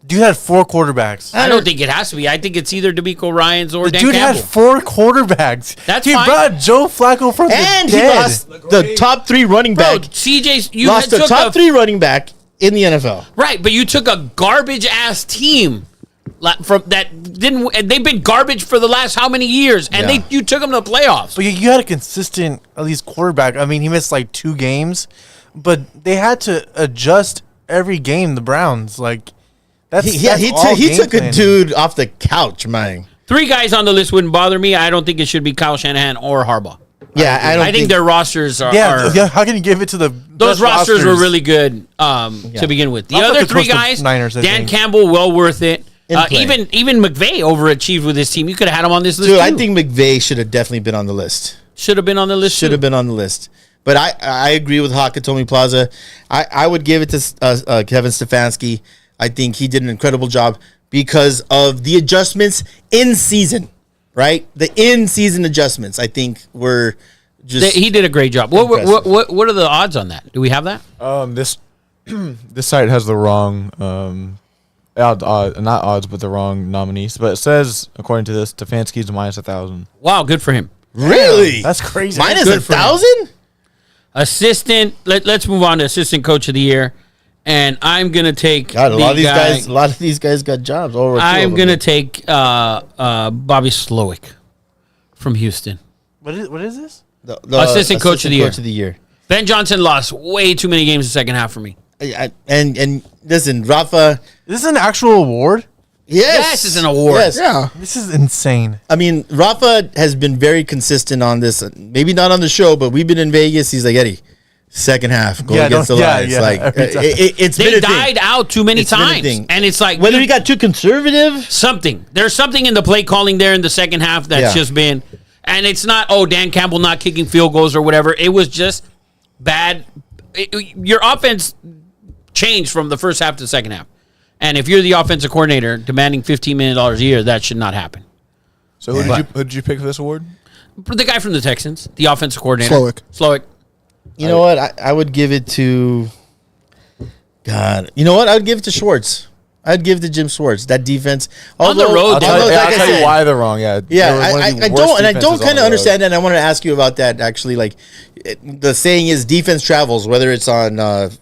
Speaker 3: Dude had 4 quarterbacks.
Speaker 2: I don't think it has to be. I think it's either D'Amico Ryans or
Speaker 3: The
Speaker 2: Dan
Speaker 3: dude
Speaker 2: Campbell.
Speaker 3: had 4 quarterbacks.
Speaker 2: That's
Speaker 3: he
Speaker 2: fine.
Speaker 3: brought Joe Flacco from
Speaker 1: And
Speaker 3: the
Speaker 1: he
Speaker 3: dead.
Speaker 1: lost the top 3 running
Speaker 2: Bro,
Speaker 1: back.
Speaker 2: CJ, you
Speaker 1: Lost the
Speaker 2: took
Speaker 1: top 3 running back in the NFL.
Speaker 2: right, but you took a garbage ass team from that didn't. And they've been garbage for the last how many years? And
Speaker 1: Yeah.
Speaker 2: you took them to the playoffs.
Speaker 3: But you had a consistent, at least quarterback. I mean, he missed like 2 games, but they had to adjust every game. The Browns, like that's
Speaker 1: He
Speaker 3: all game
Speaker 1: took a
Speaker 3: planning.
Speaker 1: dude off the couch, man.
Speaker 2: 3 guys on the list wouldn't bother me. I don't think it should be Kyle Shanahan or Harbaugh.
Speaker 1: Yeah, I
Speaker 2: I think their rosters are.
Speaker 3: Yeah, yeah. How can you give it to the
Speaker 2: Those
Speaker 3: best
Speaker 2: rosters were really good to begin with. The
Speaker 3: I'll
Speaker 2: other
Speaker 3: put the
Speaker 2: 3
Speaker 3: close to
Speaker 2: guys,
Speaker 3: Niners, I
Speaker 2: Dan
Speaker 3: think.
Speaker 2: Campbell, well worth it.
Speaker 1: In play.
Speaker 2: Even McVay overachieved with his team. You could have had him on this list.
Speaker 1: Dude,
Speaker 2: too.
Speaker 1: I think McVay should have definitely been on the list.
Speaker 2: should have been on the list.
Speaker 1: Should have been on the list. But I agree with Hakatomi Plaza. I would give it to Kevin Stefanski. I think he did an incredible job because of the adjustments in season, right? The in-season adjustments, I think, were just...
Speaker 2: He did a great job. What
Speaker 1: Impressive.
Speaker 2: are the odds on that? Do we have that?
Speaker 5: This this site has the wrong not odds, but the wrong nominees. But it says, according to this, Stefanski's minus 1,000.
Speaker 2: Wow, good for him.
Speaker 1: Really?
Speaker 3: That's crazy.
Speaker 1: Minus
Speaker 2: Good for him.
Speaker 1: 1,000?
Speaker 2: Assistant. Let's move on to assistant coach of the year, and I'm gonna take
Speaker 1: God, a lot
Speaker 2: the
Speaker 1: of these guys got jobs.
Speaker 2: I'm gonna take Bobby Slowick from Houston.
Speaker 3: What is this?
Speaker 1: the
Speaker 2: assistant coach of the year.
Speaker 1: Coach of the year.
Speaker 2: Ben Johnson lost way too many games in the second half for me.
Speaker 1: And listen, Rafa.
Speaker 3: Is this an actual award?
Speaker 2: Yes, it's an award.
Speaker 1: Yes.
Speaker 4: Yeah.
Speaker 3: This is insane.
Speaker 1: I mean, Rafa has been very consistent on this. Maybe not on the show, but we've been in Vegas. He's like, Eddie, second half, go
Speaker 3: Yeah,
Speaker 1: against the
Speaker 3: don't- yeah,
Speaker 1: Lions.
Speaker 3: yeah,
Speaker 1: Like,
Speaker 3: every time.
Speaker 1: it's
Speaker 2: They
Speaker 1: been a
Speaker 2: died
Speaker 1: thing.
Speaker 2: out too many
Speaker 1: It's been a
Speaker 2: times,
Speaker 1: thing.
Speaker 2: and it's like
Speaker 1: Whether he got too conservative,
Speaker 2: something. There's something in the play calling there in the second half that's
Speaker 1: Yeah.
Speaker 2: just been, and it's not Dan Campbell not kicking field goals or whatever. It was just bad. Your offense changed from the first half to the second half, and if you're the offensive coordinator demanding $15 million a year, that should not happen.
Speaker 5: So who did you pick for this award?
Speaker 2: The guy from the Texans, the offensive coordinator,
Speaker 4: Slowick.
Speaker 1: you know what? I would give it to. God, you know what? I would give it to Schwartz. I'd give it to Jim Schwartz. That defense
Speaker 2: On the road,
Speaker 5: I'll
Speaker 2: Although,
Speaker 5: tell,
Speaker 1: like
Speaker 5: I'll
Speaker 1: I
Speaker 5: tell
Speaker 1: said-
Speaker 5: you why they're wrong. Yeah,
Speaker 1: Yeah,
Speaker 5: they were one of the
Speaker 1: I
Speaker 5: worst
Speaker 1: don't, and I
Speaker 5: defenses
Speaker 1: don't
Speaker 5: on
Speaker 1: kind
Speaker 5: the
Speaker 1: of
Speaker 5: road.
Speaker 1: understand that. And I want to ask you about that. Actually, like the saying is, defense travels. Whether it's on,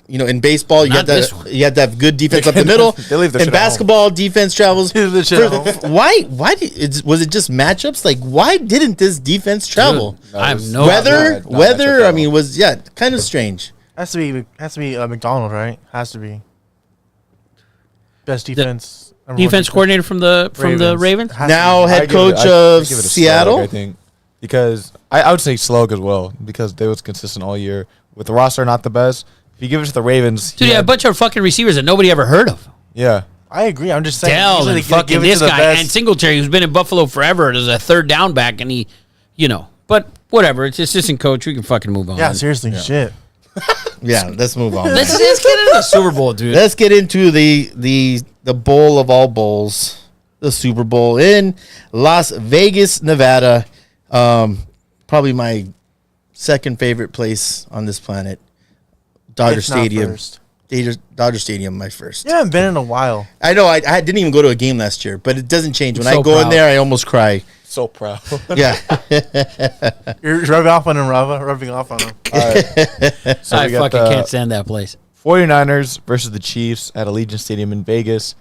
Speaker 1: in baseball,
Speaker 2: Not this one.
Speaker 1: you have to have good defense up the middle.
Speaker 5: They leave their
Speaker 1: In
Speaker 5: shit at home.
Speaker 1: basketball, defense travels.
Speaker 3: Leave their shit at home.
Speaker 1: Why? Was it just matchups? Like, why didn't this defense travel?
Speaker 2: I have
Speaker 5: it's
Speaker 2: no
Speaker 1: Weather,
Speaker 5: not
Speaker 1: weather.
Speaker 5: matchup
Speaker 1: I
Speaker 5: at
Speaker 1: mean,
Speaker 5: all.
Speaker 1: was kind of strange.
Speaker 3: Has to be McDonald, right? Has to be best defense. number one
Speaker 2: defense coordinator from the Ravens.
Speaker 3: Has to
Speaker 1: Now
Speaker 3: be.
Speaker 1: head
Speaker 5: I'd give
Speaker 1: coach
Speaker 5: I'd
Speaker 1: of
Speaker 5: give it to
Speaker 1: Seattle.
Speaker 5: Slowick, I think, because I would say Slowick as well because they was consistent all year with the roster not the best. If you give it to the Ravens,
Speaker 2: Dude, yeah, a bunch of fucking receivers that nobody ever heard of.
Speaker 5: yeah.
Speaker 3: I agree. I'm just saying.
Speaker 2: Dell
Speaker 3: usually
Speaker 2: and
Speaker 3: they give
Speaker 2: fucking
Speaker 3: it to
Speaker 2: this
Speaker 3: the
Speaker 2: guy
Speaker 3: best-
Speaker 2: and Singletary, who's been in Buffalo forever as a third down back, and he, but whatever. It's assistant coach. We can fucking move on.
Speaker 3: Yeah, seriously, shit.
Speaker 1: Yeah, let's move on.
Speaker 2: Let's get into the Super Bowl, dude.
Speaker 1: Let's get into the bowl of all bowls, the Super Bowl in Las Vegas, Nevada. Probably my second favorite place on this planet. Dodger
Speaker 3: If not
Speaker 1: Stadium.
Speaker 3: first.
Speaker 1: Dodger Stadium, my first.
Speaker 3: You haven't been in a while.
Speaker 1: I know. I didn't even go to a game last year, but it doesn't change. When
Speaker 2: I'm
Speaker 1: I
Speaker 2: so
Speaker 1: go in
Speaker 2: proud.
Speaker 1: there, I almost cry.
Speaker 5: So proud.
Speaker 1: Yeah.
Speaker 3: You're rubbing off on him, Rava. Rubbing off on him.
Speaker 5: So
Speaker 2: I
Speaker 5: we got
Speaker 2: fucking
Speaker 5: the
Speaker 2: can't stand that place.
Speaker 5: 49ers versus the Chiefs at Allegiant Stadium in Vegas.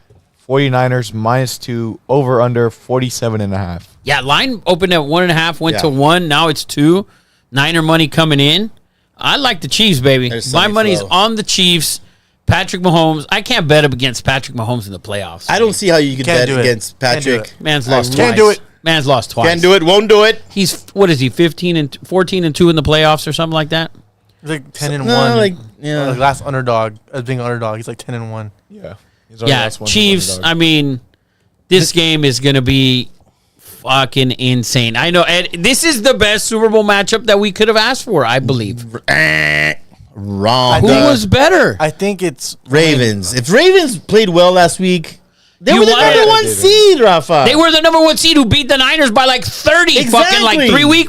Speaker 5: 49ers -2, over under 47.5.
Speaker 2: Yeah, line opened at 1.5, went
Speaker 1: Yeah.
Speaker 2: to 1. Now it's 2. Niner money coming in. I like the Chiefs, baby.
Speaker 1: There's
Speaker 2: My
Speaker 1: Sonny
Speaker 2: money's
Speaker 1: Flow.
Speaker 2: on the Chiefs. Patrick Mahomes. I can't bet up against Patrick Mahomes in the playoffs.
Speaker 1: I don't see how you could
Speaker 3: Can't
Speaker 1: bet
Speaker 3: do it.
Speaker 1: against
Speaker 3: Can't do
Speaker 1: Patrick.
Speaker 3: it.
Speaker 2: Man's lost twice.
Speaker 3: Can't do it.
Speaker 2: Man's lost twice.
Speaker 1: Can't do it. Won't do it.
Speaker 2: He's what is he? 14-2 in the playoffs or something like that.
Speaker 3: He's like 10 and
Speaker 1: No,
Speaker 3: 1.
Speaker 1: like, yeah.
Speaker 3: Like last underdog, as being underdog, he's like 10 and 1.
Speaker 5: Yeah. He's already
Speaker 2: Yeah,
Speaker 5: lost one to
Speaker 2: Chiefs.
Speaker 5: underdog.
Speaker 2: I mean, this game is gonna be fucking insane. I know, and this is the best Super Bowl matchup that we could have asked for. I believe.
Speaker 1: Wrong.
Speaker 2: Who was better?
Speaker 3: I think it's
Speaker 1: Ravens? If Ravens played well last week, they
Speaker 2: You
Speaker 1: were the
Speaker 2: wanted-
Speaker 1: number one
Speaker 5: They did.
Speaker 1: seed, Rafa.
Speaker 2: They were the number 1 seed who beat the Niners by like 30 fucking like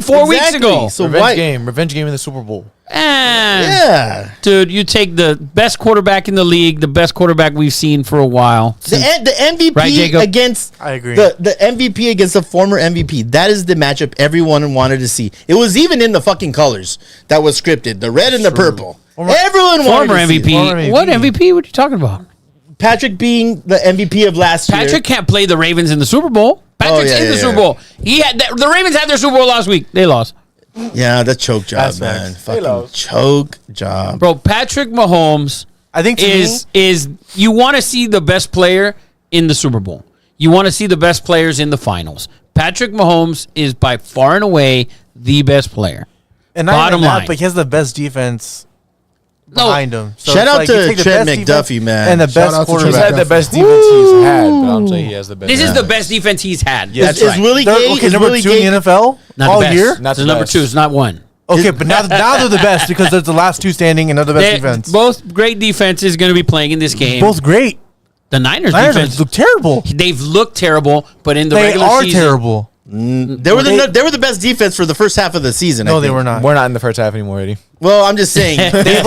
Speaker 2: 4 weeks
Speaker 1: Exactly.
Speaker 2: ago.
Speaker 1: So
Speaker 5: Revenge game in the Super Bowl.
Speaker 1: Yeah.
Speaker 2: Dude, you take the best quarterback in the league, the best quarterback we've seen for a while.
Speaker 1: The MVP
Speaker 2: Right, Jacob?
Speaker 1: against
Speaker 3: I agree.
Speaker 1: the MVP against the former MVP. That is the matchup everyone wanted to see. It was even in the fucking colors that was scripted, the red and the purple. Everyone wanted
Speaker 2: Former
Speaker 1: to see
Speaker 2: MVP.
Speaker 1: it.
Speaker 3: Former MVP.
Speaker 2: What MVP? What are you talking about?
Speaker 1: Patrick being the MVP of last year.
Speaker 2: Patrick can't play the Ravens in the Super Bowl. Patrick's in the Super Bowl. He had the Ravens had their Super Bowl last week. They lost.
Speaker 1: Yeah, the choke job,
Speaker 3: That's
Speaker 1: man.
Speaker 3: facts.
Speaker 1: Fucking choke job.
Speaker 2: Bro, Patrick Mahomes
Speaker 3: I think to
Speaker 2: is you want to see the best player in the Super Bowl. You want to see the best players in the finals. Patrick Mahomes is by far and away the best player.
Speaker 3: and not
Speaker 2: bottom
Speaker 3: even that,
Speaker 2: line.
Speaker 3: but he has the best defense behind him. So
Speaker 1: Shout
Speaker 3: it's
Speaker 1: out
Speaker 3: like
Speaker 1: to
Speaker 3: you take the
Speaker 1: Trent
Speaker 3: best
Speaker 1: McDuffie,
Speaker 3: defense
Speaker 1: man.
Speaker 3: and the
Speaker 4: Shout out
Speaker 3: best
Speaker 4: to Trent
Speaker 5: He's
Speaker 3: quarterback.
Speaker 5: had the best defense he's had, but I'm saying he has the best.
Speaker 2: This is the best defense he's had.
Speaker 5: Yeah.
Speaker 2: That's
Speaker 1: Is
Speaker 2: right.
Speaker 1: Willie
Speaker 3: They're-
Speaker 1: Gay?
Speaker 3: okay,
Speaker 1: is
Speaker 3: number
Speaker 1: Willie
Speaker 3: 2 in
Speaker 1: Gay?
Speaker 3: the NFL
Speaker 2: Not
Speaker 3: all
Speaker 2: the best.
Speaker 3: year.
Speaker 5: Not
Speaker 2: It's
Speaker 5: the
Speaker 2: number
Speaker 5: best.
Speaker 2: 2. It's not 1.
Speaker 3: Okay, but now they're the best because they're the last 2 standing and they're the best defense.
Speaker 2: Both great defenses going to be playing in this game.
Speaker 3: Both great.
Speaker 2: The Niners
Speaker 3: Niners
Speaker 2: defense,
Speaker 3: look terrible.
Speaker 2: they've looked terrible, but in the
Speaker 3: They
Speaker 2: regular
Speaker 3: are
Speaker 2: season,
Speaker 3: terrible.
Speaker 1: They were the best defense for the first half of the season. I
Speaker 3: No, they
Speaker 1: think.
Speaker 3: were not.
Speaker 5: We're not in the first half anymore, Eddie.
Speaker 1: Well, I'm just saying.
Speaker 3: They've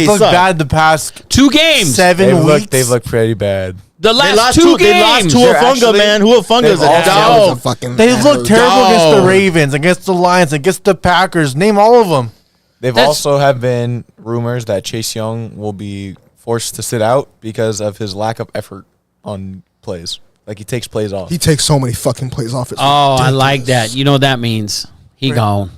Speaker 3: looked
Speaker 1: suck.
Speaker 3: bad the past
Speaker 2: 2 games.
Speaker 3: 7 weeks.
Speaker 5: They've looked pretty bad.
Speaker 2: The
Speaker 1: They
Speaker 2: last
Speaker 1: lost
Speaker 2: 2
Speaker 1: They lost
Speaker 2: games.
Speaker 5: They're
Speaker 1: Huafunga,
Speaker 5: actually-
Speaker 1: man. Huafunga's a
Speaker 5: they've also-
Speaker 4: That was a
Speaker 1: dog.
Speaker 4: fucking.
Speaker 3: They've looked terrible against the
Speaker 1: Dog.
Speaker 3: Ravens, against the Lions, against the Packers. Name all of them.
Speaker 5: They've
Speaker 2: That's-
Speaker 5: also have been rumors that Chase Young will be forced to sit out because of his lack of effort on plays. Like he takes plays off.
Speaker 4: He takes so many fucking plays off. It's
Speaker 2: Oh, I like
Speaker 4: ridiculous.
Speaker 2: that. You know what that means? He gone.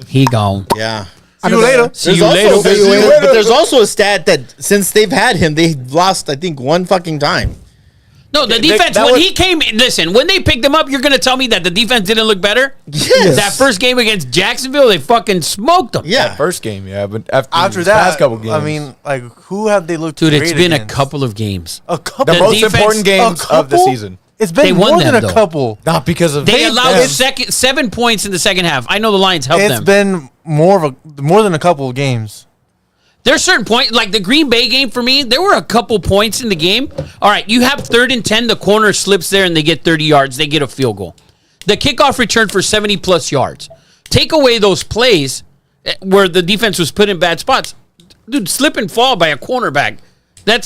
Speaker 2: He gone.
Speaker 1: Yeah.
Speaker 3: See you later.
Speaker 2: See you later.
Speaker 1: Also,
Speaker 4: See you later.
Speaker 1: but there's also a stat that since they've had him, they lost, I think, 1 fucking time.
Speaker 2: No, the defense,
Speaker 5: that
Speaker 2: when
Speaker 5: was-
Speaker 2: he came, listen, when they picked him up, you're going to tell me that the defense didn't look better?
Speaker 1: Yes.
Speaker 2: That first game against Jacksonville, they fucking smoked them.
Speaker 1: Yeah.
Speaker 5: That first game, yeah, but after
Speaker 3: After
Speaker 5: these
Speaker 3: that,
Speaker 5: past couple games,
Speaker 3: I mean, like, who have they looked
Speaker 2: Dude, it's
Speaker 3: great
Speaker 2: been a
Speaker 3: against?
Speaker 2: couple of games.
Speaker 3: A couple.
Speaker 5: the
Speaker 2: the
Speaker 5: most
Speaker 2: defense-
Speaker 5: important games
Speaker 3: A
Speaker 5: of the
Speaker 3: couple?
Speaker 5: season.
Speaker 3: It's been
Speaker 2: They won
Speaker 3: more than
Speaker 2: them,
Speaker 3: a
Speaker 2: though.
Speaker 3: couple.
Speaker 5: Not because of
Speaker 2: They allowed
Speaker 5: them.
Speaker 2: 7 points in the second half. I know the Lions helped
Speaker 3: It's
Speaker 2: them.
Speaker 3: been more than a couple of games.
Speaker 2: There's certain points, like the Green Bay game for me, there were a couple points in the game. All right, you have 3rd and 10, the corner slips there and they get 30 yards, they get a field goal. The kickoff return for 70 plus yards. Take away those plays where the defense was put in bad spots. Dude, slip and fall by a cornerback.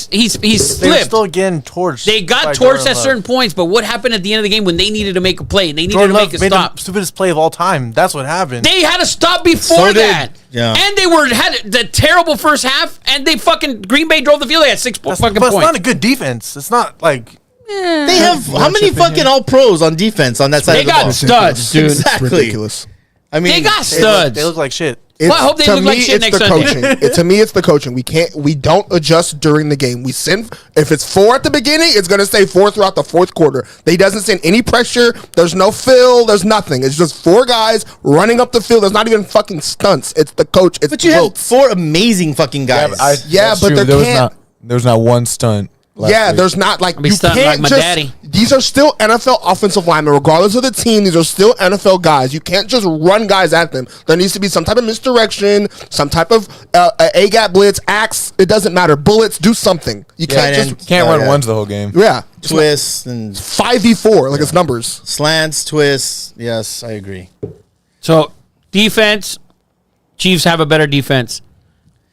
Speaker 2: He's
Speaker 3: They're
Speaker 2: slipped.
Speaker 3: still getting torched.
Speaker 2: They got
Speaker 3: by
Speaker 2: torched
Speaker 3: Jordan
Speaker 2: at
Speaker 3: Love.
Speaker 2: certain points, but what happened at the end of the game when they needed to make a play? They needed
Speaker 3: Jordan
Speaker 2: to
Speaker 3: Love
Speaker 2: make a
Speaker 3: made
Speaker 2: stop.
Speaker 3: the stupidest play of all time. That's what happened.
Speaker 2: They had to stop before
Speaker 1: So did-
Speaker 2: that.
Speaker 1: yeah.
Speaker 2: And they had the terrible first half, and they fucking Green Bay drove the field. They had 6
Speaker 3: That's,
Speaker 2: fucking
Speaker 3: but it's
Speaker 2: points.
Speaker 3: not a good defense. It's not like
Speaker 1: They have how many fucking all pros on defense on that side
Speaker 2: They
Speaker 1: of the
Speaker 2: got
Speaker 1: ball?
Speaker 2: studs, dude.
Speaker 1: Exactly.
Speaker 4: It's ridiculous.
Speaker 1: I mean,
Speaker 2: They got
Speaker 3: they
Speaker 2: studs.
Speaker 3: look like shit.
Speaker 4: It's,
Speaker 2: Well, I hope they
Speaker 4: to
Speaker 2: look like
Speaker 4: me,
Speaker 2: shit
Speaker 4: it's
Speaker 2: next
Speaker 4: the
Speaker 2: Sunday.
Speaker 4: coaching. To me, it's the coaching. We don't adjust during the game. We send if it's 4 at the beginning, it's gonna say 4 throughout the 4th quarter. They doesn't send any pressure. There's no fill. There's nothing. It's just 4 guys running up the field. There's not even fucking stunts. It's the coach. It's
Speaker 1: but you have
Speaker 4: ropes.
Speaker 1: 4 amazing fucking guys.
Speaker 4: Yeah,
Speaker 5: that's
Speaker 4: but
Speaker 5: true.
Speaker 4: there can't-
Speaker 5: there was not one stunt. last
Speaker 4: Yeah,
Speaker 5: week.
Speaker 4: there's not like
Speaker 2: be
Speaker 4: you
Speaker 2: stunting
Speaker 4: can't
Speaker 2: like my
Speaker 4: just.
Speaker 2: daddy.
Speaker 4: These are still NFL offensive linemen, regardless of the team. These are still NFL guys. You can't just run guys at them. There needs to be some type of misdirection, some type of a gap blitz, axe. It doesn't matter. Bullets, do something. You
Speaker 1: Yeah,
Speaker 4: can't
Speaker 1: and
Speaker 4: just
Speaker 5: Can't run ones the whole game.
Speaker 4: yeah.
Speaker 1: Twists and
Speaker 4: 5v4 like it's numbers.
Speaker 1: slants, twists. Yes, I agree.
Speaker 2: So, defense, Chiefs have a better defense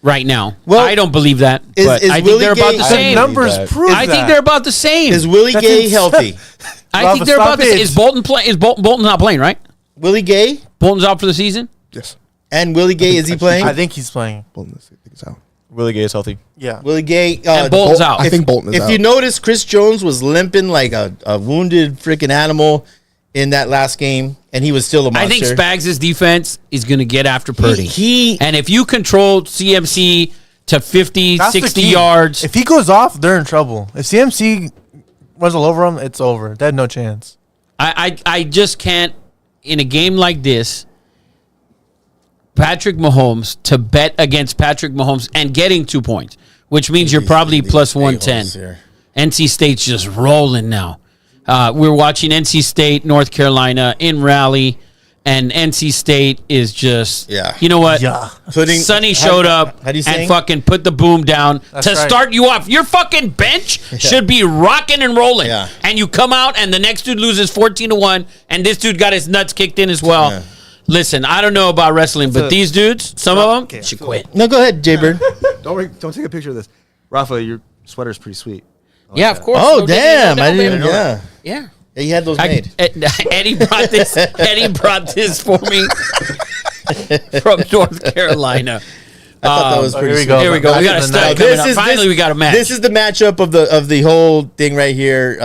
Speaker 2: right now.
Speaker 1: Well,
Speaker 2: I don't believe that,
Speaker 1: is-
Speaker 2: but
Speaker 1: is
Speaker 2: I think
Speaker 1: Willie
Speaker 2: they're about
Speaker 1: Gay-
Speaker 2: the
Speaker 1: I
Speaker 3: The
Speaker 2: same.
Speaker 3: numbers
Speaker 5: that.
Speaker 3: prove
Speaker 2: I think they're about the same.
Speaker 1: Is Willie
Speaker 3: That's
Speaker 1: Gay
Speaker 3: insane.
Speaker 1: healthy?
Speaker 2: I
Speaker 3: Rafa,
Speaker 2: think they're about
Speaker 3: stop
Speaker 2: the same.
Speaker 3: it.
Speaker 2: Is Bolton play? Is Bolton's not playing, right?
Speaker 1: Willie Gay
Speaker 2: Bolton's out for the season.
Speaker 4: Yes.
Speaker 1: and Willie Gay, is he playing?
Speaker 3: I think he's playing.
Speaker 4: Bolton is, I think it's out.
Speaker 5: Willie Gay is healthy.
Speaker 3: Yeah.
Speaker 1: Willie Gay.
Speaker 2: And Bolton's out.
Speaker 4: I think Bolton is
Speaker 1: If
Speaker 4: out.
Speaker 1: you notice, Chris Jones was limping like a wounded freaking animal in that last game, and he was still a monster.
Speaker 2: I think Spags' defense is going to get after Purdy.
Speaker 1: he-
Speaker 2: and if you control CMC to 50,
Speaker 3: That's the
Speaker 2: 60
Speaker 3: key.
Speaker 2: yards,
Speaker 3: If he goes off, they're in trouble. If CMC runs all over him, it's over. They had no chance.
Speaker 2: I just can't, in a game like this, Patrick Mahomes, to bet against Patrick Mahomes and getting 2 points, which means you're probably plus 110.
Speaker 1: a-holes here.
Speaker 2: NC State's just rolling now. We're watching NC State, North Carolina in Raleigh, and NC State is just,
Speaker 1: Yeah.
Speaker 2: you know what?
Speaker 3: Yeah.
Speaker 1: Putting
Speaker 2: Sonny showed up
Speaker 1: How do you
Speaker 2: and
Speaker 1: sing?
Speaker 2: fucking put the boom down
Speaker 3: That's
Speaker 2: to
Speaker 3: right.
Speaker 2: start you off. Your fucking bench should be rocking and rolling.
Speaker 1: Yeah.
Speaker 2: And you come out and the next dude loses 14-1, and this dude got his nuts kicked in as well.
Speaker 1: Yeah.
Speaker 2: Listen, I don't know about wrestling, but these dudes, some of them,
Speaker 6: Okay,
Speaker 2: should
Speaker 6: so-
Speaker 2: quit.
Speaker 1: No, go ahead, Jay Bird.
Speaker 6: Don't take a picture of this. Rafa, your sweater's pretty sweet.
Speaker 2: Yeah, of course.
Speaker 1: Oh
Speaker 2: No diggity,
Speaker 1: damn!
Speaker 2: no
Speaker 1: I
Speaker 2: doubt,
Speaker 1: didn't.
Speaker 2: baby.
Speaker 1: Yeah,
Speaker 2: Yeah.
Speaker 1: yeah, you had those made.
Speaker 2: Eddie brought this. Eddie brought this for me from North Carolina.
Speaker 1: I thought that was pretty
Speaker 3: here we
Speaker 1: sweet.
Speaker 3: go.
Speaker 2: Here we go. We got a
Speaker 3: This
Speaker 2: stud coming up. Finally, we got a match.
Speaker 1: This is the matchup of the whole thing right here.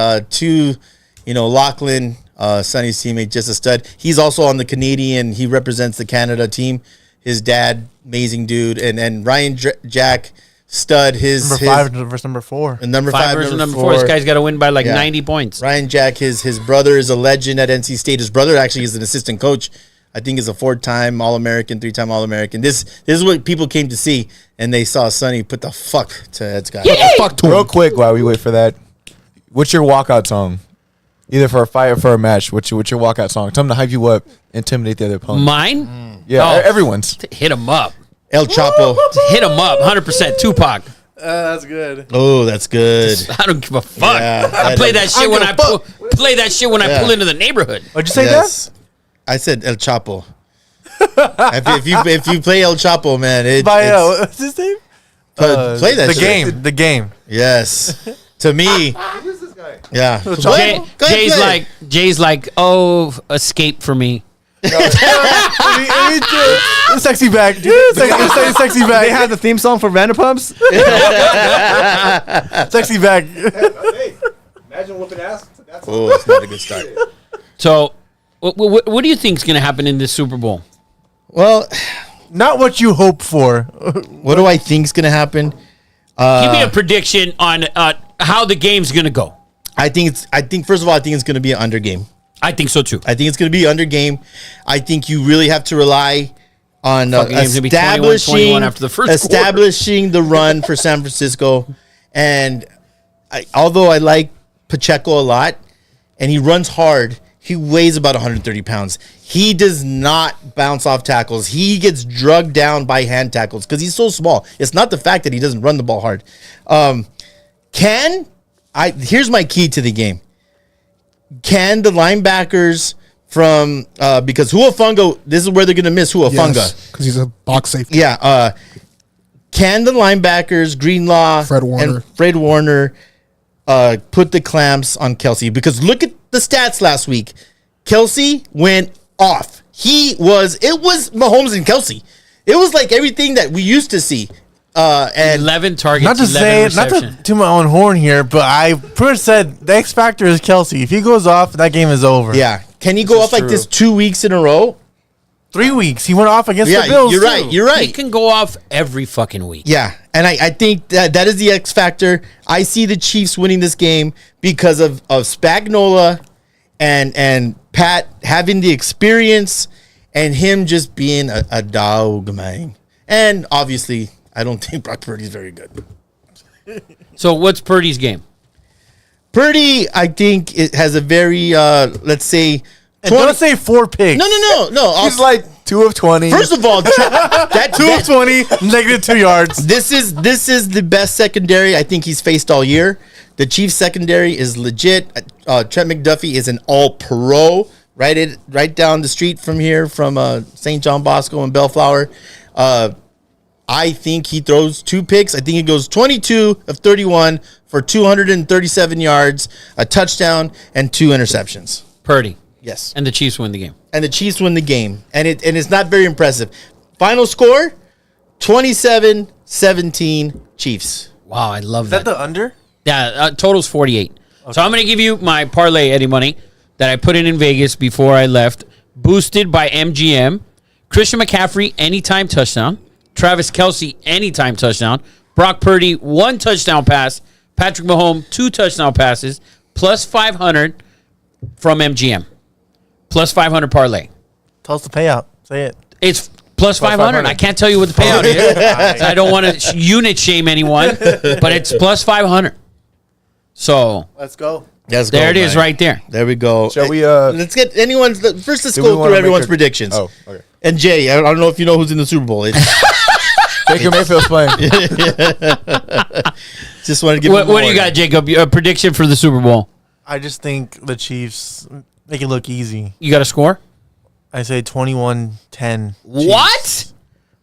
Speaker 1: Lachlan, Sonny's teammate, just a stud. He's also on the Canadian. He represents the Canada team. His dad, amazing dude, and Ryan Jack, stud.
Speaker 3: Number 5 versus number 4.
Speaker 1: And number
Speaker 2: 5
Speaker 1: 5
Speaker 2: versus number 4.
Speaker 1: four.
Speaker 2: This guy's got to win by like
Speaker 1: Yeah.
Speaker 2: 90 points.
Speaker 1: Ryan Jack, his brother is a legend at NC State. His brother actually is an assistant coach. I think is a 4-time All-American, 3-time All-American. This is what people came to see, and they saw Sonny put the fuck to Ed's guy.
Speaker 4: Fuck to
Speaker 5: Real
Speaker 4: him.
Speaker 5: quick, while we wait for that, what's your walkout song? Either for a fight or for a match. What's your walkout song? Tell them to hype you up, intimidate the other opponent.
Speaker 2: Mine?
Speaker 5: Yeah,
Speaker 2: Oh.
Speaker 5: everyone's.
Speaker 2: Hit him up.
Speaker 1: El Chapo.
Speaker 2: Hit him up. 100% Tupac.
Speaker 3: That's good.
Speaker 1: Oh, that's good.
Speaker 2: I don't give a fuck.
Speaker 1: Yeah,
Speaker 2: I play that shit when I play that shit when I
Speaker 1: Yeah.
Speaker 2: pull into the neighborhood.
Speaker 3: What'd you say,
Speaker 1: Yes. I said El Chapo. if you play El Chapo, man,
Speaker 3: what's his name?
Speaker 1: play that
Speaker 3: The
Speaker 1: shit.
Speaker 3: game. The game.
Speaker 1: Yes. To me. Yeah.
Speaker 2: Jay's like, oh, escape for me.
Speaker 3: Sexy back. Sexy
Speaker 6: They
Speaker 3: back.
Speaker 6: had the theme song for Vanderpumps.
Speaker 3: Sexy back.
Speaker 6: Imagine whooping ass.
Speaker 1: Oh, that's not a good start.
Speaker 2: So, what do you think is going to happen in this Super Bowl?
Speaker 1: Well,
Speaker 3: Not what you hope for.
Speaker 1: what do I think's gonna happen?
Speaker 2: Give me a prediction on how the game's going to go.
Speaker 1: I think first of all, I think it's gonna be an under game.
Speaker 2: I think so too.
Speaker 1: I think it's going to be under game. I think you really have to rely on
Speaker 2: Fucking game's gonna be 21-21 after the first
Speaker 1: establishing the run for San Francisco. And although I like Pacheco a lot, and he runs hard, he weighs about 130 pounds. He does not bounce off tackles. He gets drugged down by hand tackles because he's so small. It's not the fact that he doesn't run the ball hard. Here's my key to the game. Can the linebackers from because Huafunga, this is where they're gonna miss Huafunga.
Speaker 4: Because he's a box safety.
Speaker 1: Yeah. Can the linebackers, Greenlaw,
Speaker 4: Fred Warner.
Speaker 1: and Fred Warner, put the clamps on Kelsey? Because look at the stats last week. Kelsey went off. It was Mahomes and Kelsey. It was like everything that we used to see. And
Speaker 2: 11 targets,
Speaker 3: Not to
Speaker 2: 11
Speaker 3: say,
Speaker 2: receptions.
Speaker 3: not to toot my own horn here, but I pretty much said the X factor is Kelsey. If he goes off, that game is over.
Speaker 1: yeah, can he go
Speaker 3: is
Speaker 1: off like
Speaker 3: true.
Speaker 1: this 2 weeks in a row?
Speaker 3: 3 weeks. He went off against
Speaker 1: Yeah,
Speaker 3: the Bills.
Speaker 1: you're right.
Speaker 3: too.
Speaker 1: You're right.
Speaker 2: He can go off every fucking week.
Speaker 1: Yeah, and I think that is the X factor. I see the Chiefs winning this game because of Spagnuolo and Pat having the experience and him just being a dog, man. And obviously, I don't think Brock Purdy's very good.
Speaker 2: So what's Purdy's game?
Speaker 1: Purdy, I think, it has a very let's say.
Speaker 3: And don't say 4 picks.
Speaker 1: No.
Speaker 5: He's like 2 of 20.
Speaker 1: First of all, that
Speaker 3: 2 of 20, negative 2 yards.
Speaker 1: This is the best secondary I think he's faced all year. The Chiefs secondary is legit. Trent McDuffie is an all-pro right down the street from here from St. John Bosco and Bellflower. I think he throws 2 picks. I think he goes 22 of 31 for 237 yards, a touchdown, and 2 interceptions.
Speaker 2: Purdy.
Speaker 1: Yes.
Speaker 2: And the Chiefs win the game.
Speaker 1: And the Chiefs win the game. And it's not very impressive. Final score, 27-17 Chiefs.
Speaker 2: Wow, I love
Speaker 3: Is that
Speaker 2: that.
Speaker 3: the under?
Speaker 2: Yeah, total's 48. So I'm going to give you my parlay, Eddie Money, that I put in Vegas before I left. Boosted by MGM. Christian McCaffrey, anytime touchdown. Travis Kelce, anytime touchdown. Brock Purdy, 1 touchdown pass. Patrick Mahomes, 2 touchdown passes. Plus 500 from MGM. Plus 500 parlay.
Speaker 3: Tell us the payout. Say it.
Speaker 2: It's plus 500. I can't tell you what the payout is. I don't want to unit shame anyone, but it's plus 500. So
Speaker 3: Let's go.
Speaker 1: Let's go,
Speaker 2: there it is
Speaker 1: man.
Speaker 2: right there.
Speaker 1: There we go.
Speaker 5: Shall we,
Speaker 1: let's get anyone's first. Let's
Speaker 5: do we
Speaker 1: go
Speaker 5: wanna
Speaker 1: through
Speaker 5: make
Speaker 1: everyone's
Speaker 5: a-
Speaker 1: predictions.
Speaker 5: Oh, okay.
Speaker 1: And Jay, I don't know if you know who's in the Super Bowl. It's,
Speaker 5: Baker Mayfield's playing.
Speaker 1: just want to give.
Speaker 2: What do you got, Jacob? A prediction for the Super Bowl?
Speaker 3: I just think the Chiefs make it look easy.
Speaker 2: You got a score?
Speaker 3: I say 21-10.
Speaker 2: What?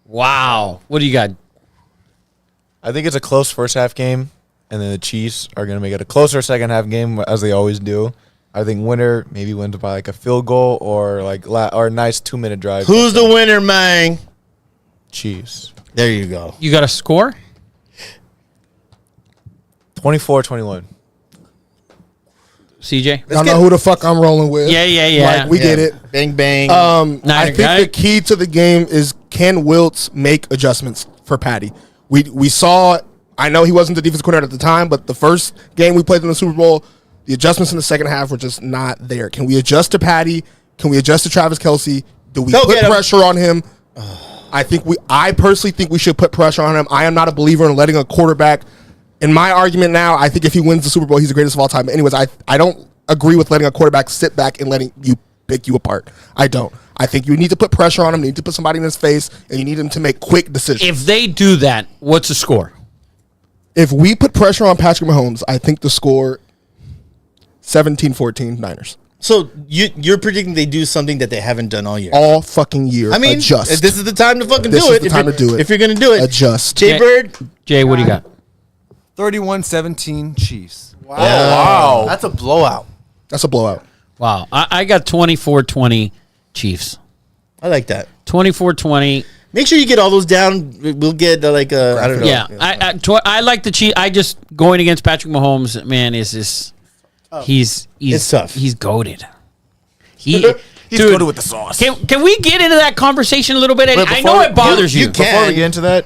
Speaker 2: Wow. What do you got?
Speaker 5: I think it's a close first half game, and then the Chiefs are going to make it a closer second half game, as they always do. I think winner maybe wins by like a field goal or like or a nice 2-minute drive.
Speaker 1: Who's the winner, man?
Speaker 5: Chiefs?
Speaker 1: There you go.
Speaker 2: You got a score?
Speaker 5: 24-21.
Speaker 2: CJ?
Speaker 4: I know who the fuck I'm rolling with.
Speaker 2: Yeah.
Speaker 4: Like, we get it.
Speaker 1: Bang, bang.
Speaker 4: I
Speaker 2: Niner
Speaker 4: think
Speaker 2: guy.
Speaker 4: the key to the game is can Wiltz make adjustments for Patty? We saw. I know he wasn't the defensive coordinator at the time, but the first game we played in the Super Bowl, the adjustments in the second half were just not there. Can we adjust to Patty? Can we adjust to Travis Kelce? Do we
Speaker 1: Go
Speaker 4: put
Speaker 1: get him.
Speaker 4: pressure on him? I personally think we should put pressure on him. I am not a believer in letting a quarterback. In my argument now, I think if he wins the Super Bowl, he's the greatest of all time. Anyways, I don't agree with letting a quarterback sit back and letting you pick you apart. I don't. I think you need to put pressure on him. You need to put somebody in his face, and you need him to make quick decisions.
Speaker 2: If they do that, what's the score?
Speaker 4: If we put pressure on Patrick Mahomes, I think the score 17-14 Niners.
Speaker 1: So you're predicting they do something that they haven't done all year.
Speaker 4: All fucking year.
Speaker 1: I mean,
Speaker 4: adjust.
Speaker 1: this is the time to fucking
Speaker 4: This
Speaker 1: do
Speaker 4: is
Speaker 1: it.
Speaker 4: the time to do it.
Speaker 1: If you're going to do it.
Speaker 4: Adjust.
Speaker 1: Jay Bird.
Speaker 2: Jay, what do you got?
Speaker 6: 31-17 Chiefs.
Speaker 5: Wow.
Speaker 3: That's a blowout.
Speaker 4: That's a blowout.
Speaker 2: Wow. I got 24-20 Chiefs.
Speaker 1: I like that.
Speaker 2: 24-20.
Speaker 1: Make sure you get all those down. We'll get I don't know.
Speaker 2: Yeah. I like the Chiefs. I just going against Patrick Mahomes, man, is this he's
Speaker 1: It's tough.
Speaker 2: He's goated. He's
Speaker 3: Dude, with the sauce.
Speaker 2: Can we get into that conversation a little bit?
Speaker 5: But
Speaker 2: I
Speaker 5: before
Speaker 2: know
Speaker 5: we-
Speaker 2: it bothers you.
Speaker 5: Before we get into that,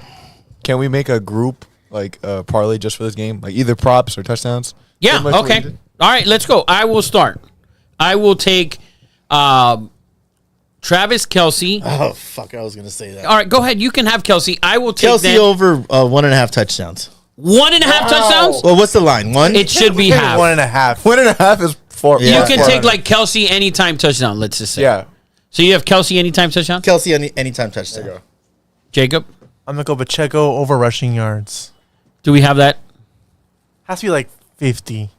Speaker 5: can we make a group parlay just for this game, like either props or touchdowns?
Speaker 2: Yeah.
Speaker 5: Pretty much what we
Speaker 2: Okay.
Speaker 5: did.
Speaker 2: All right. Let's go. I will start. I will take Travis Kelce.
Speaker 1: Oh, fuck. I was going to say that.
Speaker 2: All right. Go ahead. You can have Kelce. I will take
Speaker 1: Kelsey
Speaker 2: then
Speaker 1: over 1.5 touchdowns.
Speaker 2: 1.5 touchdowns.
Speaker 1: Well, what's the line? One?
Speaker 2: It should be half.
Speaker 3: 1.5.
Speaker 5: 1.5 is 4.
Speaker 1: Yeah.
Speaker 2: You can
Speaker 5: four.
Speaker 2: take like Kelce anytime touchdown. Let's just say.
Speaker 5: Yeah.
Speaker 2: So you have Kelce anytime touchdown.
Speaker 1: Kelsey anytime touchdown.
Speaker 2: Jacob,
Speaker 3: I'm going to go Pacheco over rushing yards.
Speaker 2: do we have that?
Speaker 3: Has to be like 50.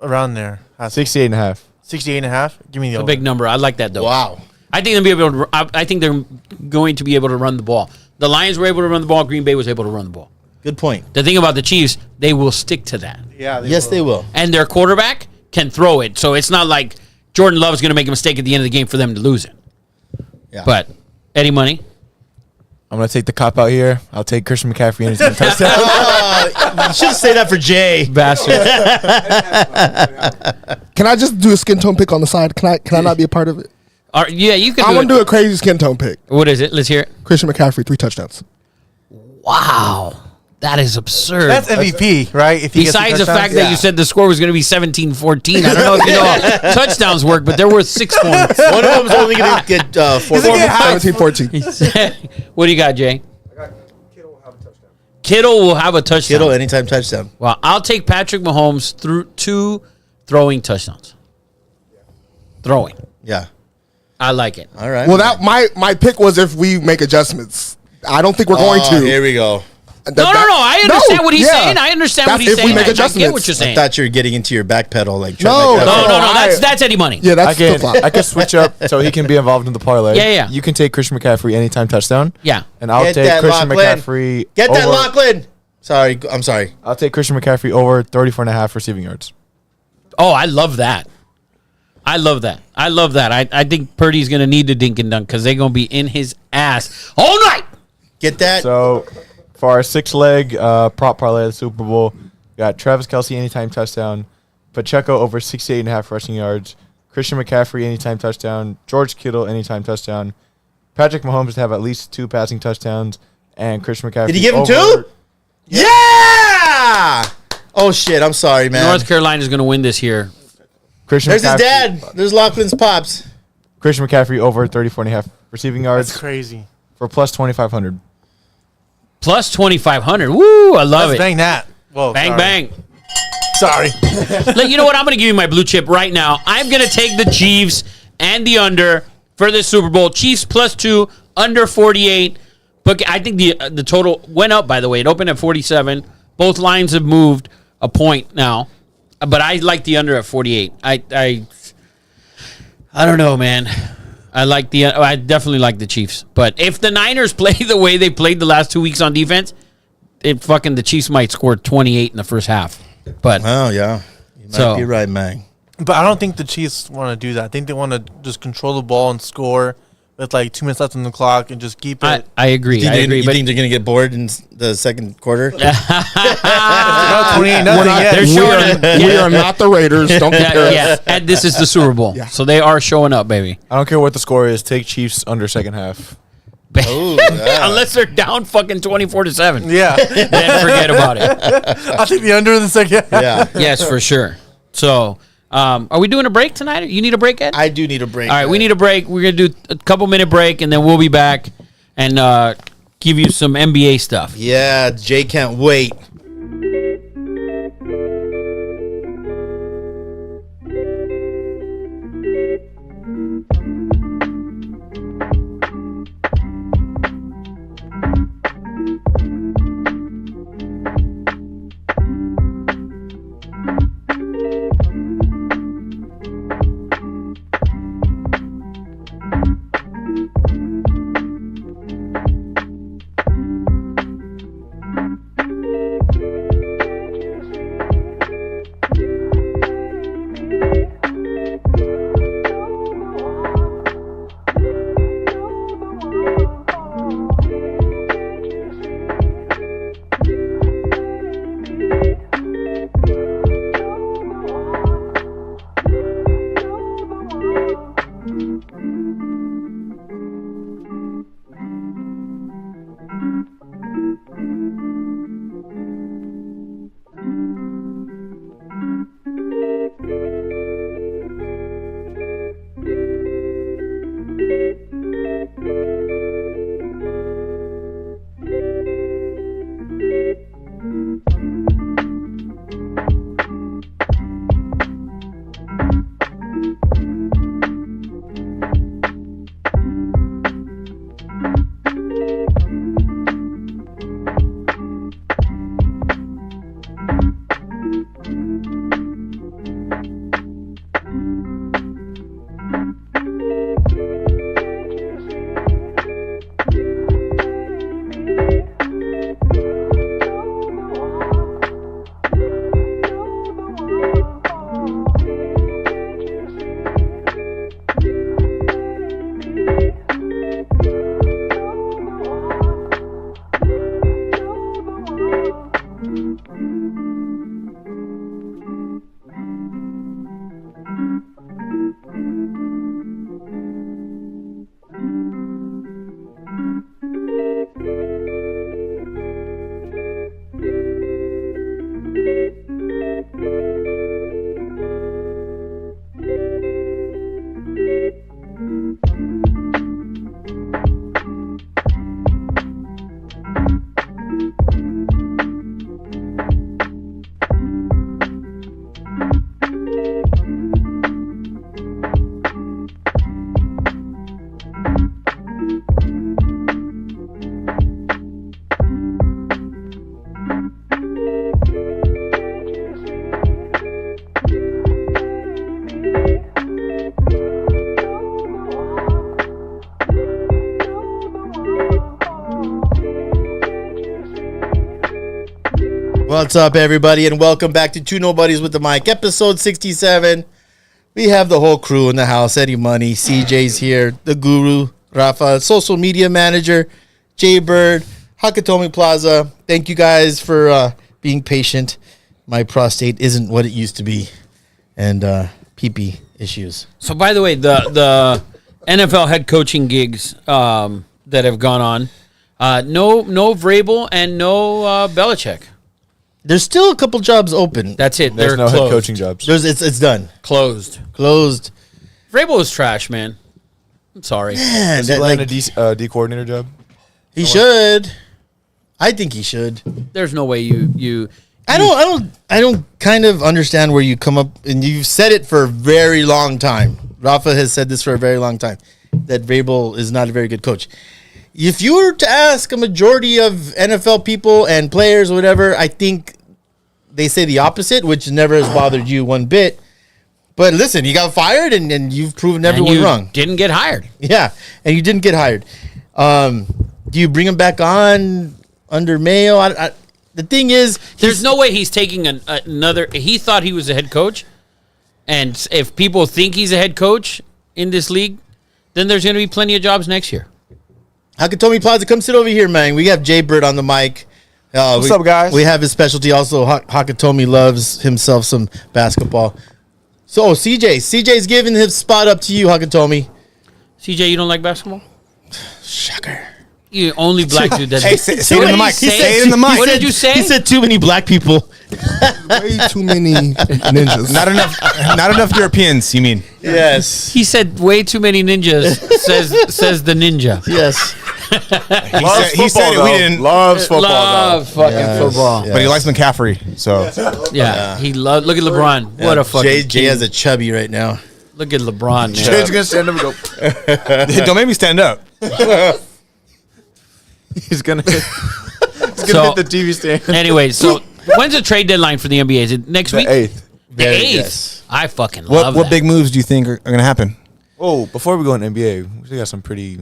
Speaker 3: Around there.
Speaker 5: 68.5.
Speaker 3: 68.5. Give me the
Speaker 2: A
Speaker 3: over.
Speaker 2: big number. I like that though.
Speaker 1: Wow.
Speaker 2: I think they'll be able to. I think they're going to be able to run the ball. The Lions were able to run the ball. Green Bay was able to run the ball.
Speaker 1: Good point.
Speaker 2: The thing about the Chiefs, they will stick to that,
Speaker 3: Yeah.
Speaker 1: Yes, they will.
Speaker 2: and their quarterback can throw it. So it's not like Jordan Love's going to make a mistake at the end of the game for them to lose it.
Speaker 1: Yeah.
Speaker 2: But Eddie Money,
Speaker 5: I'm gonna take the cop out here. I'll take Christian McCaffrey anytime touchdown.
Speaker 1: You should say that for Jay.
Speaker 2: bastard.
Speaker 4: Can I just do a skin tone pick on the side? Can I not be a part of it?
Speaker 2: All right, yeah, you can.
Speaker 4: I
Speaker 2: do
Speaker 4: want to
Speaker 2: it.
Speaker 4: do a crazy skin tone pick.
Speaker 2: What is it? Let's hear it.
Speaker 4: Christian McCaffrey, 3 touchdowns.
Speaker 2: Wow, that is absurd.
Speaker 3: That's MVP, right? If he gets
Speaker 2: Besides the
Speaker 3: touchdowns?
Speaker 2: fact that you said the score was going to be 17-14, I don't know if you know how touchdowns work, but they're worth 6 points.
Speaker 1: One of them's only going to get 4
Speaker 3: Does it get half?
Speaker 4: 17-14.
Speaker 2: What do you got, Jay? Kittle will have a touchdown.
Speaker 1: Kittle anytime touchdown.
Speaker 2: Well, I'll take Patrick Mahomes through 2 throwing touchdowns. Throwing.
Speaker 1: Yeah.
Speaker 2: I like it.
Speaker 1: All right.
Speaker 4: Well, that my pick was if we make adjustments. I don't think we're going to.
Speaker 1: Here we go.
Speaker 2: No. I understand what he's saying. I understand what
Speaker 4: That's
Speaker 2: he's
Speaker 4: if we
Speaker 2: saying.
Speaker 4: make
Speaker 2: I get
Speaker 4: adjustments.
Speaker 2: what you're
Speaker 1: I
Speaker 2: saying.
Speaker 1: thought you were getting into your back pedal. Like
Speaker 4: No,
Speaker 1: Trent McDuffie.
Speaker 2: No. That's Eddie Money.
Speaker 4: Yeah,
Speaker 5: I
Speaker 4: that's
Speaker 5: can
Speaker 4: flip-flop.
Speaker 5: I can switch up so he can be involved in the parlay.
Speaker 2: Yeah.
Speaker 5: You can take Christian McCaffrey anytime touchdown.
Speaker 2: Yeah.
Speaker 5: And I'll
Speaker 1: Get
Speaker 5: take
Speaker 1: that
Speaker 5: Christian
Speaker 1: Lachlan.
Speaker 5: McCaffrey.
Speaker 1: Get that
Speaker 5: over-
Speaker 1: Lachlan. Sorry. I'm sorry.
Speaker 5: I'll take Christian McCaffrey over 34.5 receiving yards.
Speaker 2: Oh, I love that. I love that. I think Purdy's going to need to dink and dunk because they're going to be in his ass all night.
Speaker 1: Get that.
Speaker 5: So for our 6-leg prop parlay of the Super Bowl, we got Travis Kelce anytime touchdown, Pacheco over 68.5 rushing yards, Christian McCaffrey anytime touchdown, George Kittle anytime touchdown, Patrick Mahomes to have at least 2 passing touchdowns, and Christian McCaffrey.
Speaker 1: Did he give him
Speaker 5: over-
Speaker 1: 2? Yeah. Oh, shit. I'm sorry, man.
Speaker 2: North Carolina's going to win this year.
Speaker 5: Christian
Speaker 1: There's his
Speaker 5: McCaffrey-
Speaker 1: dad. There's Lachlan's pops.
Speaker 5: Christian McCaffrey over 34.5 receiving yards
Speaker 3: That's crazy.
Speaker 5: for plus 2,500.
Speaker 2: Plus 2,500. Woo, I love
Speaker 3: Let's
Speaker 2: it.
Speaker 3: bang that. Whoa,
Speaker 2: Bang,
Speaker 3: sorry.
Speaker 2: bang.
Speaker 3: Sorry.
Speaker 2: Look, you know what? I'm going to give you my blue chip right now. I'm going to take the Chiefs and the under for this Super Bowl. Chiefs plus 2, under 48. But I think the total went up, by the way. It opened at 47. Both lines have moved a point now. But I like the under at 48. I don't know, man. I definitely like the Chiefs. But if the Niners play the way they played the last 2 weeks on defense, the Chiefs might score 28 in the first half. But
Speaker 1: Oh, yeah. You might
Speaker 2: So-
Speaker 1: be right, man.
Speaker 3: But I don't think the Chiefs want to do that. I think they want to just control the ball and score. with like 2 minutes left on the clock and just keep it.
Speaker 2: I agree.
Speaker 1: You
Speaker 2: I agree.
Speaker 1: You
Speaker 2: But
Speaker 1: think they're gonna get bored in the second quarter?
Speaker 3: 28
Speaker 4: We're
Speaker 3: nothing
Speaker 4: not,
Speaker 3: yet.
Speaker 2: They're
Speaker 4: we,
Speaker 2: showing
Speaker 4: are,
Speaker 2: it.
Speaker 4: we are not the Raiders. Don't compare us.
Speaker 2: yeah, and this is the Super Bowl,
Speaker 4: Yeah.
Speaker 2: so they are showing up, baby.
Speaker 5: I don't care what the score is. Take Chiefs under second half.
Speaker 1: Oh, yeah.
Speaker 2: Unless they're down fucking 24-7,
Speaker 3: Yeah.
Speaker 2: then forget about it.
Speaker 3: I think the under in the second.
Speaker 1: Yeah,
Speaker 2: Yes, for sure. So, are we doing a break tonight? You need a break, Ed?
Speaker 1: I do need a break.
Speaker 2: All right, we need a break. We're gonna do a couple minute break, and then we'll be back and give you some NBA stuff.
Speaker 1: Yeah, Jay can't wait. What's up, everybody, and welcome back to Two Nobodies with the Mic, episode 67. We have the whole crew in the house. Eddie Money, CJ's here, the Guru, Rafa, social media manager, Jay Bird, Hakatomi Plaza. Thank you guys for being patient. My prostate isn't what it used to be, and pee-pee issues.
Speaker 2: So, by the way, the NFL head coaching gigs that have gone on, no Vrabel and no Belichick.
Speaker 1: There's still a couple jobs open.
Speaker 2: That's it.
Speaker 5: There's
Speaker 2: They're
Speaker 5: no
Speaker 2: closed.
Speaker 5: head coaching jobs.
Speaker 1: It's done.
Speaker 2: Closed.
Speaker 1: Closed.
Speaker 2: Vrabel is trash, man. I'm sorry.
Speaker 1: Man,
Speaker 5: Is he
Speaker 1: that,
Speaker 5: landing
Speaker 1: like,
Speaker 5: a D coordinator job?
Speaker 1: he should. I think he should.
Speaker 2: There's no way you.
Speaker 1: I don't kind of understand where you come up, and you've said it for a very long time. Rafa has said this for a very long time, that Vrabel is not a very good coach. If you were to ask a majority of NFL people and players or whatever, I think they say the opposite, which never has bothered you one bit. But listen, you got fired, and you've proven everyone
Speaker 2: and you
Speaker 1: wrong.
Speaker 2: Didn't get hired.
Speaker 1: Yeah, and you didn't get hired. Do you bring him back on under Mayo? The thing is,
Speaker 2: There's no way he's taking another. He thought he was a head coach, and if people think he's a head coach in this league, then there's going to be plenty of jobs next year.
Speaker 1: Hakatomi Plaza, come sit over here, man. We have Jay Bird on the mic.
Speaker 5: What's up, guys?
Speaker 1: We have his specialty. Also, Hakatomi loves himself some basketball. So, CJ's giving his spot up to you, Hakatomi.
Speaker 2: CJ, you don't like basketball?
Speaker 1: Shocker.
Speaker 2: You only black dude that.
Speaker 6: Hey, say it in the mic. Say it in the mic.
Speaker 2: What did you say?
Speaker 1: He said too many black people.
Speaker 4: Way too many ninjas.
Speaker 6: Not enough Europeans. You mean?
Speaker 1: Yes.
Speaker 2: He said way too many ninjas. says the ninja.
Speaker 1: Yes.
Speaker 6: He said it. We didn't.
Speaker 5: Loves football.
Speaker 2: Love fucking football.
Speaker 6: But he likes McCaffrey. So
Speaker 2: Yeah, he loves. Look at LeBron. What a fucking
Speaker 1: Jay has a chubby right now.
Speaker 2: Look at LeBron. Man.
Speaker 5: Jay's gonna stand up and go.
Speaker 6: don't make me stand up.
Speaker 5: He's gonna hit
Speaker 2: So,
Speaker 5: the TV stand.
Speaker 2: anyway, so when's the trade deadline for the NBA? Is it next week?
Speaker 5: The 8th.
Speaker 2: The 8th.
Speaker 1: Yes.
Speaker 2: I fucking love
Speaker 6: What
Speaker 2: that.
Speaker 6: big moves do you think are going to happen?
Speaker 5: Oh, before we go in NBA, we still got some pretty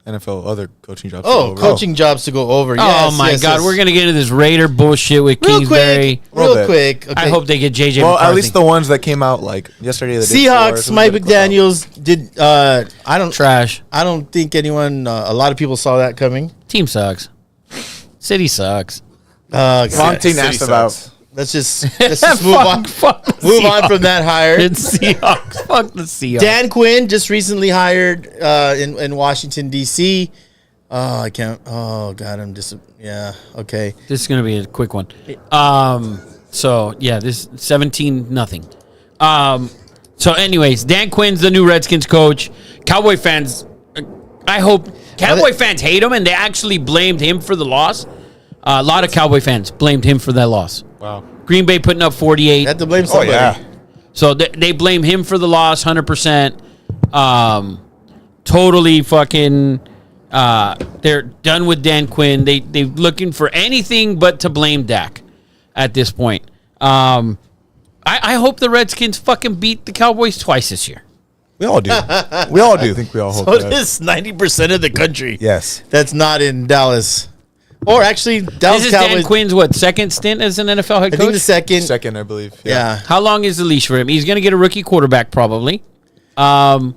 Speaker 5: NFL other coaching jobs. to
Speaker 1: Oh,
Speaker 5: go over.
Speaker 1: coaching jobs to go over.
Speaker 2: Oh
Speaker 1: Yes,
Speaker 2: my
Speaker 1: yes,
Speaker 2: God,
Speaker 1: yes.
Speaker 2: we're gonna get into this Raider bullshit with
Speaker 1: real
Speaker 2: Kingsbury.
Speaker 1: quick.
Speaker 5: Little
Speaker 1: Real
Speaker 5: bit.
Speaker 1: quick. Okay.
Speaker 2: I hope they get JJ.
Speaker 5: Well,
Speaker 2: McCarthy.
Speaker 5: at least the ones that came out like yesterday. Or the day before,
Speaker 1: Seahawks.
Speaker 5: so we
Speaker 1: Mike
Speaker 5: get a clip out.
Speaker 1: McDaniels did. I
Speaker 2: trash.
Speaker 1: don't think anyone. A lot of people saw that coming.
Speaker 2: Team sucks. City sucks.
Speaker 5: Wrong team asked about.
Speaker 1: Let's just move on.
Speaker 2: Fuck the
Speaker 1: Move on
Speaker 2: Seahawks.
Speaker 1: from that hire.
Speaker 2: It's Seahawks. Fuck the Seahawks.
Speaker 1: Dan Quinn just recently hired in Washington D.C. Oh, I can't. Oh God, I'm just. Yeah. Okay.
Speaker 2: This is gonna be a quick one. So yeah, this 17-0. So anyways, Dan Quinn's the new Redskins coach. Cowboy fans, I hope Cowboy fans hate him and they actually blamed him for the loss. A lot of Cowboy fans blamed him for that loss.
Speaker 5: Wow.
Speaker 2: Green Bay putting up 48.
Speaker 1: You have to blame somebody.
Speaker 2: So they blame him for the loss, 100%. Totally fucking. They're done with Dan Quinn. They're looking for anything but to blame Dak at this point. I hope the Redskins fucking beat the Cowboys twice this year.
Speaker 6: We all do. We all do.
Speaker 5: I think we all hope
Speaker 1: So
Speaker 5: that.
Speaker 1: this 90% of the country.
Speaker 6: Yes.
Speaker 1: That's not in Dallas. Or actually, Dallas
Speaker 2: This is
Speaker 1: Cowboys.
Speaker 2: Dan Quinn's second stint as an NFL head
Speaker 1: I
Speaker 2: coach?
Speaker 1: think the second.
Speaker 5: Second, I believe.
Speaker 1: Yeah.
Speaker 2: How long is the leash for him? He's going to get a rookie quarterback probably. The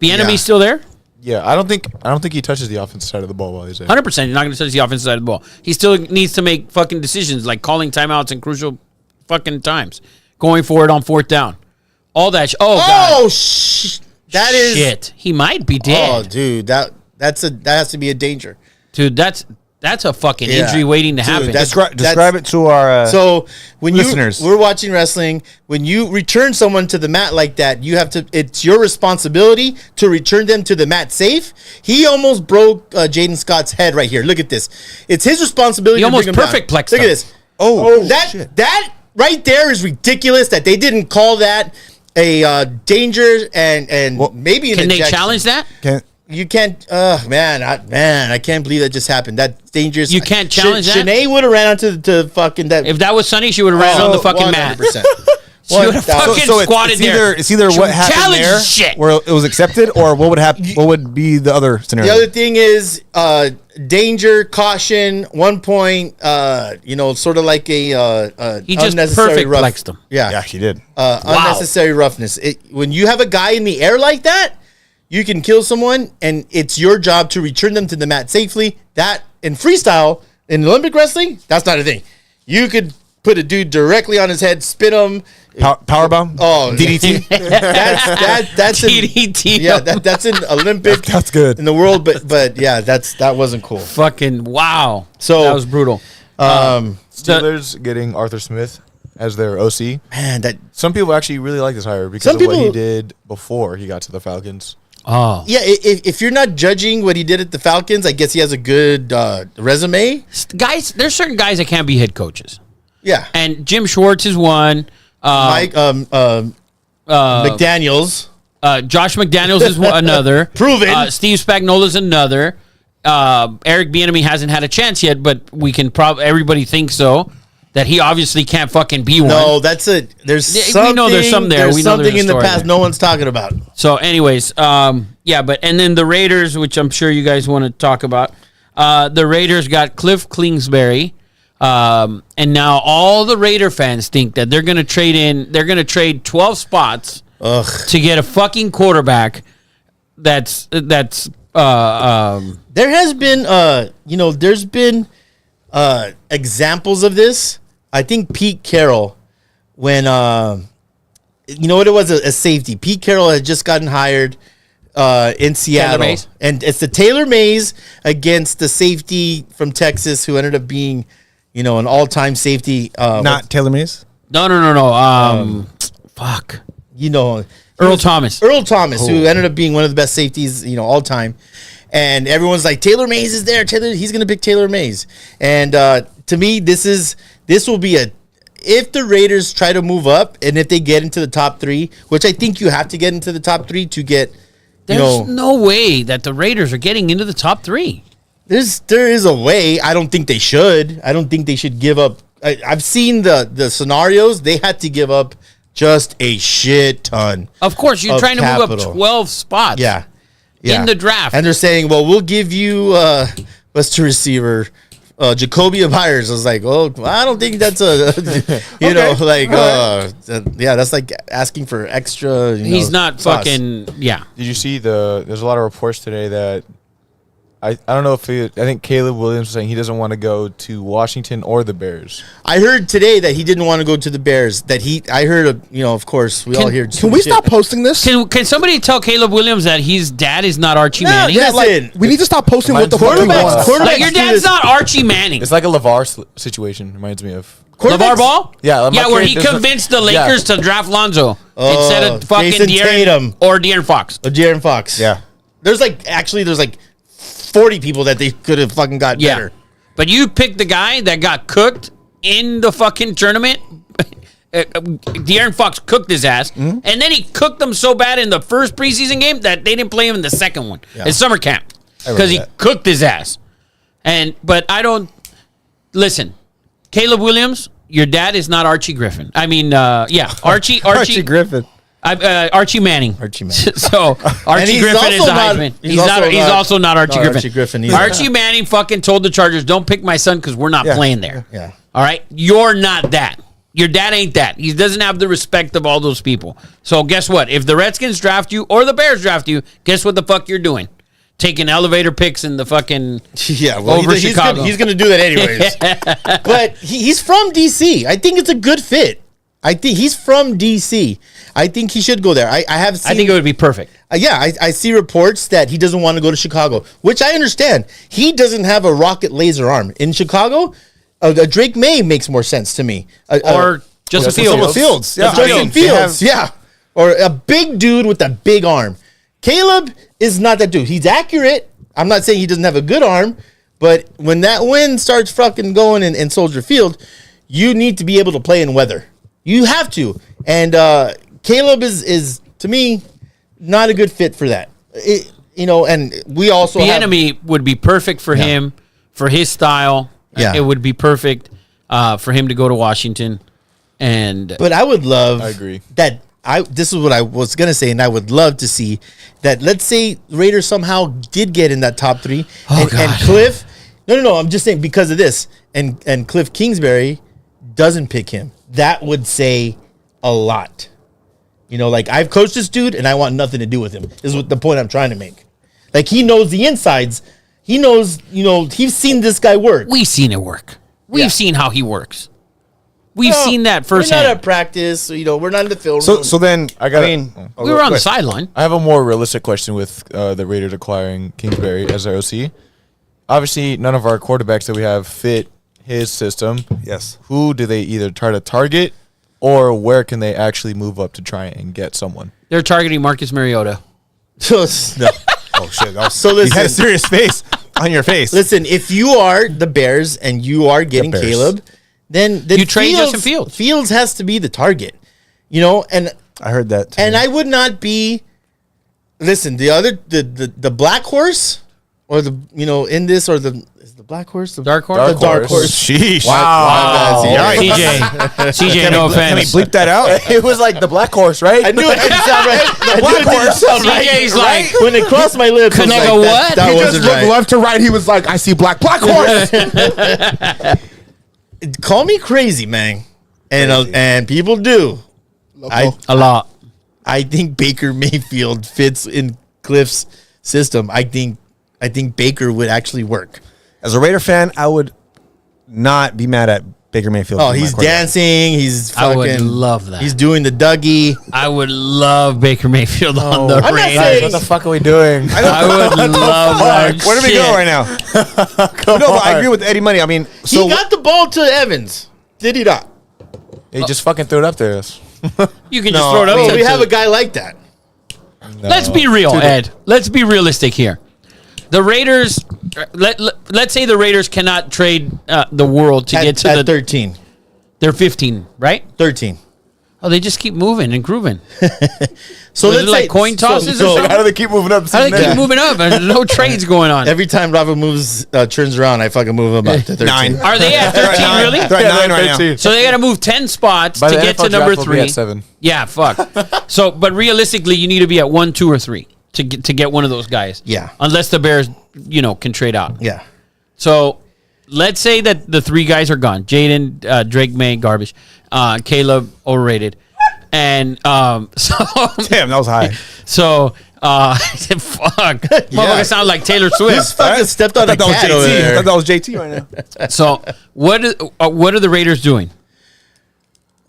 Speaker 2: enemy's still there.
Speaker 5: Yeah, I don't think he touches the offensive side of the ball while he's there.
Speaker 2: 100%. He's not going to touch the offensive side of the ball. He still needs to make fucking decisions like calling timeouts in crucial fucking times, going for it on fourth down, all that. God.
Speaker 1: Oh, that is.
Speaker 2: Shit. He might be
Speaker 1: Oh,
Speaker 2: dead.
Speaker 1: dude, that has to be a danger.
Speaker 2: Dude, that's a fucking
Speaker 1: Yeah.
Speaker 2: injury waiting to
Speaker 1: Dude,
Speaker 2: happen.
Speaker 1: that's-
Speaker 6: Describe it to our
Speaker 1: So when
Speaker 6: listeners.
Speaker 1: we're watching wrestling, when you return someone to the mat like that, you have to. It's your responsibility to return them to the mat safe. He almost broke Jaden Scott's head right here. Look at this. It's his responsibility.
Speaker 2: He
Speaker 1: to
Speaker 2: almost
Speaker 1: bring him down.
Speaker 2: perfect plexed
Speaker 1: Look at
Speaker 2: him.
Speaker 1: this.
Speaker 6: Oh,
Speaker 1: that right there is ridiculous. That they didn't call that a danger and maybe an
Speaker 2: Can they
Speaker 1: ejection.
Speaker 2: challenge that?
Speaker 1: You can't, man, I can't believe that just happened. That's dangerous.
Speaker 2: You can't challenge that?
Speaker 1: Shanae would have ran onto the fucking that.
Speaker 2: If that was Sunny, she would have ran on the fucking mat.
Speaker 1: 100%.
Speaker 2: She would have fucking squatted there.
Speaker 6: It's either what happened
Speaker 2: challenge
Speaker 6: there,
Speaker 2: shit.
Speaker 6: where it was accepted, or what would happen. What would be the other scenario?
Speaker 1: The other thing is danger, caution, 1 point. Sort of like a
Speaker 2: He just
Speaker 1: unnecessary
Speaker 2: perfect
Speaker 1: rough.
Speaker 2: flexed him.
Speaker 6: Yeah, he did.
Speaker 1: Unnecessary roughness. When you have a guy in the air like that, you can kill someone, and it's your job to return them to the mat safely. That in freestyle, in Olympic wrestling, that's not a thing. You could put a dude directly on his head, spin him.
Speaker 6: Powerbomb.
Speaker 1: Oh,
Speaker 6: DDT.
Speaker 1: That's in,
Speaker 2: DDT.
Speaker 1: yeah, that's in Olympic.
Speaker 6: That's good.
Speaker 1: in the world, but yeah, that wasn't cool.
Speaker 2: Fucking wow.
Speaker 1: So-
Speaker 2: that was brutal.
Speaker 5: Steelers getting Arthur Smith as their OC.
Speaker 1: Man, that
Speaker 5: Some people actually really like this hire because
Speaker 1: Some
Speaker 5: of what he
Speaker 1: people-
Speaker 5: did before he got to the Falcons.
Speaker 2: Oh,
Speaker 1: yeah. If you're not judging what he did at the Falcons, I guess he has a good resume.
Speaker 2: guys, there's certain guys that can't be head coaches,
Speaker 1: Yeah,
Speaker 2: and Jim Schwartz is one.
Speaker 1: Mike McDaniels.
Speaker 2: Josh McDaniels is another.
Speaker 1: Proven.
Speaker 2: Steve Spagnuolo's another. Eric Bieniemy hasn't had a chance yet, but we can probably everybody thinks so. That he obviously can't fucking be one.
Speaker 1: No, that's it. There's
Speaker 2: Yeah, we
Speaker 1: something.
Speaker 2: know there's some there.
Speaker 1: There's
Speaker 2: We know
Speaker 1: something
Speaker 2: there's a
Speaker 1: in the
Speaker 2: story
Speaker 1: past
Speaker 2: there.
Speaker 1: no one's talking about.
Speaker 2: So, anyways, and then the Raiders, which I'm sure you guys want to talk about. The Raiders got Cliff Kingsbury, and now all the Raider fans think that they're going to trade 12 spots
Speaker 1: Ugh.
Speaker 2: to get a fucking quarterback.
Speaker 1: There has been, there's been examples of this. I think Pete Carroll, when, you know what it was, a safety. Pete Carroll had just gotten hired in Seattle.
Speaker 2: Mays?
Speaker 1: And it's the Taylor Mays against the safety from Texas who ended up being, an all-time safety.
Speaker 7: Not Taylor Mays.
Speaker 2: No. Fuck. Earl Thomas.
Speaker 1: Earl Thomas, who ended up being one of the best safeties, all time. And everyone's like, Taylor Mays is there. He's going to pick Taylor Mays. And to me, this will be if the Raiders try to move up and if they get into the top 3, which I think you have to get into the top 3 to get,
Speaker 2: There's no way that the Raiders are getting into the top 3.
Speaker 1: There is a way. I don't think they should. I don't think they should give up. I've seen the scenarios. They had to give up just a shit ton.
Speaker 2: Of course, you're
Speaker 1: of
Speaker 2: trying to move
Speaker 1: capital.
Speaker 2: up 12 spots.
Speaker 1: Yeah.
Speaker 2: In the draft.
Speaker 1: And they're saying, well, we'll give you what's the receiver? Jacoby Byers. I was like, oh, I don't think that's that's like asking for extra.
Speaker 2: He's not
Speaker 1: sauce.
Speaker 2: fucking, yeah.
Speaker 5: Did you see there's a lot of reports today that I don't know if I think Caleb Williams was saying he doesn't want to go to Washington or the Bears.
Speaker 1: I heard today that he didn't want to go to the Bears. I heard, of course, we all hear.
Speaker 4: Can we stop posting this?
Speaker 2: Can somebody tell Caleb Williams that his dad is not Archie Manning?
Speaker 1: Yeah,
Speaker 4: Like, we need to stop posting what the fuck we want.
Speaker 2: Like, your dad's not Archie Manning.
Speaker 5: It's like a LeVar situation. Reminds me of
Speaker 2: LeVar Ball?
Speaker 5: Yeah,
Speaker 2: where he convinced the Lakers to draft Lonzo instead of fucking
Speaker 1: Jason Tatum.
Speaker 2: or De'Aaron Fox.
Speaker 1: De'Aaron Fox.
Speaker 7: Yeah.
Speaker 1: There's 40 people that they could have fucking got better.
Speaker 2: But you picked the guy that got cooked in the fucking tournament. De'Aaron Fox cooked his ass, and then he cooked them so bad in the first preseason game that they didn't play him in the second one in summer camp because he cooked his ass. But I don't listen, Caleb Williams. Your dad is not Archie Griffin. I mean, Archie
Speaker 7: Griffin.
Speaker 2: Archie Manning.
Speaker 1: Archie Manning.
Speaker 2: So Archie Griffin is the Heisman. He's also not Archie Griffin.
Speaker 1: Archie Griffin either.
Speaker 2: Archie Manning fucking told the Chargers, "Don't pick my son because we're not playing there."
Speaker 1: Yeah.
Speaker 2: All right, you're not that. Your dad ain't that. He doesn't have the respect of all those people. So guess what? If the Redskins draft you or the Bears draft you, guess what the fuck you're doing? Taking elevator picks in the fucking over Chicago.
Speaker 1: He's going to do that anyways. But he's from DC. I think it's a good fit. I think he's from DC. I think he should go there. I think
Speaker 2: it would be perfect.
Speaker 1: I see reports that he doesn't want to go to Chicago, which I understand. He doesn't have a rocket laser arm. In Chicago, Drake May makes more sense to me.
Speaker 2: Or Justin
Speaker 7: Fields.
Speaker 1: Yeah. Justin Fields. Yeah. Or a big dude with a big arm. Caleb is not that dude. He's accurate. I'm not saying he doesn't have a good arm, but when that wind starts fucking going in Soldier Field, you need to be able to play in weather. You have to. And Caleb is to me not a good fit for that. And we also
Speaker 2: Enemy would be perfect for him, for his style.
Speaker 1: Yeah.
Speaker 2: It would be perfect for him to go to Washington.
Speaker 1: But I would love
Speaker 5: I agree.
Speaker 1: that this is what I was going to say, and I would love to see that, let's say Raiders somehow did get in that top 3 and Cliff, no, I'm just saying because of this, and Cliff Kingsbury doesn't pick him. That would say a lot. I've coached this dude and I want nothing to do with him, is what the point I'm trying to make. Like, he knows the insides. He knows, he's seen this guy work.
Speaker 2: We've seen it work. We've seen how he works. We've seen that firsthand.
Speaker 1: We're not at practice. We're not in the film room.
Speaker 7: So then,
Speaker 2: we were on the sideline.
Speaker 5: I have a more realistic question with the Raiders acquiring Kingsbury as their OC. Obviously, none of our quarterbacks that we have fit his system.
Speaker 7: Yes.
Speaker 5: Who do they either try to target, or where can they actually move up to try and get someone?
Speaker 2: They're targeting Marcus Mariota.
Speaker 1: No.
Speaker 7: Oh shit!
Speaker 1: So
Speaker 7: You had a serious face on your face.
Speaker 1: Listen, if you are the Bears and you are getting
Speaker 7: Bears.
Speaker 1: Caleb, then
Speaker 2: You trade Justin Fields.
Speaker 1: Fields has to be the target, and
Speaker 7: I heard that. Too.
Speaker 1: I would not be. Listen, the black horse, or in this, or is the black horse the
Speaker 2: Dark horse?
Speaker 1: The dark horse.
Speaker 7: Sheesh!
Speaker 1: Wow.
Speaker 2: CJ, no
Speaker 7: Can we
Speaker 2: offense.
Speaker 7: bleep that out?
Speaker 5: It was like the black horse, right?
Speaker 1: I knew it didn't sound right. The
Speaker 7: black horse.
Speaker 2: CJ's like,
Speaker 1: When it crossed my lips, I was
Speaker 2: Connecticut
Speaker 1: like,
Speaker 2: what?
Speaker 1: That
Speaker 4: He just
Speaker 1: wasn't
Speaker 4: looked
Speaker 1: right.
Speaker 4: left to right. He was like, I see black horse.
Speaker 1: Call me crazy, man, and people do.
Speaker 2: a lot.
Speaker 1: I think Baker Mayfield fits in Cliff's system, I think Baker would actually work.
Speaker 7: As a Raider fan, I would not be mad at Baker Mayfield.
Speaker 1: Oh,
Speaker 7: being my
Speaker 1: he's
Speaker 7: quarterback.
Speaker 1: dancing. He's
Speaker 2: I would
Speaker 1: fucking
Speaker 2: love that.
Speaker 1: He's doing the Dougie.
Speaker 2: I would love Baker Mayfield on the
Speaker 1: I'm not
Speaker 2: Raiders.
Speaker 1: saying-
Speaker 5: What the fuck are we doing?
Speaker 2: I would love that.
Speaker 7: Where do we
Speaker 2: shit.
Speaker 7: go right now? No, but I agree with Eddie Money. I mean, so
Speaker 1: He got the ball to Evans. Did he not?
Speaker 5: He just fucking threw it up there.
Speaker 2: You can just
Speaker 7: No,
Speaker 2: throw it up.
Speaker 1: Oh,
Speaker 2: to-
Speaker 1: we have a guy like that.
Speaker 2: Let's be real, Ed. Let's be realistic here. The Raiders, let's say the Raiders cannot trade the world to get to
Speaker 1: At
Speaker 2: the.
Speaker 1: 13.
Speaker 2: They're 15, right?
Speaker 1: 13.
Speaker 2: Oh, they just keep moving and grooving.
Speaker 1: So
Speaker 2: Was it
Speaker 1: let's
Speaker 2: like
Speaker 1: say-
Speaker 2: coin tosses or something?
Speaker 5: How do they keep moving up?
Speaker 2: How do they keep moving up? There's no trades going on.
Speaker 1: Every time Rafa moves, turns around, I fucking move him up to 13.
Speaker 7: 9.
Speaker 2: Are they at 13 really?
Speaker 7: They're at 9 right now.
Speaker 2: So they got to move 10 spots
Speaker 5: By
Speaker 2: to
Speaker 5: the
Speaker 2: get
Speaker 5: NFL
Speaker 2: to number
Speaker 5: draft, we'll be
Speaker 2: 3.
Speaker 5: at 7.
Speaker 2: Yeah, fuck. So, but realistically, you need to be at 1, 2, or 3 to get one of those guys.
Speaker 1: Yeah.
Speaker 2: Unless the Bears, can trade out.
Speaker 1: Yeah.
Speaker 2: So let's say that the 3 guys are gone. Jaden, Drake May, garbage. Caleb, overrated. And so
Speaker 7: Damn, that was high.
Speaker 2: so fuck. Motherfucker sound like Taylor
Speaker 1: This
Speaker 2: Swift.
Speaker 1: fucking stepped on a
Speaker 7: That was
Speaker 1: cat over
Speaker 7: JT. I
Speaker 1: there.
Speaker 7: thought that was JT right now.
Speaker 2: So what are the Raiders doing?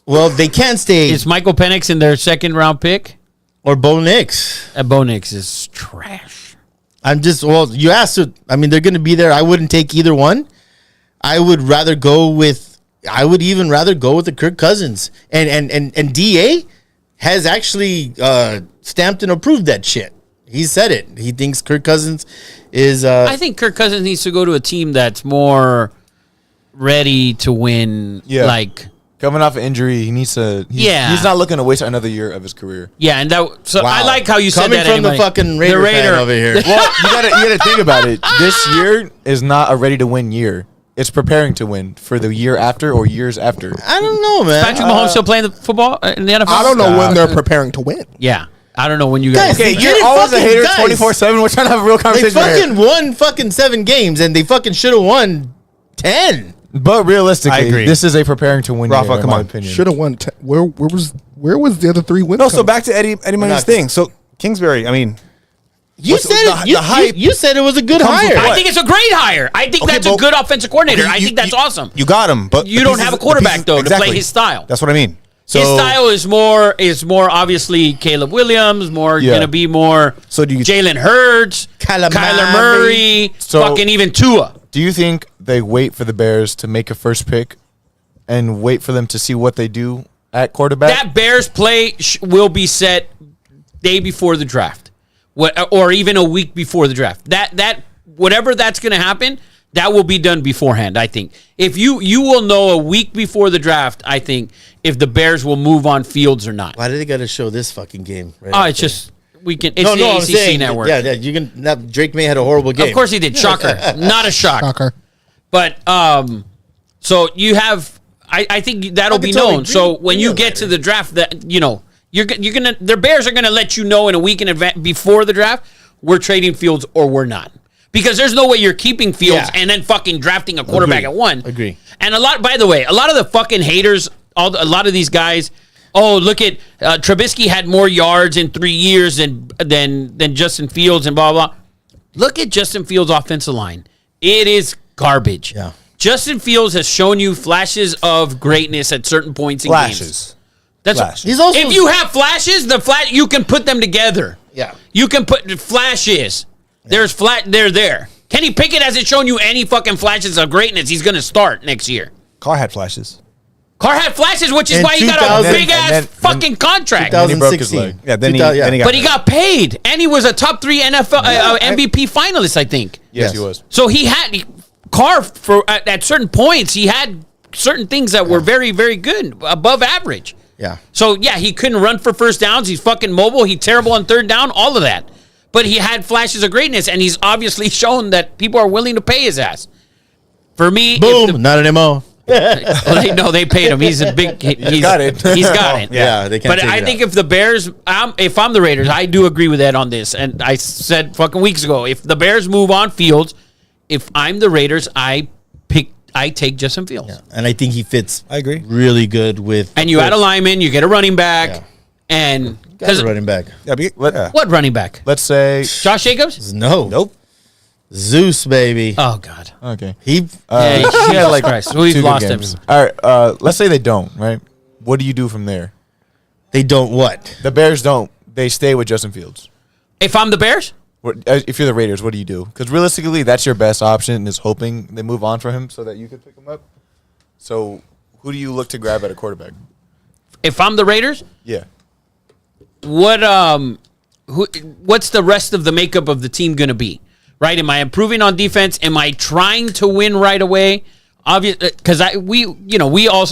Speaker 1: Well, they can't stay.
Speaker 2: Is Michael Penix in their second round pick?
Speaker 1: Or Bo Nix.
Speaker 2: Bo Nix is trash.
Speaker 1: You asked it. I mean, they're going to be there. I wouldn't take either one. I would even rather go with the Kirk Cousins. And DA has actually stamped and approved that shit. He said it. He thinks Kirk Cousins is.
Speaker 2: I think Kirk Cousins needs to go to a team that's more ready to win.
Speaker 5: Yeah.
Speaker 2: Like,
Speaker 5: Coming off an injury, he needs to.
Speaker 2: Yeah.
Speaker 5: He's not looking to waste another year of his career.
Speaker 2: yeah, and that. So I
Speaker 1: Wow.
Speaker 2: like how you said
Speaker 1: Coming
Speaker 2: that.
Speaker 1: from the
Speaker 2: anyway.
Speaker 1: fucking Raider fan over here.
Speaker 5: Well, you gotta think about it. This year is not a ready to win year. It's preparing to win for the year after or years after.
Speaker 1: I don't know, man.
Speaker 2: Patrick Mahomes still playing the football in the NFL?
Speaker 4: I don't know when they're preparing to win.
Speaker 2: Yeah, I don't know when you guys.
Speaker 1: Guys,
Speaker 5: Okay,
Speaker 1: They
Speaker 5: you're
Speaker 1: didn't
Speaker 5: always a
Speaker 1: fucking-
Speaker 5: hater
Speaker 1: guys.
Speaker 5: 24/7. We're trying to have a real
Speaker 1: They
Speaker 5: conversation. right here.
Speaker 1: fucking won fucking 7 games, and they fucking should have won 10.
Speaker 5: But realistically,
Speaker 7: I agree.
Speaker 5: this is a preparing to win
Speaker 7: Rafa,
Speaker 5: year, in
Speaker 7: come
Speaker 5: my
Speaker 7: on.
Speaker 5: opinion.
Speaker 4: Should have won. Where was the other 3 wins?
Speaker 7: No, so
Speaker 4: come?
Speaker 7: back to Eddie Money's
Speaker 1: not-
Speaker 7: thing. So Kingsbury, I mean,
Speaker 1: You
Speaker 7: What's
Speaker 1: said
Speaker 7: the-
Speaker 1: it. You,
Speaker 7: the hype
Speaker 1: you said it was a good
Speaker 7: comes with
Speaker 1: hire.
Speaker 7: what?
Speaker 2: I think it's a great hire. I think
Speaker 7: Okay,
Speaker 2: that's a
Speaker 7: but-
Speaker 2: good offensive coordinator.
Speaker 7: okay,
Speaker 2: I think that's awesome.
Speaker 7: You got him, but
Speaker 2: You
Speaker 7: the
Speaker 2: don't
Speaker 7: pieces-
Speaker 2: have a
Speaker 7: the
Speaker 2: quarterback,
Speaker 7: pieces-
Speaker 2: though, to play
Speaker 7: exactly.
Speaker 2: his style.
Speaker 7: That's what I mean. So
Speaker 2: His style is more obviously Caleb Williams, more
Speaker 5: Yeah.
Speaker 2: gonna be more
Speaker 7: So do you-
Speaker 2: Jalen Hurts,
Speaker 1: Kyler
Speaker 2: Kyler
Speaker 1: Murray.
Speaker 2: Murray,
Speaker 5: So-
Speaker 2: fucking even Tua.
Speaker 5: Do you think they wait for the Bears to make a first pick and wait for them to see what they do at quarterback?
Speaker 2: That Bears play will be set day before the draft, or even a week before the draft. That whatever that's going to happen, that will be done beforehand. I think if you will know a week before the draft, I think if the Bears will move on Fields or not.
Speaker 1: Why did they got to show this fucking game? Right
Speaker 2: Oh,
Speaker 1: after?
Speaker 2: it's just we can. It's the
Speaker 1: I'm
Speaker 2: ACC
Speaker 1: saying,
Speaker 2: network.
Speaker 1: Yeah, you can. That Drake May had a horrible game.
Speaker 2: Of course he did. Shocker, not a shock.
Speaker 4: Shocker.
Speaker 2: But so you have. I think that'll
Speaker 1: I
Speaker 2: be
Speaker 1: can totally
Speaker 2: known. So
Speaker 1: agree
Speaker 2: when you
Speaker 1: with
Speaker 2: get
Speaker 1: that.
Speaker 2: to the draft, that you're gonna the Bears are gonna let you know in a week in advance before the draft we're trading Fields or we're not, because there's no way you're keeping Fields
Speaker 1: Yeah.
Speaker 2: and then fucking drafting a quarterback at 1.
Speaker 1: Agree.
Speaker 2: And by the way, a lot of the fucking haters, a lot of these guys. Oh, look at Trubisky had more yards in 3 years than Justin Fields and blah blah. Look at Justin Fields' offensive line. It is garbage.
Speaker 1: Yeah.
Speaker 2: Justin Fields has shown you flashes of greatness at certain points in games.
Speaker 7: flashes.
Speaker 2: That's
Speaker 7: Flashes.
Speaker 1: He's also.
Speaker 2: if you have flashes, you can put them together.
Speaker 1: Yeah.
Speaker 2: You can put flashes. There's they're there. Kenny Pickett hasn't shown you any fucking flashes of greatness. He's gonna start next year.
Speaker 7: Carr had flashes.
Speaker 2: Carr had flashes, which is
Speaker 1: In
Speaker 2: why he got a
Speaker 1: 2000
Speaker 2: big ass
Speaker 5: and then-
Speaker 2: fucking contract.
Speaker 5: he broke his
Speaker 1: 2016.
Speaker 5: leg.
Speaker 7: Yeah, then he
Speaker 1: 2000
Speaker 7: got.
Speaker 2: But he got paid, and he was a top 3 NFL MVP finalist, I think.
Speaker 5: Yes,
Speaker 1: Yes.
Speaker 5: he was.
Speaker 2: So he had Carr at certain points. He had certain things that were very, very good, above average.
Speaker 1: Yeah.
Speaker 2: So yeah, he couldn't run for first downs. He's fucking mobile. He's terrible on third down. All of that, but he had flashes of greatness, and he's obviously shown that people are willing to pay his ass. For me, if
Speaker 1: Boom. Not anymore.
Speaker 2: no, they paid him. He's a big. He's
Speaker 5: got it.
Speaker 2: He's got it.
Speaker 1: Yeah, they can't
Speaker 2: But
Speaker 1: take
Speaker 2: I
Speaker 1: it
Speaker 2: think
Speaker 1: out.
Speaker 2: if the Bears, if I'm the Raiders, I do agree with Ed on this. And I said fucking weeks ago, if the Bears move on Fields, if I'm the Raiders, I take Justin Fields.
Speaker 1: And I think he fits.
Speaker 7: I agree.
Speaker 1: Really good with.
Speaker 2: And you add a lineman, you get a running back,
Speaker 1: Yeah.
Speaker 2: and
Speaker 1: Got a running back.
Speaker 2: What running back?
Speaker 5: Let's say
Speaker 2: Josh Jacobs?
Speaker 1: No.
Speaker 7: Nope.
Speaker 1: Zeus, baby.
Speaker 2: Oh God.
Speaker 5: okay.
Speaker 1: He
Speaker 2: Yeah,
Speaker 5: He had like
Speaker 2: Christ. We've
Speaker 5: 2 good
Speaker 2: lost
Speaker 5: games.
Speaker 2: him.
Speaker 5: All right. Let's say they don't. Right. What do you do from there?
Speaker 1: they don't what?
Speaker 5: The Bears don't. They stay with Justin Fields.
Speaker 2: If I'm the Bears,
Speaker 5: If you're the Raiders, what do you do? Because realistically, that's your best option. Is hoping they move on for him so that you could pick him up. So who do you look to grab at a quarterback?
Speaker 2: if I'm the Raiders,
Speaker 5: Yeah.
Speaker 2: what's the rest of the makeup of the team going to be? Right? Am I improving on defense? Am I trying to win right away? Obviously, because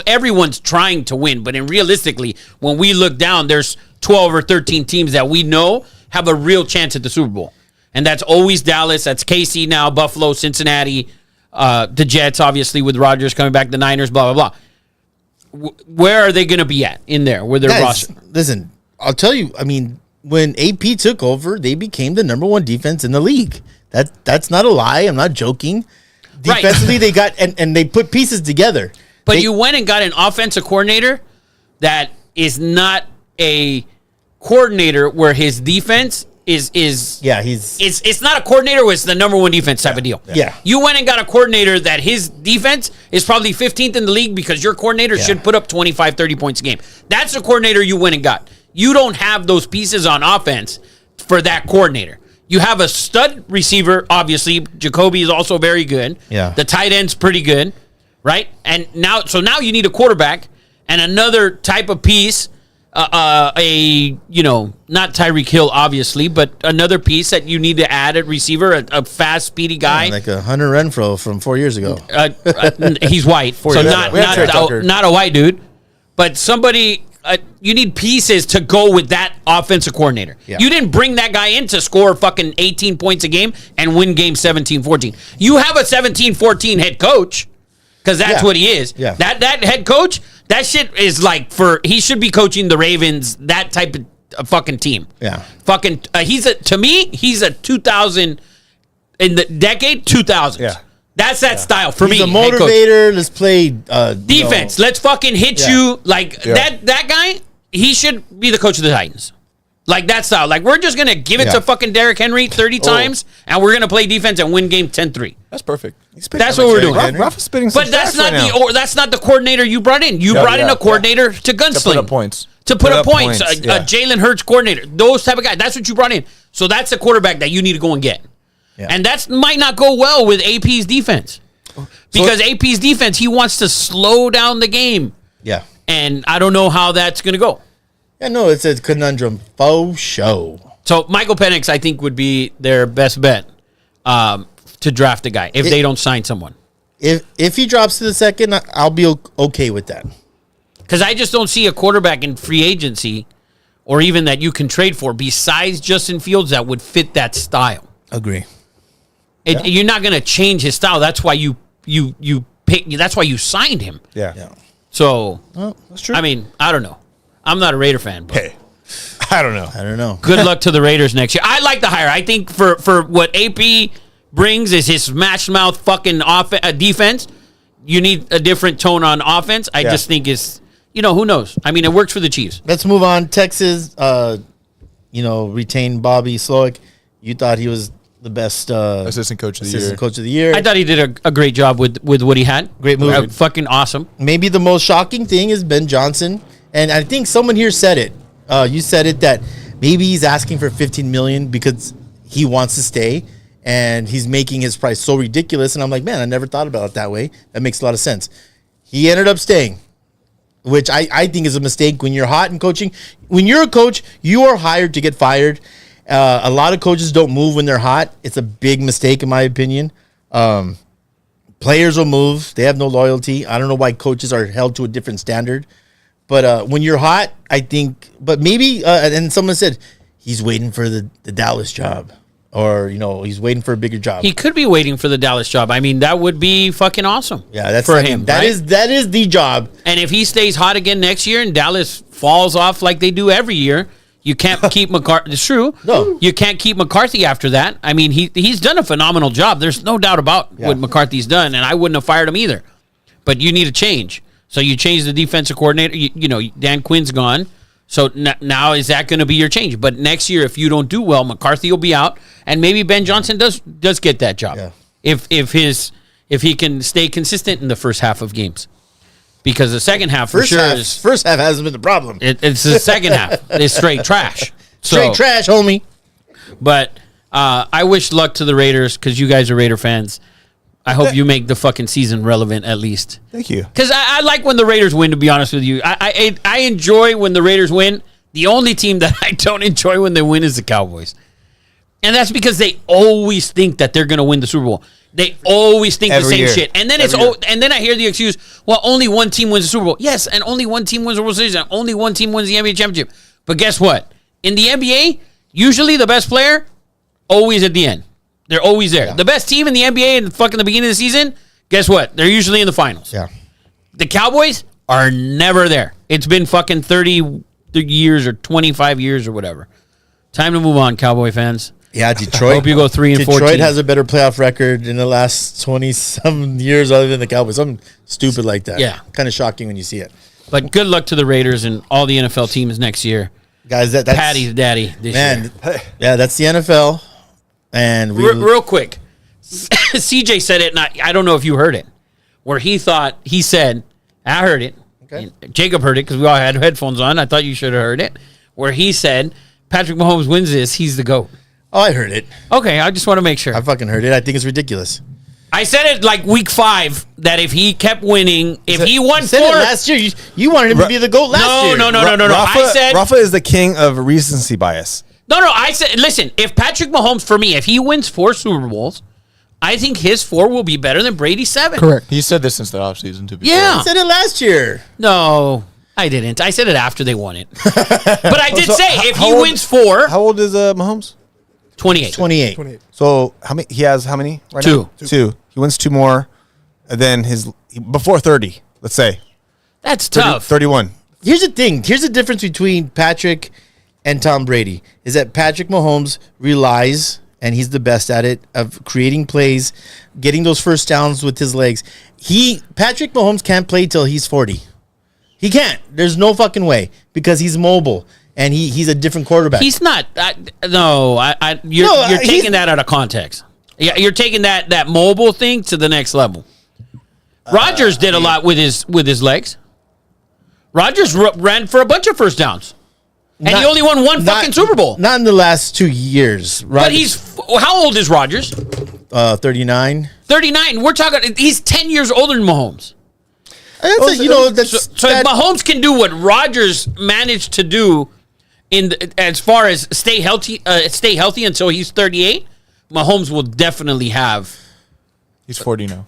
Speaker 2: everyone's trying to win, but realistically, when we look down, there's 12 or 13 teams that we know have a real chance at the Super Bowl, and that's always Dallas. That's KC now, Buffalo, Cincinnati, the Jets, obviously with Rodgers coming back, the Niners, blah blah blah. Where are they going to be at in there with their
Speaker 1: Guys,
Speaker 2: roster?
Speaker 1: listen, I'll tell you. I mean, when AP took over, they became the number 1 defense in the league. That's not a lie. I'm not joking.
Speaker 2: Right.
Speaker 1: Defensively, they got and they put pieces together.
Speaker 2: But you went and got an offensive coordinator that is not a coordinator where his defense is it's not a coordinator where it's the number 1 defense type of deal.
Speaker 1: Yeah.
Speaker 2: You went and got a coordinator that his defense is probably 15th in the league because your coordinator should put up 25, 30 points a game. That's the coordinator you went and got. You don't have those pieces on offense for that coordinator. You have a stud receiver, obviously. Jacoby is also very good.
Speaker 1: Yeah.
Speaker 2: The tight end's pretty good, right? And now you need a quarterback and another type of piece, not Tyreek Hill, obviously, but another piece that you need to add at receiver, a fast, speedy guy.
Speaker 1: like a Hunter Renfro from 4 years ago.
Speaker 2: He's white, so
Speaker 5: years
Speaker 2: not
Speaker 5: ago. We have Trey Tucker.
Speaker 2: not a white dude, but somebody. You need pieces to go with that offensive coordinator.
Speaker 1: Yeah.
Speaker 2: You didn't bring that guy in to score fucking 18 points a game and win game 17-14. You have a 17-14 head coach because that's what he is.
Speaker 1: Yeah.
Speaker 2: That head coach, that shit is like he should be coaching the Ravens, that type of fucking team.
Speaker 1: Yeah.
Speaker 2: Fucking, he's a 2000 in the decade 2000s.
Speaker 7: Yeah.
Speaker 2: That's that style for
Speaker 1: He's
Speaker 2: me.
Speaker 1: a
Speaker 2: head coach.
Speaker 1: motivator. Let's play
Speaker 2: Defense. Let's fucking hit you like that guy. He should be the coach of the Titans. Like that style. Like we're just gonna give it to fucking Derrick Henry 30 times, and we're gonna play defense and win game 10-3.
Speaker 5: That's perfect.
Speaker 2: That's what we're doing.
Speaker 7: Rafa's spitting some
Speaker 2: But that's
Speaker 7: facts
Speaker 2: not
Speaker 7: right now.
Speaker 2: that's not the coordinator you brought in. You brought in a coordinator to gunsling.
Speaker 5: To put up points.
Speaker 2: To put up points.
Speaker 7: points,
Speaker 2: A
Speaker 7: yeah.
Speaker 2: Jalen Hurts coordinator. Those type of guys. That's what you brought in. So that's a quarterback that you need to go and get.
Speaker 1: Yeah.
Speaker 2: And that might not go well with AP's defense. Because AP's defense, he wants to slow down the game.
Speaker 1: Yeah.
Speaker 2: And I don't know how that's going to go.
Speaker 1: Yeah, no, it's a conundrum. Faux show.
Speaker 2: So Michael Penix, I think, would be their best bet to draft a guy if they don't sign someone.
Speaker 1: If he drops to the second, I'll be okay with that.
Speaker 2: Because I just don't see a quarterback in free agency or even that you can trade for besides Justin Fields that would fit that style.
Speaker 1: Agree.
Speaker 2: You're not going to change his style. That's why you pick. That's why you signed him.
Speaker 7: Yeah.
Speaker 2: So,
Speaker 1: That's true.
Speaker 2: I mean, I don't know. I'm not a Raider fan. But
Speaker 7: Hey, I don't know.
Speaker 1: I don't know.
Speaker 2: good luck to the Raiders next year. I like the hire. I think for what AP brings is his smash mouth fucking defense. You need a different tone on offense. I just think it's, who knows? I mean, it works for the Chiefs.
Speaker 1: Let's move on. Texas, retained Bobby Slowick. You thought he was the best
Speaker 5: Assistant coach of the year.
Speaker 1: coach of the year.
Speaker 2: I thought he did a great job with what he had.
Speaker 1: Great move.
Speaker 2: Fucking awesome.
Speaker 1: Maybe the most shocking thing is Ben Johnson, and I think someone here said it. You said it that maybe he's asking for $15 million because he wants to stay, and he's making his price so ridiculous. And I'm like, man, I never thought about it that way. That makes a lot of sense. He ended up staying, which I think is a mistake when you're hot in coaching. When you're a coach, you are hired to get fired. A lot of coaches don't move when they're hot. It's a big mistake, in my opinion. Players will move. They have no loyalty. I don't know why coaches are held to a different standard. But when you're hot, I think. But maybe, and someone said, he's waiting for the Dallas job. Or, he's waiting for a bigger job.
Speaker 2: He could be waiting for the Dallas job. I mean, that would be fucking awesome.
Speaker 1: Yeah, that's
Speaker 2: for him.
Speaker 1: That
Speaker 2: right?
Speaker 1: is the job.
Speaker 2: And if he stays hot again next year and Dallas falls off like they do every year, you can't keep McCarthy. It's true.
Speaker 1: No.
Speaker 2: You can't keep McCarthy after that. I mean, he's done a phenomenal job. There's no doubt about what McCarthy's done, and I wouldn't have fired him either. But you need a change. So you change the defensive coordinator. Dan Quinn's gone. So now is that going to be your change? But next year, if you don't do well, McCarthy will be out, and maybe Ben Johnson does get that job.
Speaker 1: Yeah.
Speaker 2: If he can stay consistent in the first half of games, because the second half for
Speaker 1: First
Speaker 2: sure
Speaker 1: half,
Speaker 2: is
Speaker 1: first half hasn't been the problem.
Speaker 2: it's the second half is straight trash.
Speaker 1: Straight trash, homie.
Speaker 2: But I wish luck to the Raiders because you guys are Raider fans. I hope you make the fucking season relevant at least.
Speaker 7: Thank you.
Speaker 2: Because I like when the Raiders win, to be honest with you. I enjoy when the Raiders win. The only team that I don't enjoy when they win is the Cowboys. And that's because they always think that they're going to win the Super Bowl. They always think the
Speaker 7: Every
Speaker 2: same
Speaker 7: year.
Speaker 2: shit. And then and then I hear the excuse, well, only one team wins the Super Bowl. Yes, and only one team wins the World Series, and only one team wins the NBA championship. But guess what? In the NBA, usually the best player, always at the end. They're always there. The best team in the NBA in fucking the beginning of the season, guess what? They're usually in the finals.
Speaker 1: Yeah.
Speaker 2: The Cowboys are never there. It's been fucking 30 years or 25 years or whatever. Time to move on, Cowboy fans.
Speaker 1: Yeah, Detroit.
Speaker 2: Hope you go 3-14.
Speaker 1: Detroit has a better playoff record in the last 27 years other than the Cowboys. Something stupid like that.
Speaker 2: Yeah.
Speaker 1: Kind of shocking when you see it.
Speaker 2: But good luck to the Raiders and all the NFL teams next year.
Speaker 1: Guys, that's
Speaker 2: Patty's daddy this year.
Speaker 1: man. Yeah, that's the NFL. And we
Speaker 2: Real quick, CJ said it, and I don't know if you heard it, where he said, I heard it.
Speaker 1: Okay.
Speaker 2: Jacob heard it because we all had headphones on. I thought you should have heard it, where he said, Patrick Mahomes wins this, he's the GOAT.
Speaker 1: Oh, I heard it.
Speaker 2: Okay, I just want to make sure.
Speaker 1: I fucking heard it. I think it's ridiculous.
Speaker 2: I said it like week 5 that if he kept winning, if he won
Speaker 1: You said
Speaker 2: 4
Speaker 1: it last year. You wanted him to be the GOAT last year.
Speaker 2: No.
Speaker 7: Rafa,
Speaker 2: I said
Speaker 7: Rafa is the king of recency bias.
Speaker 2: no. I said listen. If Patrick Mahomes, for me, if he wins 4 Super Bowls, I think his 4 will be better than Brady's 7.
Speaker 4: Correct.
Speaker 5: He said this since the offseason, to be
Speaker 2: Yeah.
Speaker 1: I said it last year.
Speaker 2: No, I didn't. I said it after they won it. But I did
Speaker 7: So,
Speaker 2: say if he wins 4,
Speaker 7: How old is Mahomes?
Speaker 2: 28.
Speaker 1: 28.
Speaker 7: So how many? He has how many right
Speaker 2: 2.
Speaker 7: now? 2. He wins 2 more, and then before 30. Let's say
Speaker 2: That's
Speaker 7: 30,
Speaker 2: tough.
Speaker 7: 31.
Speaker 1: Here's the thing. Here's the difference between Patrick and Tom Brady is that Patrick Mahomes relies, and he's the best at it, of creating plays, getting those first downs with his legs. Patrick Mahomes can't play till he's 40. He can't. There's no fucking way because he's mobile and he's a different quarterback.
Speaker 2: He's not. You're
Speaker 1: he's-
Speaker 2: taking that out of context. Yeah, you're taking that mobile thing to the next level. Rodgers did a lot with his legs. Rodgers ran for a bunch of first downs, and he only won one fucking Super Bowl.
Speaker 1: Not in the last 2 years.
Speaker 2: But how old is Rodgers?
Speaker 1: 39.
Speaker 2: 39. We're talking. He's 10 years older than Mahomes.
Speaker 1: That's
Speaker 2: So if Mahomes can do what Rodgers managed to do as far as stay healthy until he's 38, Mahomes will definitely have.
Speaker 5: He's 40 now.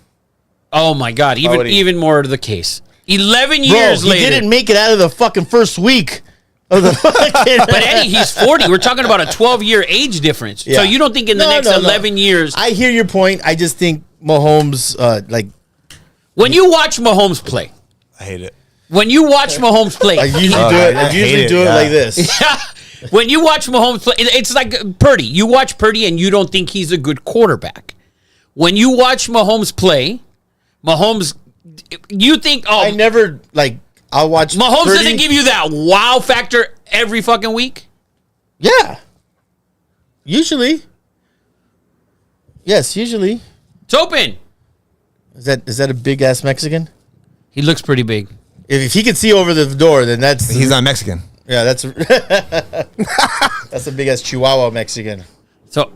Speaker 2: Oh my God! Even more to the case. 11
Speaker 1: Bro,
Speaker 2: years
Speaker 1: he
Speaker 2: later.
Speaker 1: didn't make it out of the fucking first week of the fucking.
Speaker 2: But Eddie, he's 40. We're talking about a 12-year age difference. So
Speaker 1: Yeah.
Speaker 2: you don't think in the
Speaker 1: No,
Speaker 2: next
Speaker 1: no, no.
Speaker 2: 11 years,
Speaker 1: I hear your point. I just think Mahomes,
Speaker 2: when you watch Mahomes play,
Speaker 7: I hate it.
Speaker 2: when you watch Mahomes play,
Speaker 1: I usually
Speaker 7: Oh,
Speaker 1: do it.
Speaker 7: I
Speaker 1: I
Speaker 7: hate
Speaker 1: usually
Speaker 7: it,
Speaker 1: do it
Speaker 7: yeah.
Speaker 1: like this.
Speaker 2: when you watch Mahomes play, it's like Purdy. You watch Purdy and you don't think he's a good quarterback. When you watch Mahomes play, you think,
Speaker 1: I never I'll watch.
Speaker 2: Mahomes
Speaker 1: Purdy.
Speaker 2: doesn't give you that wow factor every fucking week?
Speaker 1: Yeah. Usually. Yes, usually.
Speaker 2: It's open.
Speaker 1: Is that a big ass Mexican?
Speaker 2: He looks pretty big.
Speaker 1: If he can see over the door, then that's
Speaker 7: He's not Mexican.
Speaker 1: yeah, that's that's a big ass Chihuahua Mexican.
Speaker 2: So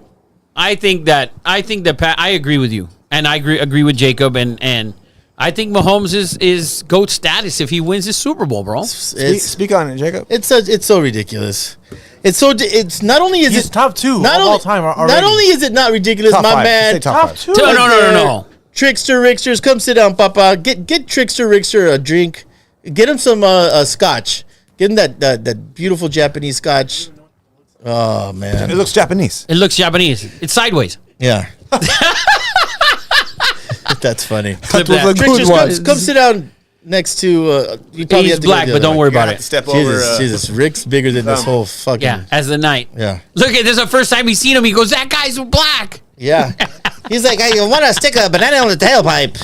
Speaker 2: I think that Pat, I agree with you. And I agree with Jacob and I think Mahomes is GOAT status if he wins his Super Bowl, bro.
Speaker 7: Speak on it, Jacob.
Speaker 1: It's so ridiculous. It's not only is
Speaker 3: He's
Speaker 1: it
Speaker 3: top 2
Speaker 1: not
Speaker 3: of
Speaker 1: only,
Speaker 3: all time already.
Speaker 1: Not only is it not ridiculous,
Speaker 7: Top
Speaker 1: my
Speaker 7: 5.
Speaker 1: man.
Speaker 7: Say top 5.
Speaker 3: 2.
Speaker 2: No.
Speaker 1: Trickster Ricksters, come sit down, Papa. Get Trickster Rickster a drink. Get him some scotch. Get him that beautiful Japanese scotch. Oh man,
Speaker 7: It looks Japanese.
Speaker 2: It looks Japanese. It's sideways.
Speaker 1: yeah. That's funny.
Speaker 2: Clip
Speaker 7: was
Speaker 2: that.
Speaker 7: a good
Speaker 1: Tricksters,
Speaker 7: one.
Speaker 1: come sit down next to. You probably
Speaker 2: He's
Speaker 1: have to
Speaker 2: black,
Speaker 1: go
Speaker 2: but don't worry about
Speaker 6: Have to
Speaker 2: it.
Speaker 6: step
Speaker 1: Jesus,
Speaker 6: over.
Speaker 1: Jesus, Rick's bigger than this whole fucking.
Speaker 2: Yeah, as the night.
Speaker 1: Yeah.
Speaker 2: Look at this. The first time he's seen him, he goes, "That guy's black."
Speaker 1: Yeah. He's like, I want to stick a banana on the tailpipe.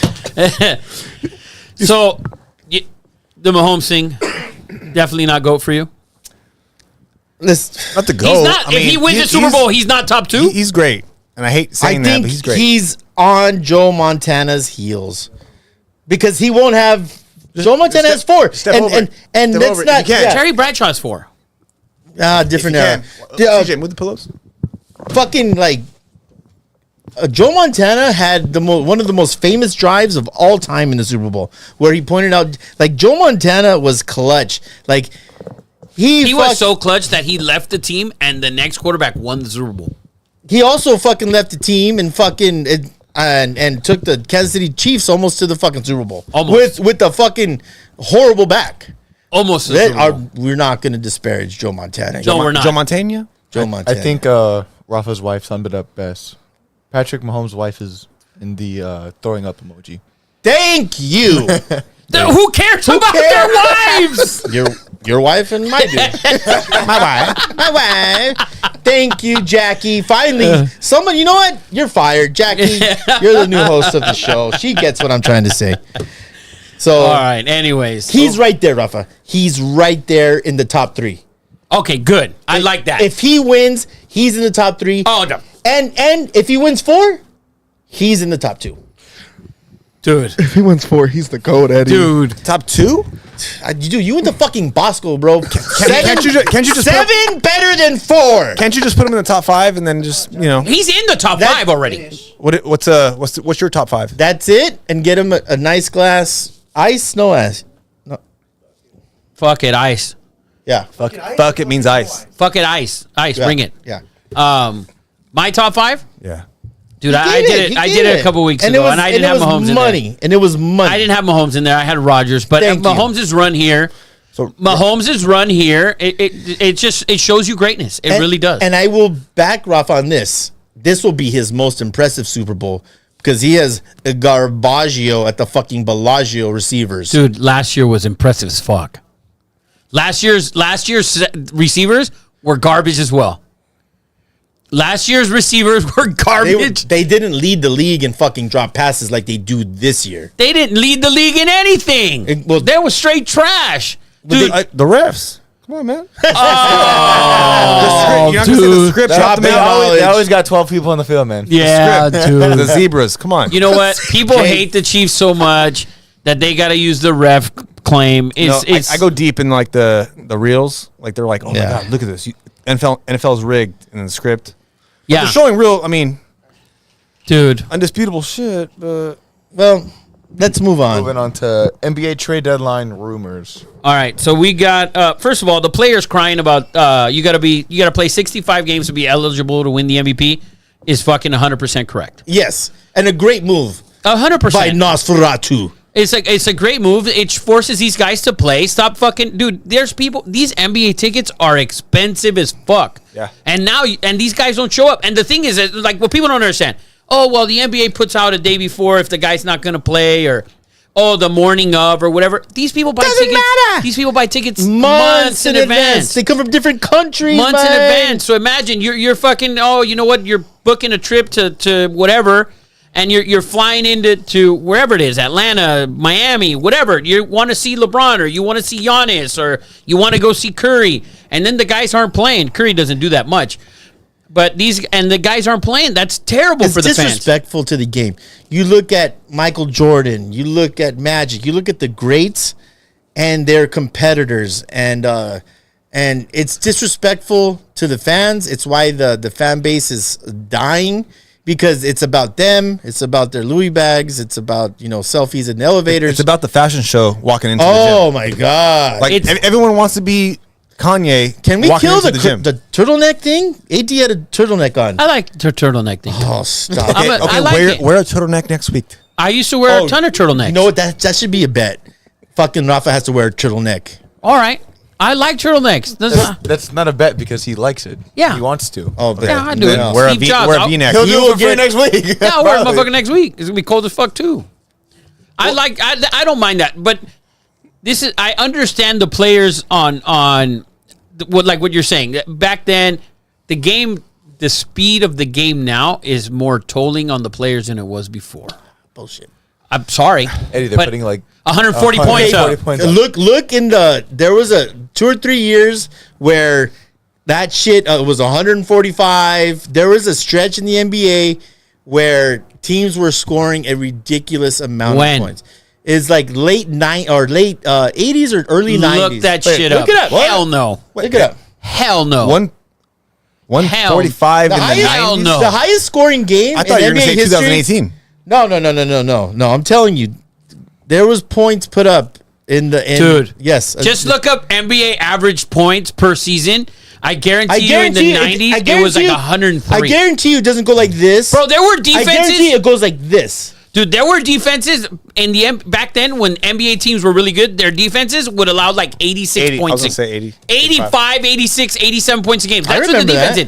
Speaker 2: So, the Mahomes thing, definitely not GOAT for you.
Speaker 1: Let's,
Speaker 7: Not the goat.
Speaker 2: He's not. If he wins the Super Bowl, he's not top 2.
Speaker 7: He's great, and I hate
Speaker 1: I
Speaker 7: saying that,
Speaker 1: think
Speaker 7: but he's great.
Speaker 1: he's on Joe Montana's heels because he won't have. Joe Montana has 4,
Speaker 7: step
Speaker 1: and
Speaker 7: over
Speaker 1: and
Speaker 7: it.
Speaker 1: and
Speaker 7: Step
Speaker 1: let's
Speaker 7: over it.
Speaker 1: not.
Speaker 7: You can't.
Speaker 2: Terry Bradshaw's 4.
Speaker 1: Different
Speaker 7: You
Speaker 1: era.
Speaker 7: can. CJ, move the pillows.
Speaker 1: Fucking like. Joe Montana had one of the most famous drives of all time in the Super Bowl, where he pointed out like Joe Montana was clutch. Like
Speaker 2: He was so clutch that he left the team, and the next quarterback won the Super Bowl.
Speaker 1: he also fucking left the team and fucking and took the Kansas City Chiefs almost to the fucking Super Bowl.
Speaker 2: Almost.
Speaker 1: with the fucking horrible back.
Speaker 2: Almost the
Speaker 1: That
Speaker 2: Super Bowl.
Speaker 1: we're not going to disparage Joe Montana.
Speaker 2: No, we're not.
Speaker 7: Joe Montana?
Speaker 1: Joe
Speaker 5: I
Speaker 1: Montana.
Speaker 5: think Rafa's wife summed it up best. Patrick Mahomes' wife is in the throwing up emoji.
Speaker 1: Thank you.
Speaker 2: Who cares about their wives?
Speaker 1: your wife and my dude. My wife. Thank you, Jackie. Finally, someone. You know what? You're fired, Jackie. You're the new host of the show. She gets what I'm trying to say. So,
Speaker 2: All right. Anyways,
Speaker 1: he's right there, Rafa. He's right there in the top 3.
Speaker 2: okay. Good. I like that.
Speaker 1: If he wins, he's in the top 3.
Speaker 2: oh no,
Speaker 1: And if he wins 4, he's in the top 2.
Speaker 2: dude,
Speaker 4: If he wins 4, he's the GOAT, Eddie.
Speaker 2: dude.
Speaker 7: Top 2?
Speaker 1: You went to fucking Bosco, bro.
Speaker 7: Can't you just
Speaker 1: seven better than 4?
Speaker 7: Can't you just put him in the top 5 and then just,
Speaker 2: He's in the top 5 already.
Speaker 7: what's your top 5?
Speaker 1: That's it, and get him a nice glass ice, no ice.
Speaker 2: Fuck it, ice.
Speaker 1: Yeah,
Speaker 7: Fuck it means ice.
Speaker 2: Fuck it, ice. Ice.
Speaker 1: yeah.
Speaker 2: Bring it.
Speaker 1: Yeah,
Speaker 2: My top 5,
Speaker 7: Yeah.
Speaker 2: dude. I did it. I did it a couple weeks
Speaker 1: and
Speaker 2: ago, and I didn't have Mahomes in there.
Speaker 1: money, and it was money.
Speaker 2: I didn't have Mahomes in there. I had Rodgers, but
Speaker 1: Thank you.
Speaker 2: Mahomes' run here.
Speaker 7: So
Speaker 2: Mahomes' run here. It shows you greatness. It really does.
Speaker 1: And I will back Rafa on this. This will be his most impressive Super Bowl because he has a Garbaggio at the fucking Bellagio receivers.
Speaker 2: Dude, last year was impressive as fuck. Last year's receivers were garbage as well. Last year's receivers were garbage.
Speaker 1: They didn't lead the league in fucking drop passes like they do this year.
Speaker 2: They didn't lead the league in anything. They were straight trash. Dude,
Speaker 7: the refs. Come on, man.
Speaker 2: oh,
Speaker 7: You're not gonna say the
Speaker 2: dude.
Speaker 7: script.
Speaker 1: Drop
Speaker 7: Drop the
Speaker 1: it.
Speaker 7: man.
Speaker 5: They always got 12 people in the field, man.
Speaker 2: Yeah,
Speaker 7: The
Speaker 2: dude.
Speaker 7: zebras. Come on.
Speaker 2: You know what? People hate the Chiefs so much that they got to use the ref claim. It's
Speaker 7: I go deep in like the reels. Like they're like, oh
Speaker 1: Yeah.
Speaker 7: my god, look at this. NFL's rigged in the script.
Speaker 2: yeah,
Speaker 7: They're showing real. I mean,
Speaker 2: dude.
Speaker 7: undisputable shit. But
Speaker 1: Well, let's move on.
Speaker 5: Moving on to NBA trade deadline rumors.
Speaker 2: All right, so we got first of all the players crying about you got to play 65 games to be eligible to win the MVP is fucking 100% correct.
Speaker 1: Yes, and a great move
Speaker 2: 100%.
Speaker 1: by Nosferatu.
Speaker 2: It's a great move. It forces these guys to play. Stop fucking, dude. There's people. These NBA tickets are expensive as fuck.
Speaker 7: Yeah.
Speaker 2: And now these guys don't show up. And the thing is, that, like, what people don't understand. Oh well, the NBA puts out a day before if the guy's not going to play, or the morning of, or whatever. These people buy
Speaker 1: Doesn't
Speaker 2: tickets.
Speaker 1: matter.
Speaker 2: These people buy tickets
Speaker 1: Months in advance. They come from different countries.
Speaker 2: Months in
Speaker 1: man.
Speaker 2: advance. So imagine you're fucking. Oh, you know what? You're booking a trip to whatever. And you're flying into wherever it is, Atlanta, Miami, whatever. You want to see LeBron, or you want to see Giannis, or you want to go see Curry, and then the guys aren't playing. Curry doesn't do that much, but the guys aren't playing. That's terrible
Speaker 1: It's
Speaker 2: for the fans.
Speaker 1: disrespectful to the game. You look at Michael Jordan, you look at Magic, you look at the greats and their competitors, and it's disrespectful to the fans. It's why the fan base is dying. Because it's about them, it's about their Louis bags, it's about selfies in the elevators.
Speaker 7: it's about the fashion show walking into the
Speaker 1: oh
Speaker 7: gym.
Speaker 1: my god!
Speaker 7: Like everyone wants to be Kanye.
Speaker 1: Can we
Speaker 7: walking
Speaker 1: kill
Speaker 7: into the gym?
Speaker 1: the turtleneck thing? AD had a turtleneck on.
Speaker 2: I like the turtleneck thing.
Speaker 1: Oh stop!
Speaker 2: I'm a- I like it.
Speaker 7: wear a turtleneck next week.
Speaker 2: I used to wear a ton of turtlenecks.
Speaker 1: You know what? That should be a bet. Fucking Rafa has to wear a turtleneck.
Speaker 2: All right, I like turtlenecks.
Speaker 5: That's not a bet because he likes it.
Speaker 2: Yeah.
Speaker 5: He wants to.
Speaker 1: Oh, bet.
Speaker 2: Yeah, I do it.
Speaker 7: Wear a
Speaker 2: Steve
Speaker 7: V-
Speaker 2: Jobs,
Speaker 7: wear a
Speaker 2: I'll-
Speaker 7: V-neck.
Speaker 5: He'll
Speaker 1: You
Speaker 5: do
Speaker 1: will
Speaker 5: it for
Speaker 1: get-
Speaker 5: next week.
Speaker 2: Yeah, I'll wear it motherfucking next week. It's gonna be cold as fuck too. I don't mind that, but I understand the players on what you're saying. Back then, the speed of the game now is more tolling on the players than it was before.
Speaker 1: Bullshit.
Speaker 2: I'm sorry,
Speaker 5: Eddie, they're
Speaker 2: but
Speaker 5: putting like
Speaker 2: 140 points up.
Speaker 5: 140 points up.
Speaker 1: Look in there was a 2 or 3 years where That shit was 145. There was a stretch in the NBA where teams were scoring a ridiculous amount
Speaker 2: When?
Speaker 1: of points. It's like late 80s or early 90s.
Speaker 2: Look that shit up.
Speaker 1: Look it up.
Speaker 2: Hell no.
Speaker 1: Look it up.
Speaker 2: Hell no.
Speaker 7: 145 in the
Speaker 2: Hell
Speaker 7: 90s.
Speaker 2: no.
Speaker 1: The highest scoring game
Speaker 7: I thought
Speaker 1: in
Speaker 7: you were going
Speaker 1: NBA
Speaker 7: to say
Speaker 1: history.
Speaker 7: 2018.
Speaker 1: No. I'm telling you, there was points put up in the end.
Speaker 2: Dude.
Speaker 1: Yes.
Speaker 2: Just look up NBA average points per season. I guarantee you in the
Speaker 1: guarantee
Speaker 2: 90s, it was like 103.
Speaker 1: I guarantee you it doesn't go like this.
Speaker 2: Bro, there were
Speaker 1: I guarantee
Speaker 2: defenses.
Speaker 1: it goes like this.
Speaker 2: Dude, there were defenses in the back then when NBA teams were really good. Their defenses would allow like 86
Speaker 7: 80. I
Speaker 2: points.
Speaker 7: was going to say 80.
Speaker 2: 85, 86, 87 points a game.
Speaker 1: I
Speaker 2: That's what the
Speaker 1: remember
Speaker 2: defense
Speaker 1: that.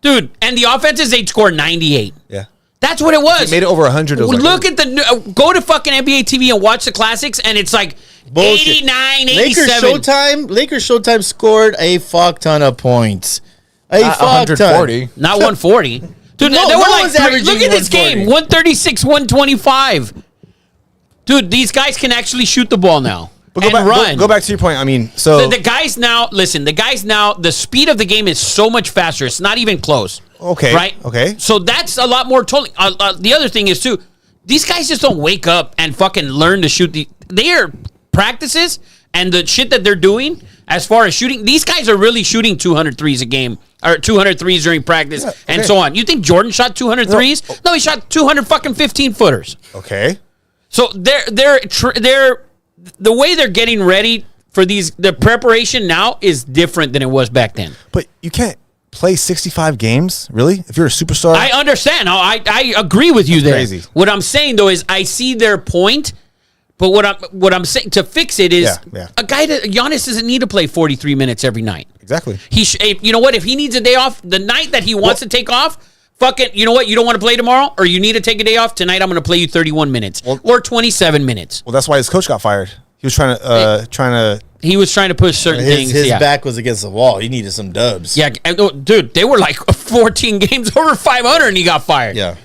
Speaker 2: did. Dude, and the offenses, they'd score 98.
Speaker 7: Yeah.
Speaker 2: That's what it was.
Speaker 7: They made it over 100. It was
Speaker 2: Look at the go to fucking NBA TV and watch the classics, and it's like
Speaker 1: Bullshit.
Speaker 2: 89,
Speaker 1: Lakers
Speaker 2: 87.
Speaker 1: Showtime scored a fuck ton of points. A fuck ton.
Speaker 5: 140.
Speaker 2: Not 140. Dude,
Speaker 1: No,
Speaker 2: they were
Speaker 1: no
Speaker 2: like,
Speaker 1: one's averaging
Speaker 2: look at this game, 136, 125. Dude, these guys can actually shoot the ball now and run.
Speaker 7: Go back to your point. I mean, so
Speaker 2: The guys now, listen, the speed of the game is so much faster. It's not even close.
Speaker 7: Okay,
Speaker 2: Right?
Speaker 7: okay.
Speaker 2: So that's a lot more totally. The other thing is, too, these guys just don't wake up and fucking learn to shoot. Their practices and the shit that they're doing as far as shooting, these guys are really shooting 200 threes a game or 200 threes during practice and so on. You think Jordan shot 200 threes? No, he shot 200 fucking 15 footers.
Speaker 7: okay.
Speaker 2: So they're the way they're getting ready for the preparation now is different than it was back then.
Speaker 7: But you can't play 65 games, really? If you're a superstar?
Speaker 2: I understand. I agree with you there.
Speaker 7: crazy.
Speaker 2: What I'm saying though is I see their point, but what I'm saying to fix it is
Speaker 7: Yeah.
Speaker 2: a guy Giannis doesn't need to play 43 minutes every night.
Speaker 7: Exactly.
Speaker 2: You know what? If he needs a day off, the night that he wants to take off, fuck it. You know what? You don't want to play tomorrow, or you need to take a day off tonight. I'm going to play you 31 minutes or 27 minutes.
Speaker 7: Well, that's why his coach got fired. He was trying to
Speaker 2: He was trying to push certain things.
Speaker 1: His
Speaker 2: yeah.
Speaker 1: back was against the wall. He needed some dubs.
Speaker 2: Yeah, dude, they were like 14 games over 500, and he got fired.
Speaker 1: Yeah.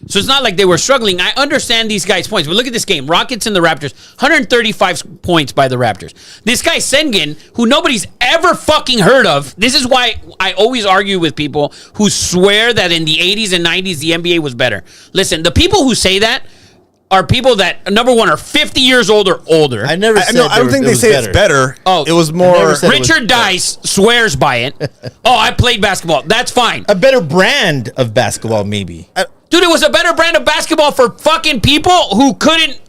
Speaker 2: So it's not like they were struggling. I understand these guys' points, but look at this game. Rockets and the Raptors, 135 points by the Raptors. This guy Sengun, who nobody's ever fucking heard of. This is why I always argue with people who swear that in the 80s and 90s the NBA was better. Listen, the people who say that are people that, number one, are 50 years old or older.
Speaker 1: I never said
Speaker 7: I don't think they say it's better.
Speaker 2: Oh,
Speaker 7: it was
Speaker 1: I
Speaker 7: more.
Speaker 1: never said it was
Speaker 2: Richard Dice swears by it. Oh, I played basketball. That's fine.
Speaker 1: A better brand of basketball, maybe.
Speaker 2: Dude, it was a better brand of basketball for fucking people who couldn't.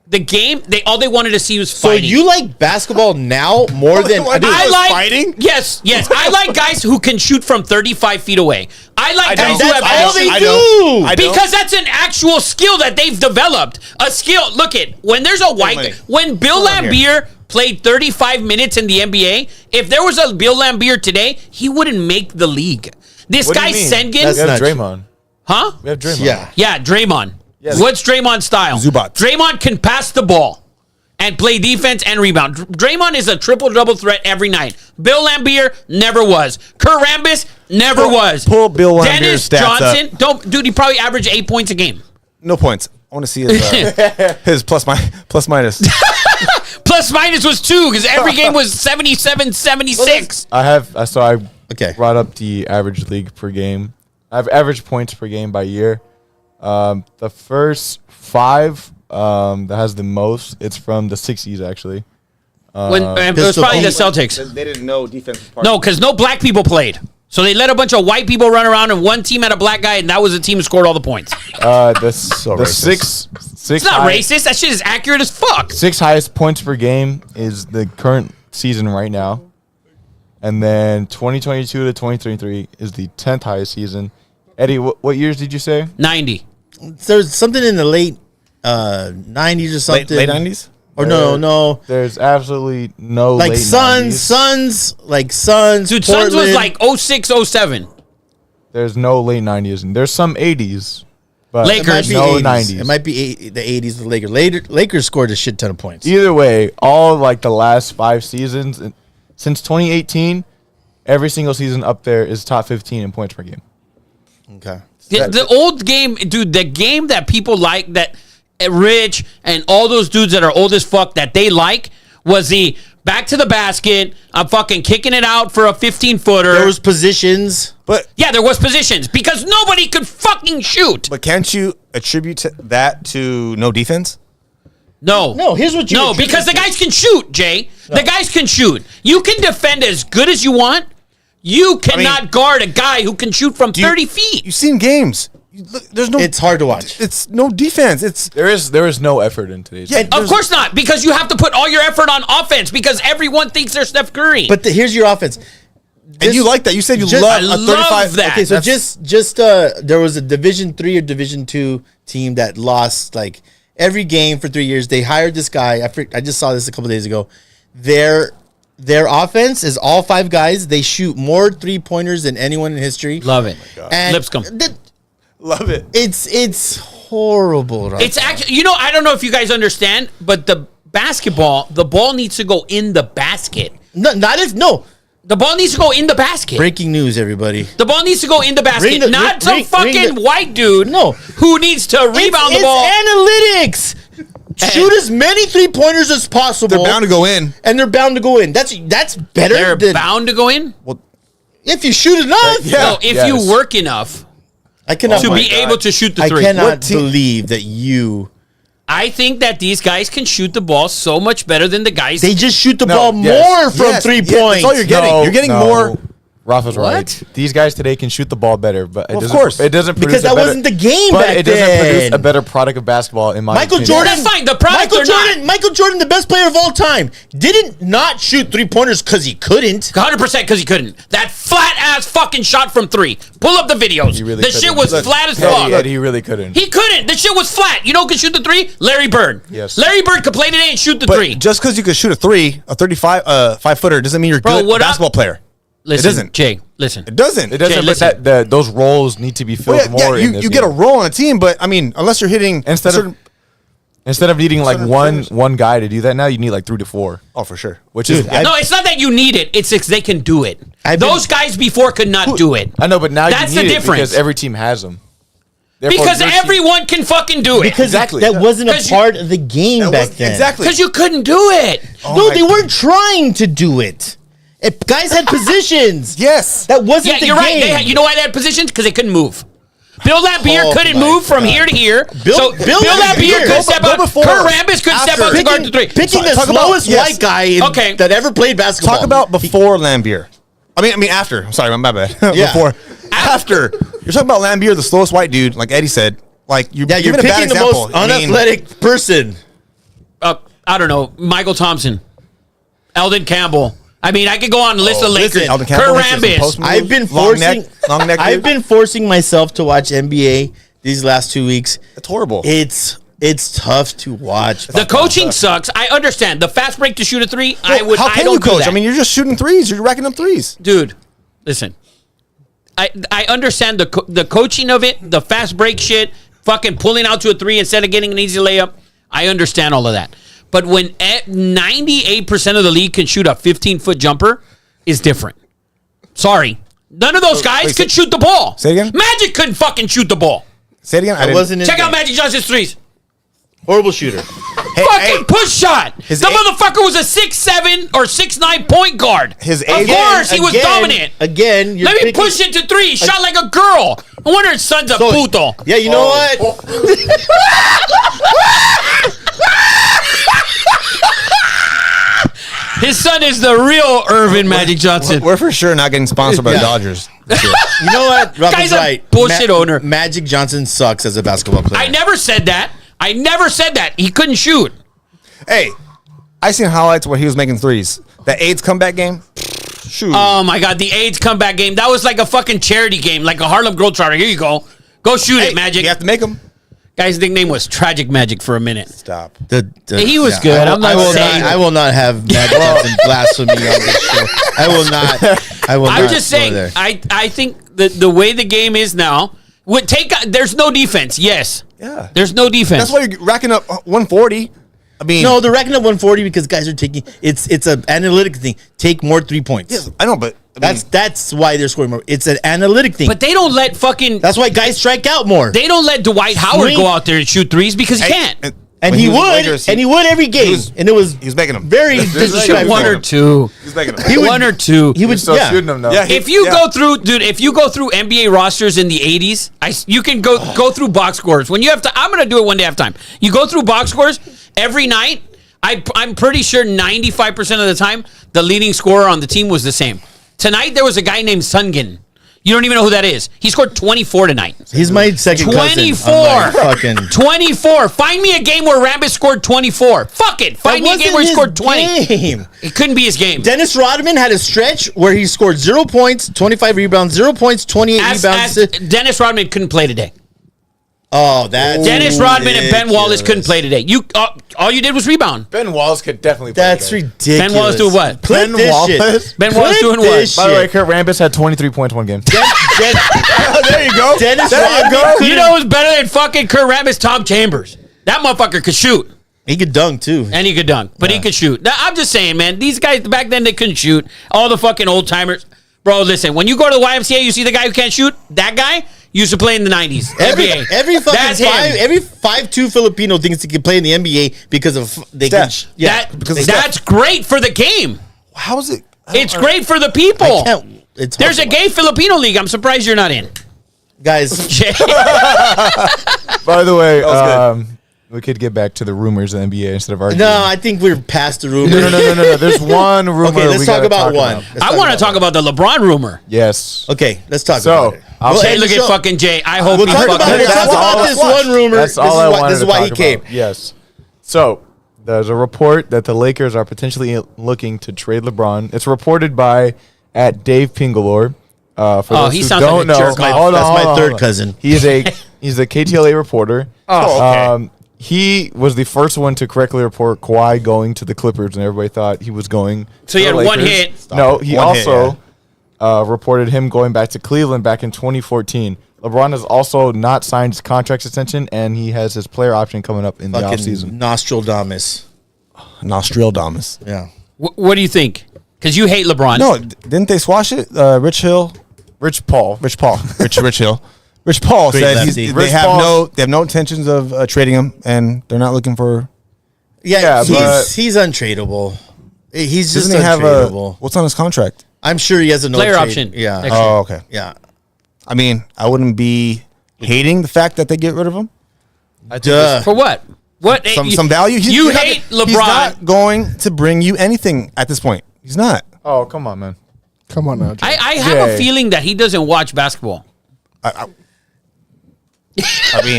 Speaker 2: The game, all they wanted to see was
Speaker 1: So
Speaker 2: fighting.
Speaker 1: you like basketball now more than
Speaker 7: I do.
Speaker 2: I like
Speaker 7: fighting?
Speaker 2: Yes. I like guys who can shoot from 35 feet away. I like guys who
Speaker 1: That's
Speaker 2: have
Speaker 1: all they
Speaker 7: I
Speaker 1: do.
Speaker 7: don't. I don't.
Speaker 2: because that's an actual skill that they've developed. A skill. Look at when there's a
Speaker 7: money.
Speaker 2: when Bill Laimbeer played 35 minutes in the NBA. If there was a Bill Laimbeer today, he wouldn't make the league. This
Speaker 5: What do
Speaker 2: guy
Speaker 5: you mean?
Speaker 2: Sengun,
Speaker 1: That's
Speaker 5: We have
Speaker 1: not true.
Speaker 5: Draymond.
Speaker 2: huh?
Speaker 5: We have Draymond.
Speaker 1: Yeah.
Speaker 2: Yeah, Draymond.
Speaker 5: Yes.
Speaker 2: What's Draymond's style?
Speaker 7: Zubac.
Speaker 2: Draymond can pass the ball and play defense and rebound. Draymond is a triple-double threat every night. Bill Laimbeer never was. Kurt Rambis never was.
Speaker 7: pull Bill Laimbeer's
Speaker 2: Dennis
Speaker 7: stats
Speaker 2: Johnson, dude, he probably averaged 8 points a game.
Speaker 7: No points. I want to see his plus minus.
Speaker 2: Plus minus was 2 because every game was 77, 76.
Speaker 5: I
Speaker 1: Okay.
Speaker 5: brought up the average league per game. I have average points per game by year. The first 5 that has the most, it's from the 60s actually.
Speaker 2: It was
Speaker 1: Pistol
Speaker 2: probably the
Speaker 1: Pete.
Speaker 2: Celtics.
Speaker 7: They didn't know defense was part.
Speaker 2: No, because no black people played. So they let a bunch of white people run around, and one team had a black guy, and that was the team who scored all the points.
Speaker 5: The
Speaker 7: racist.
Speaker 5: six
Speaker 2: It's not racist. That shit is accurate as fuck.
Speaker 5: 6 highest points per game is the current season right now. And then 2022 to 2023 is the 10th highest season. Eddie, what years did you say?
Speaker 2: 90.
Speaker 1: There's something in the late 90s or something.
Speaker 7: late 90s.
Speaker 1: Or no.
Speaker 5: There's absolutely no
Speaker 1: Like
Speaker 5: late
Speaker 1: Suns,
Speaker 5: 90s.
Speaker 2: Dude,
Speaker 1: Portland.
Speaker 2: Suns was like 06, 07.
Speaker 5: There's no late 90s. And there's some 80s. But
Speaker 2: Lakers.
Speaker 1: It might be
Speaker 5: no
Speaker 1: 80s.
Speaker 5: 90s.
Speaker 1: It might be the 80s with Lakers. Lakers scored a shit ton of points.
Speaker 5: Either way, all like the last 5 seasons since 2018, every single season up there is top 15 in points per game.
Speaker 1: Okay.
Speaker 2: The old game, dude, the game that people like, that Rich and all those dudes that are old as fuck that they like, was the back to the basket. I'm fucking kicking it out for a 15-footer.
Speaker 1: There was positions.
Speaker 7: But
Speaker 2: Yeah, there was positions because nobody could fucking shoot.
Speaker 7: but can't you attribute that to no defense?
Speaker 2: No,
Speaker 1: Here's what you
Speaker 2: No,
Speaker 1: attribute
Speaker 2: because the
Speaker 1: to.
Speaker 2: guys can shoot, Jay. The guys can shoot. You can defend as good as you want. You cannot guard a guy who can shoot from 30 feet.
Speaker 7: You've seen games. There's no.
Speaker 1: It's hard to watch.
Speaker 7: It's no defense. It's
Speaker 5: There is no effort in today's.
Speaker 7: Yeah,
Speaker 5: game.
Speaker 2: Of course not, because you have to put all your effort on offense because everyone thinks they're Steph Curry.
Speaker 1: But here's your offense.
Speaker 7: and you like that. You said you
Speaker 1: just-
Speaker 7: love
Speaker 2: I
Speaker 7: a 35.
Speaker 2: love that.
Speaker 1: Okay, so
Speaker 7: That's-
Speaker 1: just there was a Division 3 or Division 2 team that lost like every game for 3 years. They hired this guy. I just saw this a couple days ago. Their offense is all 5 guys. They shoot more 3-pointers than anyone in history.
Speaker 2: Love it.
Speaker 1: And
Speaker 2: Lipscomb.
Speaker 7: love it.
Speaker 1: It's horrible, right?
Speaker 2: It's actually, I don't know if you guys understand, but the basketball, the ball needs to go in the basket.
Speaker 1: No.
Speaker 2: The ball needs to go in the basket.
Speaker 1: Breaking news, everybody.
Speaker 2: The ball needs to go in the basket, not some fucking white dude who needs to rebound the ball.
Speaker 1: It's analytics. Shoot as many 3-pointers as possible.
Speaker 7: They're bound to go in.
Speaker 1: And they're bound to go in. That's better
Speaker 2: They're
Speaker 1: than
Speaker 2: bound to go in?
Speaker 1: if you shoot enough.
Speaker 2: No, if
Speaker 5: Yes.
Speaker 2: you work enough
Speaker 1: I cannot
Speaker 2: to be able to shoot the
Speaker 1: I
Speaker 2: three.
Speaker 1: cannot believe that you.
Speaker 2: I think that these guys can shoot the ball so much better than the guys.
Speaker 1: They just shoot the
Speaker 5: No,
Speaker 1: ball
Speaker 5: yes.
Speaker 1: more from
Speaker 7: Yes,
Speaker 1: 3
Speaker 7: yeah,
Speaker 1: points.
Speaker 7: that's all you're getting. You're getting more.
Speaker 5: Rafa's
Speaker 2: What?
Speaker 5: right. These guys today can shoot the ball better, but
Speaker 7: Of course.
Speaker 5: it doesn't produce
Speaker 1: Because that
Speaker 5: a better,
Speaker 1: wasn't the game
Speaker 5: but
Speaker 1: back
Speaker 5: it doesn't
Speaker 1: then.
Speaker 5: produce a better product of basketball in my
Speaker 1: Michael
Speaker 5: opinion.
Speaker 1: Jordan.
Speaker 2: That's fine. The product
Speaker 1: Michael Jordan, the best player of all time, didn't not shoot 3-pointers because he couldn't.
Speaker 2: 100% because he couldn't. That flat ass fucking shot from 3. Pull up the videos.
Speaker 5: He really
Speaker 2: the shit
Speaker 5: couldn't.
Speaker 2: was
Speaker 5: Look,
Speaker 2: flat as
Speaker 5: Eddie,
Speaker 2: fuck.
Speaker 5: Eddie, he really couldn't.
Speaker 2: He couldn't. The shit was flat. You know who could shoot the 3? Larry Bird.
Speaker 5: Yes.
Speaker 2: Larry Bird could play today and shoot the
Speaker 7: But
Speaker 2: 3.
Speaker 7: just because you could shoot a 3, a 35, 5-footer, doesn't mean you're
Speaker 2: Bro,
Speaker 7: good
Speaker 2: what
Speaker 7: basketball player.
Speaker 2: Listen,
Speaker 7: doesn't.
Speaker 2: Jay, listen.
Speaker 7: It doesn't.
Speaker 5: It doesn't.
Speaker 2: Jay,
Speaker 5: but
Speaker 2: listen.
Speaker 5: those roles need to be filled
Speaker 7: Well,
Speaker 5: more. in this
Speaker 7: you get a
Speaker 5: game.
Speaker 7: role on a team, but I mean, unless you're hitting
Speaker 5: Instead of needing like
Speaker 7: certain
Speaker 5: one
Speaker 7: players.
Speaker 5: one guy to do that, now you need like 3 to 4.
Speaker 7: Oh, for sure.
Speaker 5: Which
Speaker 1: Dude,
Speaker 5: is
Speaker 1: I-
Speaker 2: No, it's not that you need it. It's they can do it.
Speaker 1: I've been-
Speaker 2: Those guys before could not do it.
Speaker 5: I know, but now
Speaker 2: That's
Speaker 5: you
Speaker 2: the
Speaker 5: need it
Speaker 2: difference.
Speaker 5: because every team has them. Therefore,
Speaker 2: Because
Speaker 5: your team-
Speaker 2: everyone can fucking do it.
Speaker 1: Because
Speaker 5: Exactly.
Speaker 1: that wasn't a
Speaker 2: 'Cause you-
Speaker 1: part of the game
Speaker 7: That
Speaker 1: back
Speaker 7: was-
Speaker 1: then.
Speaker 7: Exactly.
Speaker 2: Because you couldn't do it.
Speaker 1: No,
Speaker 7: my
Speaker 1: they weren't trying to do it. Guys had positions.
Speaker 7: Yes.
Speaker 1: That wasn't
Speaker 2: Yeah,
Speaker 1: the
Speaker 2: you're right.
Speaker 1: game.
Speaker 2: You know why they had positions? Because they couldn't move. Bill Laimbeer
Speaker 1: Oh
Speaker 2: couldn't
Speaker 1: my
Speaker 2: move from
Speaker 1: God.
Speaker 2: here to here.
Speaker 1: Bill
Speaker 2: Bill Laimbeer
Speaker 1: Laimbeer.
Speaker 2: couldn't step
Speaker 7: Go
Speaker 2: out.
Speaker 7: before.
Speaker 2: Kurt Rambis couldn't step
Speaker 7: After.
Speaker 2: out to guard the 3.
Speaker 1: Picking the
Speaker 7: Talk about-
Speaker 1: slowest
Speaker 7: yes.
Speaker 1: white guy
Speaker 2: Okay.
Speaker 1: that ever played basketball.
Speaker 7: Talk about before Lambier. I mean after. I'm sorry, my bad.
Speaker 1: Yeah.
Speaker 7: Before. After. You're talking about Lambier, the slowest white dude, like Eddie said. Like you're
Speaker 1: Yeah, you're
Speaker 7: giving a bad
Speaker 1: picking the
Speaker 7: example.
Speaker 1: most
Speaker 7: I mean,
Speaker 1: unathletic person.
Speaker 2: I don't know. Michael Thompson. Eldon Campbell. I mean, I could go on a list of Lakers.
Speaker 1: listen,
Speaker 7: Eldon
Speaker 2: Kurt
Speaker 7: Campbell makes some
Speaker 2: Rambis.
Speaker 7: post moves,
Speaker 1: I've been
Speaker 7: long
Speaker 1: forcing.
Speaker 7: neck
Speaker 1: I've
Speaker 7: dude.
Speaker 1: been forcing myself to watch NBA these last 2 weeks.
Speaker 7: It's horrible.
Speaker 1: It's tough to watch.
Speaker 2: The coaching sucks. I understand. The fast break to shoot a 3, I would.
Speaker 7: How
Speaker 2: I
Speaker 7: can
Speaker 2: don't
Speaker 7: you
Speaker 2: do
Speaker 7: coach?
Speaker 2: that.
Speaker 7: I mean, you're just shooting threes. You're racking up threes.
Speaker 2: Dude, listen. I understand the coaching of it, the fast break shit, fucking pulling out to a 3 instead of getting an easy layup. I understand all of that. But when 98% of the league can shoot a 15-foot jumper, is different. Sorry. None of those guys
Speaker 7: wait,
Speaker 2: could shoot the ball.
Speaker 7: Say it again?
Speaker 2: Magic couldn't fucking shoot the ball.
Speaker 7: Say it again.
Speaker 1: I wasn't in
Speaker 2: Check
Speaker 1: the
Speaker 2: out
Speaker 1: game.
Speaker 2: Magic Johnson's threes.
Speaker 1: Horrible shooter.
Speaker 2: Fucking push shot. The
Speaker 7: His
Speaker 2: motherfucker was a 6'7" or 6'9" point guard.
Speaker 7: His
Speaker 2: of
Speaker 7: age-
Speaker 2: course, he was dominant.
Speaker 1: Again, you're
Speaker 2: Let me
Speaker 1: picking-
Speaker 2: push it to 3. He shot like a girl. I wonder his son's a
Speaker 1: So-
Speaker 2: puto.
Speaker 1: Yeah, you know what?
Speaker 2: His son is the real Irvin Magic Johnson.
Speaker 7: We're for sure not getting sponsored by the
Speaker 1: Yeah.
Speaker 7: Dodgers. this year.
Speaker 1: You know what? Rob
Speaker 2: Guy's
Speaker 1: is
Speaker 2: a
Speaker 1: right.
Speaker 2: bullshit owner.
Speaker 1: Magic Johnson sucks as a basketball player.
Speaker 2: I never said that. I never said that. He couldn't shoot.
Speaker 7: Hey, I seen highlights where he was making threes. That AIDS comeback game. Shoot.
Speaker 2: Oh my God, the AIDS comeback game. That was like a fucking charity game, like a Harlem Globetrotter. Here you go. Go shoot
Speaker 7: Hey,
Speaker 2: it, Magic.
Speaker 7: You have to make them.
Speaker 2: Guy's nickname was Tragic Magic for a minute.
Speaker 7: Stop.
Speaker 2: He was good. I'm not saying.
Speaker 1: I will not have Magic Johnson blasphemy on this show. I will not. I will not.
Speaker 2: I'm just
Speaker 1: go
Speaker 2: saying.
Speaker 1: there.
Speaker 2: I think the way the game is now would take. There's no defense. Yes.
Speaker 7: Yeah.
Speaker 2: There's no defense.
Speaker 7: That's why you're racking up 140. I mean,
Speaker 1: No, they're racking up 140 because guys are taking. It's an analytic thing. Take more 3 points.
Speaker 7: yes, I know, but I mean,
Speaker 1: That's why they're scoring more. It's an analytic thing.
Speaker 2: But they don't let fucking.
Speaker 1: That's why guys strike out more.
Speaker 2: They don't let Dwight Howard
Speaker 1: Swing.
Speaker 2: go out there and shoot threes because he can't.
Speaker 1: And And
Speaker 7: When
Speaker 1: he
Speaker 7: was with the
Speaker 1: would,
Speaker 7: Lakers,
Speaker 1: and he would every game, and it was
Speaker 7: he was making them.
Speaker 1: very
Speaker 7: There's
Speaker 1: disrespectful.
Speaker 2: One or two.
Speaker 7: He's making them.
Speaker 1: He would-
Speaker 2: One or two.
Speaker 1: He would,
Speaker 5: Still
Speaker 1: yeah.
Speaker 5: shooting them though.
Speaker 7: Yeah,
Speaker 2: If you go through, dude, if you go through NBA rosters in the 80s, you can go through box scores. When you have to, I'm going to do it one day at a time. You go through box scores every night. I'm pretty sure 95% of the time, the leading scorer on the team was the same. Tonight, there was a guy named Sungin. You don't even know who that is. He scored 24 tonight.
Speaker 1: He's my second cousin.
Speaker 2: 24.
Speaker 1: I'm like, fucking.
Speaker 2: 24. Find me a game where Rambis scored 24. Fuck it. Find me a game where he scored 20.
Speaker 1: Game.
Speaker 2: It couldn't be his game.
Speaker 1: Dennis Rodman had a stretch where he scored 0 points, 25 rebounds, 0 points, 28 rebounds.
Speaker 2: Dennis Rodman couldn't play today.
Speaker 1: Oh, that's
Speaker 2: Dennis Rodman and Ben Wallace couldn't play today. All you did was rebound.
Speaker 5: Ben Wallace could definitely play
Speaker 1: That's
Speaker 5: today.
Speaker 1: ridiculous.
Speaker 2: Ben Wallace doing what?
Speaker 1: Clip
Speaker 5: Ben
Speaker 1: this
Speaker 5: Wallace?
Speaker 1: shit.
Speaker 2: Ben Wallace
Speaker 1: Clip
Speaker 2: doing what?
Speaker 1: this
Speaker 5: By the way,
Speaker 1: shit.
Speaker 5: Kurt Rambis had 23 points one game.
Speaker 1: There you go. Dennis
Speaker 7: There you
Speaker 1: Rodman
Speaker 7: go.
Speaker 1: couldn't-
Speaker 2: You know who's better than fucking Kurt Rambis? Tom Chambers. That motherfucker could shoot.
Speaker 1: he could dunk too.
Speaker 2: And he could dunk. But he could shoot. Now, I'm just saying, man, these guys back then, they couldn't shoot. All the fucking old timers. Bro, listen, when you go to the YMCA, you see the guy who can't shoot? That guy used to play in the 90s. NBA.
Speaker 1: Every
Speaker 2: That's
Speaker 1: fucking
Speaker 2: him.
Speaker 1: 5'2" Filipino thinks he can play in the NBA because of they can,
Speaker 7: Steph.
Speaker 2: That's great for the game.
Speaker 7: How is it?
Speaker 2: It's great for the people.
Speaker 1: It's
Speaker 2: There's a
Speaker 1: hard.
Speaker 2: gay Filipino league. I'm surprised you're not in.
Speaker 1: guys.
Speaker 5: By the way,
Speaker 7: was
Speaker 5: we could get back to the rumors of the NBA instead of arguing.
Speaker 1: No, I think we're past the rumor.
Speaker 5: No. There's one rumor.
Speaker 1: Okay, let's
Speaker 5: we
Speaker 1: talk
Speaker 5: gotta
Speaker 1: about one. Let's
Speaker 2: I want to talk about the LeBron rumor.
Speaker 5: Yes.
Speaker 1: Okay, let's talk
Speaker 5: So,
Speaker 1: about it.
Speaker 5: I'll
Speaker 1: We'll
Speaker 5: say-
Speaker 1: end
Speaker 2: Look
Speaker 1: the
Speaker 2: at
Speaker 1: show.
Speaker 2: fucking Jay. I hope
Speaker 1: We'll
Speaker 2: he
Speaker 1: talk
Speaker 2: fucking.
Speaker 1: about, we'll talk about this one rumor.
Speaker 5: That's all I wanted
Speaker 1: This is
Speaker 5: to
Speaker 1: why
Speaker 5: talk
Speaker 1: he came.
Speaker 5: about. Yes. So there's a report that the Lakers are potentially looking to trade LeBron. It's reported by at Dave Pingalore. For those
Speaker 2: he
Speaker 5: who
Speaker 2: sounds like
Speaker 5: don't
Speaker 2: a
Speaker 5: know,
Speaker 2: jerk.
Speaker 1: That's my third cousin.
Speaker 5: He's a KTLA reporter.
Speaker 7: okay.
Speaker 5: He was the first one to correctly report Kawhi going to the Clippers, and everybody thought he was going.
Speaker 2: So he
Speaker 5: to the
Speaker 2: had one
Speaker 5: Lakers.
Speaker 2: hit.
Speaker 5: No, he
Speaker 7: One hit,
Speaker 5: also reported him going back to Cleveland back in 2014. LeBron has also not signed his contract extension, and he has his player option coming up in the
Speaker 1: Fucking
Speaker 5: offseason.
Speaker 1: Nostradamus.
Speaker 7: Nostradamus.
Speaker 1: Yeah.
Speaker 2: What do you think? Because you hate LeBron.
Speaker 7: No, didn't they squash it? Rich Hill,
Speaker 5: Rich Paul.
Speaker 7: Rich Hill, Rich Paul
Speaker 1: Great
Speaker 7: said
Speaker 1: lefty.
Speaker 7: they
Speaker 5: Rich
Speaker 7: have
Speaker 5: Paul's-
Speaker 7: no intentions of trading him, and they're not looking for.
Speaker 1: Yeah,
Speaker 5: but-
Speaker 1: he's untradeable. He's just
Speaker 7: Doesn't he have a?
Speaker 1: untradeable.
Speaker 7: What's on his contract?
Speaker 1: I'm sure he has a no
Speaker 2: Player
Speaker 1: trade.
Speaker 2: option.
Speaker 1: Yeah.
Speaker 2: Next year.
Speaker 7: Oh, okay.
Speaker 1: Yeah.
Speaker 7: I mean, I wouldn't be hating the fact that they get rid of him.
Speaker 1: Duh.
Speaker 2: For what? What?
Speaker 7: Some value.
Speaker 2: You
Speaker 7: he's not-
Speaker 2: hate
Speaker 7: He's
Speaker 2: LeBron.
Speaker 7: not going to bring you anything at this point. He's not.
Speaker 5: Oh, come on, man.
Speaker 4: Come on now, Jay.
Speaker 2: I have a
Speaker 5: Jay.
Speaker 2: feeling that he doesn't watch basketball.
Speaker 7: I mean,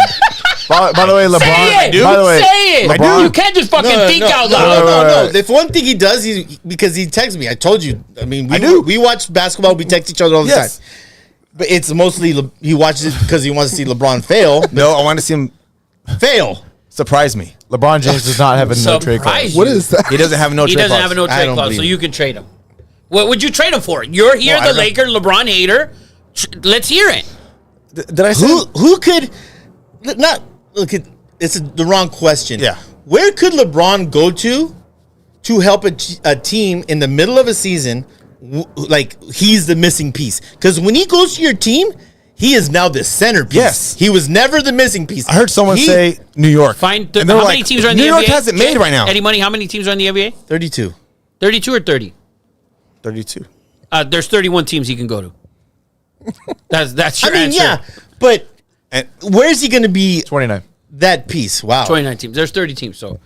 Speaker 5: By the way, LeBron.
Speaker 2: Say it.
Speaker 5: By the way,
Speaker 2: Say it.
Speaker 5: LeBron-
Speaker 2: You can't just fucking think out loud.
Speaker 1: No.
Speaker 5: Right.
Speaker 1: If one thing he does, because he texts me. I told you. I mean,
Speaker 7: I do.
Speaker 1: We watch basketball. We text each other all the
Speaker 7: Yes.
Speaker 1: time. But it's mostly he watches it because he wants to see LeBron fail.
Speaker 7: no, I want to see him
Speaker 1: Fail.
Speaker 7: surprise me.
Speaker 5: LeBron James does not have a no trade clause.
Speaker 2: Surprise
Speaker 4: What
Speaker 2: you.
Speaker 4: is that?
Speaker 7: He doesn't have no
Speaker 2: He
Speaker 7: trade
Speaker 2: doesn't
Speaker 7: clause.
Speaker 2: have a no
Speaker 1: I
Speaker 2: trade
Speaker 1: don't
Speaker 2: clause, so
Speaker 1: believe
Speaker 2: you can trade him. What would you trade him for? You're here,
Speaker 7: Well, I
Speaker 2: the
Speaker 7: don't know.
Speaker 2: Laker LeBron hater. Let's hear it.
Speaker 7: Did I say?
Speaker 1: Who could not look at? It's the wrong question.
Speaker 7: Yeah.
Speaker 1: Where could LeBron go to help a team in the middle of a season? Like he's the missing piece because when he goes to your team, he is now the centerpiece.
Speaker 7: Yes.
Speaker 1: He was never the missing piece.
Speaker 7: I heard someone say New York.
Speaker 2: Find
Speaker 7: And they
Speaker 2: how
Speaker 7: were
Speaker 2: many
Speaker 7: like,
Speaker 2: teams are in the
Speaker 7: New
Speaker 2: NBA?
Speaker 7: York has it made right now.
Speaker 2: Eddie Money, how many teams are in the NBA?
Speaker 1: 32.
Speaker 2: 32 or 30?
Speaker 7: 32.
Speaker 2: There's 31 teams he can go to. That's
Speaker 1: I
Speaker 2: your
Speaker 1: mean,
Speaker 2: answer.
Speaker 1: yeah, but
Speaker 7: And
Speaker 1: where's he going to be
Speaker 5: 29.
Speaker 1: that piece? Wow.
Speaker 2: 29 teams. There's 30 teams, so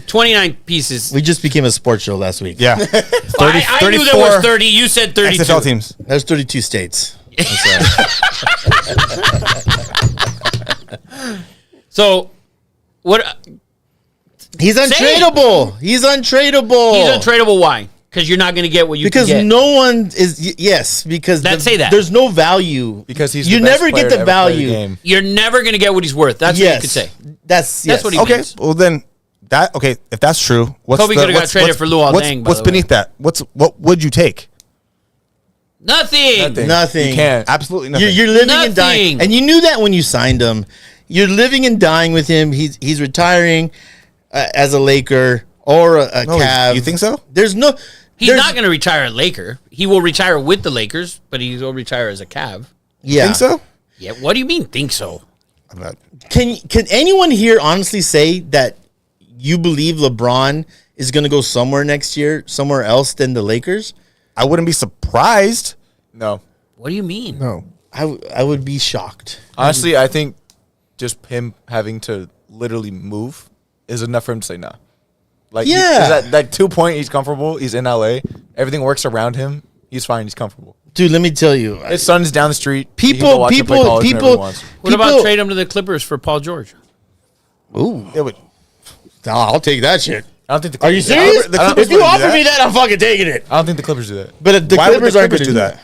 Speaker 2: 29 pieces.
Speaker 1: We just became a sports show last week.
Speaker 7: yeah, 30,
Speaker 2: I knew there was 30. You said 32.
Speaker 7: XFL teams.
Speaker 1: There's 32 states. That's right.
Speaker 2: So, what?
Speaker 1: He's
Speaker 2: Say it.
Speaker 1: untradeable. He's untradeable.
Speaker 2: He's untradeable. Why? Because you're not going to get what you
Speaker 1: Because
Speaker 2: can get.
Speaker 1: no one is yes. Because
Speaker 2: Say that.
Speaker 1: there's no value.
Speaker 5: Because he's
Speaker 1: you
Speaker 5: the best
Speaker 1: never
Speaker 5: player
Speaker 1: get
Speaker 5: to
Speaker 1: the
Speaker 5: ever play
Speaker 1: value.
Speaker 5: game.
Speaker 2: You're never going to get what he's worth. That's what you could say.
Speaker 1: That's
Speaker 2: That's what he
Speaker 7: Okay,
Speaker 2: means.
Speaker 7: well then that okay. If that's true, what's
Speaker 2: Kobe coulda got traded for Luol Deng, by
Speaker 7: What's
Speaker 2: the way.
Speaker 7: beneath that? What would you take?
Speaker 2: Nothing.
Speaker 1: nothing.
Speaker 5: You can't.
Speaker 7: Absolutely nothing.
Speaker 1: You're living and dying,
Speaker 2: Nothing.
Speaker 1: and you knew that when you signed him. You're living and dying with him. He's retiring as a Laker or a
Speaker 7: No,
Speaker 1: Cav.
Speaker 7: you think so?
Speaker 1: There's no.
Speaker 2: He's
Speaker 1: there's-
Speaker 2: not going to retire a Laker. He will retire with the Lakers, but he will retire as a Cav.
Speaker 1: Yeah.
Speaker 7: Think so?
Speaker 2: Yeah. What do you mean? Think so?
Speaker 7: I'm not.
Speaker 1: Can anyone here honestly say that you believe LeBron is going to go somewhere next year, somewhere else than the Lakers?
Speaker 7: I wouldn't be surprised.
Speaker 5: No.
Speaker 2: What do you mean?
Speaker 4: No.
Speaker 1: I would be shocked.
Speaker 5: Honestly, I think just him having to literally move is enough for him to say nah. Like,
Speaker 1: Yeah.
Speaker 5: that 2 point, he's comfortable. He's in LA. Everything works around him. He's fine. He's comfortable.
Speaker 1: Dude, let me tell you.
Speaker 5: His son's down the street. He can
Speaker 1: People,
Speaker 5: go watch him play college whenever he wants.
Speaker 2: What about trade him to the Clippers for Paul George?
Speaker 1: Ooh,
Speaker 7: It would.
Speaker 1: I'll take that shit.
Speaker 5: I don't think the
Speaker 1: Are you
Speaker 5: Clippers-
Speaker 1: serious?
Speaker 7: The Clippers
Speaker 1: If you
Speaker 7: wouldn't do
Speaker 1: offer
Speaker 7: that.
Speaker 1: me that, I'm fucking taking it.
Speaker 5: I don't think the Clippers do that.
Speaker 1: But the
Speaker 7: Why would the
Speaker 1: Clippers aren't going
Speaker 7: Clippers
Speaker 1: to
Speaker 7: do that?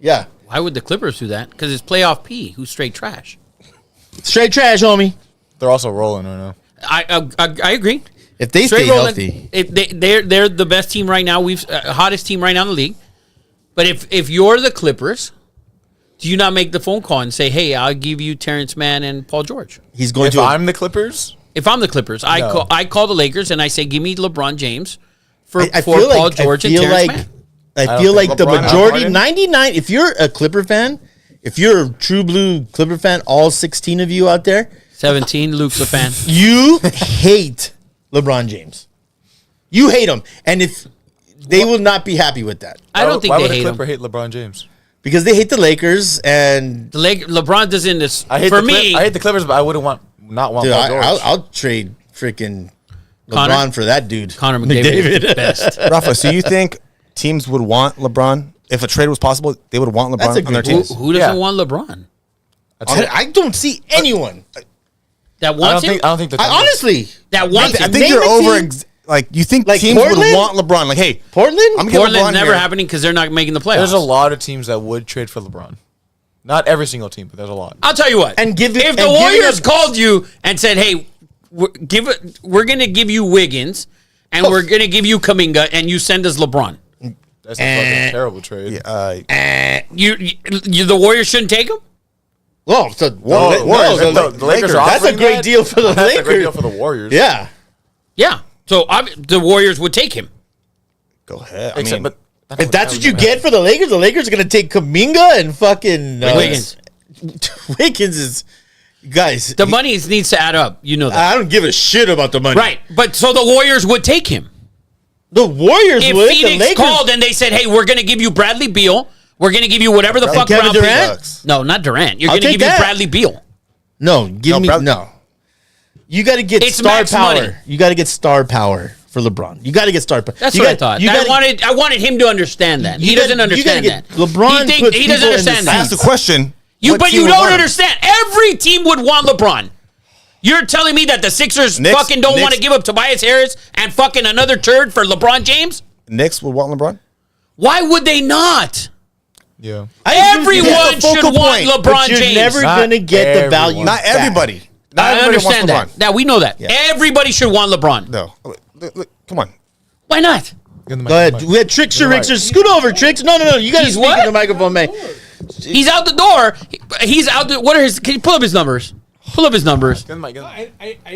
Speaker 1: Yeah.
Speaker 2: Why would the Clippers do that? Because it's playoff P, who's straight trash.
Speaker 1: Straight trash, homie.
Speaker 5: They're also rolling right now.
Speaker 2: I agree.
Speaker 1: If they
Speaker 2: Straight
Speaker 1: stay
Speaker 2: rolling.
Speaker 1: healthy.
Speaker 2: They're the best team right now. We've hottest team right now in the league. But if you're the Clippers, do you not make the phone call and say, "Hey, I'll give you Terrence Mann and Paul George"?
Speaker 1: He's going
Speaker 5: If
Speaker 1: to.
Speaker 5: I'm the Clippers,
Speaker 2: If I'm the Clippers,
Speaker 5: No.
Speaker 2: I call the Lakers and I say, "Give me LeBron James for
Speaker 1: I
Speaker 2: for
Speaker 1: feel
Speaker 2: Paul
Speaker 1: like
Speaker 2: George
Speaker 1: I
Speaker 2: and
Speaker 1: feel
Speaker 2: Terrence
Speaker 1: like
Speaker 2: Mann."
Speaker 1: I
Speaker 5: don't
Speaker 1: feel
Speaker 5: think
Speaker 1: like the
Speaker 5: LeBron
Speaker 1: majority,
Speaker 5: Harden-
Speaker 1: 99. If you're a Clipper fan, if you're a true blue Clipper fan, all 16 of you out there,
Speaker 2: 17, Luke's a fan.
Speaker 1: you hate LeBron James. You hate him, and if they will not be happy with that
Speaker 2: I don't think
Speaker 5: why
Speaker 2: they
Speaker 5: would
Speaker 2: hate
Speaker 5: a
Speaker 2: him.
Speaker 5: Clipper hate LeBron James?
Speaker 1: because they hate the Lakers. And
Speaker 2: LeBron doesn't. This
Speaker 5: I hate
Speaker 2: for
Speaker 5: the
Speaker 2: me.
Speaker 5: I hate the Clippers, but I wouldn't not want
Speaker 1: dude,
Speaker 5: Paul George.
Speaker 1: I'll trade freaking
Speaker 2: Connor?
Speaker 1: LeBron for that dude,
Speaker 2: Connor McDavid is the best.
Speaker 7: Rafa, so you think teams would want LeBron? If a trade was possible, they would want
Speaker 1: That's a
Speaker 7: LeBron on their
Speaker 1: good
Speaker 7: teams?
Speaker 2: Who doesn't
Speaker 5: Yeah.
Speaker 2: want LeBron?
Speaker 1: I don't see anyone.
Speaker 2: That
Speaker 5: I
Speaker 2: wants
Speaker 5: don't
Speaker 2: him.
Speaker 5: think the
Speaker 1: I honestly,
Speaker 2: That wants
Speaker 7: I
Speaker 2: him.
Speaker 7: think
Speaker 1: Name
Speaker 7: you're
Speaker 1: a
Speaker 7: over.
Speaker 1: team.
Speaker 7: Like, you think
Speaker 1: Like
Speaker 7: teams
Speaker 1: Portland?
Speaker 7: would want LeBron? Like, hey,
Speaker 1: Portland.
Speaker 7: I'm gonna get
Speaker 2: Portland's
Speaker 7: LeBron
Speaker 2: never
Speaker 7: here.
Speaker 2: happening because they're not making the playoffs.
Speaker 5: There's a lot of teams that would trade for LeBron. Not every single team, but there's a lot.
Speaker 2: I'll tell you what.
Speaker 1: And give it-
Speaker 2: if the
Speaker 1: and giving
Speaker 2: Warriors
Speaker 1: up-
Speaker 2: called you and said, "Hey, we're going to give you Wiggins, and we're going to give you Kuminga, and you send us LeBron,"
Speaker 5: That's a fucking terrible trade.
Speaker 2: you the Warriors shouldn't take him.
Speaker 1: Oh, so
Speaker 5: Warriors, the Lakers are
Speaker 1: That's a
Speaker 5: offering
Speaker 1: great
Speaker 5: that?
Speaker 1: deal for the
Speaker 5: That's
Speaker 1: Lakers.
Speaker 5: a great deal for the Warriors.
Speaker 1: Yeah.
Speaker 2: Yeah. So the Warriors would take him.
Speaker 7: Go ahead. I
Speaker 5: Except,
Speaker 7: mean,
Speaker 5: but
Speaker 1: If that's what you get for the Lakers are going to take Kuminga and fucking
Speaker 2: Wiggins.
Speaker 1: Wiggins is, guys.
Speaker 2: The money needs to add up. You know that.
Speaker 1: I don't give a shit about the money.
Speaker 2: Right. But so the Warriors would take him.
Speaker 1: The Warriors
Speaker 2: If
Speaker 1: would. The
Speaker 2: Phoenix
Speaker 1: Lakers.
Speaker 2: called and they said, "Hey, we're going to give you Bradley Beal. We're going to give you whatever the fuck
Speaker 1: Kevin
Speaker 2: Round
Speaker 1: Durant?
Speaker 2: Pick." No, not Durant. You're
Speaker 1: I'll
Speaker 2: going to
Speaker 1: take
Speaker 2: give
Speaker 1: that.
Speaker 2: you Bradley Beal.
Speaker 1: No, give me
Speaker 7: Brad-
Speaker 1: no. You got to get
Speaker 2: It's
Speaker 1: star
Speaker 2: max
Speaker 1: power.
Speaker 2: money.
Speaker 1: You got to get star power for LeBron. You got to get star power.
Speaker 2: That's
Speaker 1: You
Speaker 2: what I
Speaker 1: got-
Speaker 2: thought.
Speaker 1: You
Speaker 2: I
Speaker 1: gotta-
Speaker 2: wanted him to understand that. He
Speaker 1: you
Speaker 2: doesn't
Speaker 1: gotta- you gotta
Speaker 2: understand
Speaker 1: get-
Speaker 2: that.
Speaker 1: LeBron
Speaker 2: he,
Speaker 1: puts
Speaker 2: he
Speaker 1: people
Speaker 2: doesn't
Speaker 1: in the
Speaker 2: understand that.
Speaker 7: that's the question.
Speaker 2: But
Speaker 7: What
Speaker 2: you
Speaker 7: team would
Speaker 2: don't
Speaker 7: want him?
Speaker 2: understand. Every team would want LeBron. You're telling me that the Sixers
Speaker 7: Knicks-
Speaker 2: fucking don't want to
Speaker 7: Knicks-
Speaker 2: give up Tobias Harris and fucking another turd for LeBron James?
Speaker 7: Knicks would want LeBron?
Speaker 2: Why would they not?
Speaker 5: Yeah.
Speaker 2: Everyone
Speaker 7: That's the
Speaker 2: should
Speaker 7: focal
Speaker 2: want
Speaker 7: point,
Speaker 2: LeBron
Speaker 1: But you're
Speaker 2: James.
Speaker 1: never
Speaker 5: Not
Speaker 1: going to get the
Speaker 5: everyone.
Speaker 1: value.
Speaker 7: Not
Speaker 1: back.
Speaker 7: everybody. Not
Speaker 2: I
Speaker 7: everybody
Speaker 2: understand
Speaker 7: wants
Speaker 2: that.
Speaker 7: LeBron.
Speaker 2: Now we know that. Everybody should want LeBron.
Speaker 7: No. Look, come on.
Speaker 2: Why not?
Speaker 5: Go
Speaker 1: Go ahead. We had Trickster Rickster. Scoot over, Tricks. No. You got to
Speaker 2: He's
Speaker 1: speak
Speaker 2: what?
Speaker 1: in the microphone, man.
Speaker 2: He's out the door. He's out the. What are his? Can you pull up his numbers? Pull up his numbers.
Speaker 8: I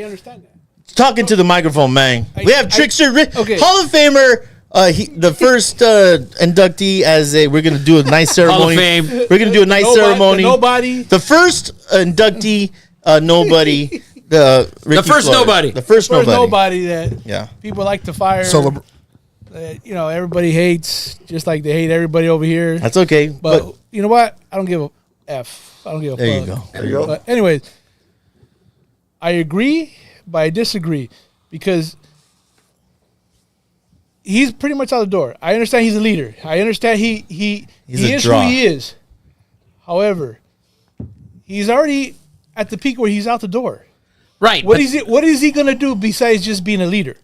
Speaker 8: understand that.
Speaker 1: Talking to the microphone, man. We have Trickster Rick,
Speaker 8: okay.
Speaker 1: Hall of Famer. The first inductee as a. We're gonna do a nice ceremony.
Speaker 2: Hall of Fame.
Speaker 1: We're gonna do a nice ceremony.
Speaker 8: Nobody.
Speaker 1: The first inductee, nobody. The Ricky
Speaker 2: first
Speaker 1: Floyd.
Speaker 2: nobody.
Speaker 1: The first
Speaker 8: There's
Speaker 1: nobody.
Speaker 8: nobody that
Speaker 1: Yeah.
Speaker 8: people like to fire.
Speaker 4: So
Speaker 8: everybody hates, just like they hate everybody over here.
Speaker 1: That's okay.
Speaker 8: But you know what? I don't give a F. I don't give a
Speaker 1: There you
Speaker 8: fuck.
Speaker 1: go. There you go.
Speaker 8: But anyways, I agree, but I disagree because he's pretty much out the door. I understand he's a leader. I understand he
Speaker 1: He's a
Speaker 8: is
Speaker 1: draw.
Speaker 8: who he is. However, he's already at the peak where he's out the door.
Speaker 2: Right.
Speaker 8: What
Speaker 2: but
Speaker 8: is he gonna do besides just being a leader?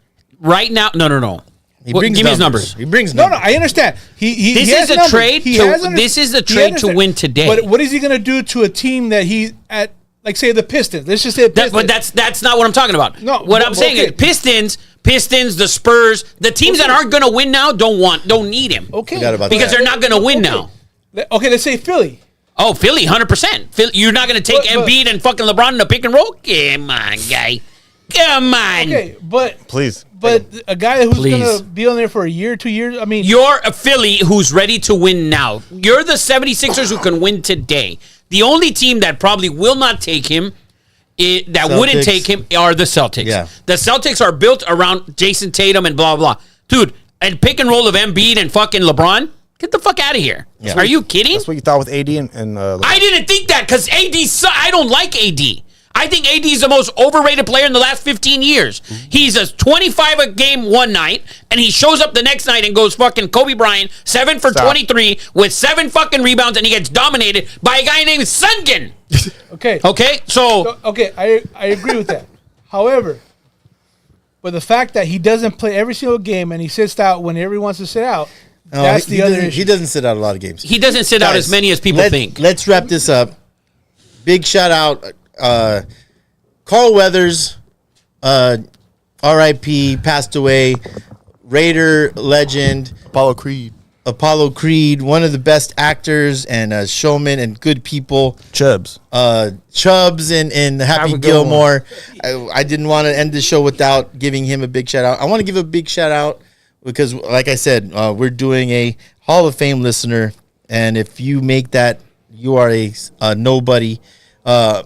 Speaker 2: right now? No.
Speaker 1: He
Speaker 2: Well,
Speaker 1: brings
Speaker 2: give me his numbers.
Speaker 1: He brings
Speaker 8: No,
Speaker 1: numbers.
Speaker 8: I understand. He
Speaker 2: This
Speaker 8: has
Speaker 2: is a
Speaker 8: numbers.
Speaker 2: trade
Speaker 8: He
Speaker 2: to-
Speaker 8: has
Speaker 2: this is the
Speaker 8: he
Speaker 2: trade to
Speaker 8: understand.
Speaker 2: win today.
Speaker 8: But what is he going to do to a team that he's at, like say the Pistons? Let's just say the Pistons.
Speaker 2: But that's not what I'm talking about.
Speaker 8: No,
Speaker 2: what I'm
Speaker 8: but-
Speaker 2: saying
Speaker 8: okay.
Speaker 2: is Pistons, the Spurs, the teams that aren't going to win now don't need him.
Speaker 8: okay.
Speaker 1: Forgot about
Speaker 2: Because
Speaker 1: that.
Speaker 2: they're not going to win now.
Speaker 8: Okay, let's say Philly.
Speaker 2: Oh, Philly, 100%. You're not going to take
Speaker 8: But-
Speaker 2: Embiid and fucking LeBron in the pick and roll? Come on, guy. Come on.
Speaker 8: Okay, but
Speaker 7: Please.
Speaker 8: a guy who's
Speaker 2: Please.
Speaker 8: going to be on there for a year, 2 years. I mean,
Speaker 2: You're a Philly who's ready to win now. You're the 76ers who can win today. The only team that probably will not take him that wouldn't
Speaker 1: Celtics.
Speaker 2: take him are the Celtics.
Speaker 1: Yeah.
Speaker 2: The Celtics are built around Jason Tatum and blah, blah, blah. Dude, and pick and roll of Embiid and fucking LeBron? Get the fuck out of here.
Speaker 1: Yeah.
Speaker 2: Are you kidding?
Speaker 7: That's what you thought with AD and
Speaker 2: I didn't think that because I don't like AD. I think AD is the most overrated player in the last 15 years. He's a 25 a game one night, and he shows up the next night and goes fucking Kobe Bryant, 7 for 23 with 7 fucking rebounds, and he gets dominated by a guy named Sungin.
Speaker 8: Okay.
Speaker 2: Okay, so
Speaker 8: Okay, I agree with that. However, but the fact that he doesn't play every single game and he sits out when everyone wants to sit out,
Speaker 1: No,
Speaker 8: that's
Speaker 1: he
Speaker 8: the other
Speaker 1: doesn't-
Speaker 8: issue.
Speaker 1: He doesn't sit out a lot of games.
Speaker 2: he doesn't sit out
Speaker 1: Guys,
Speaker 2: as many as people think.
Speaker 1: Let's wrap this up. Big shout out, Carl Weathers, R.I.P. passed away. Raider legend,
Speaker 5: Apollo Creed.
Speaker 1: Apollo Creed, one of the best actors and showmen and good people.
Speaker 7: Chubbs.
Speaker 1: Chubbs and Happy Gilmore. I didn't want to end the show without giving him a big shout out. I want to give a big shout out because, like I said, we're doing a Hall of Fame listener, and if you make that, you are a nobody.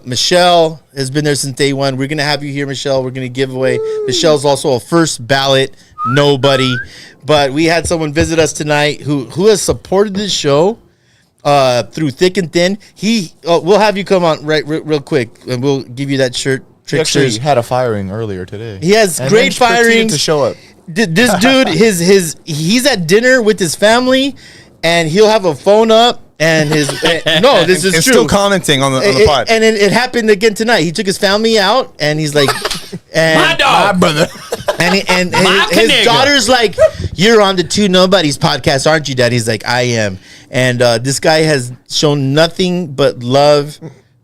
Speaker 1: Michelle has been there since day one. We're gonna have you here, Michelle. We're gonna give away. Michelle's also a first ballot nobody, but we had someone visit us tonight who has supported this show through thick and thin. We'll have you come on real quick, and we'll give you that shirt.
Speaker 5: He actually
Speaker 1: Tricksters.
Speaker 5: had a firing earlier today.
Speaker 1: He has
Speaker 5: And
Speaker 1: great
Speaker 5: then proceeded
Speaker 1: firings.
Speaker 5: to show up.
Speaker 1: This dude, he's at dinner with his family, and he'll have a phone up, and his no, this is
Speaker 7: And
Speaker 1: true.
Speaker 7: still commenting on the pod.
Speaker 1: And it happened again tonight. He took his family out, and he's like, and
Speaker 2: My dog.
Speaker 7: brother.
Speaker 1: and
Speaker 2: My
Speaker 1: his
Speaker 2: nigga.
Speaker 1: daughter's like, "You're on the Two Nobodies podcast, aren't you, Dad?" He's like, "I am." And this guy has shown nothing but love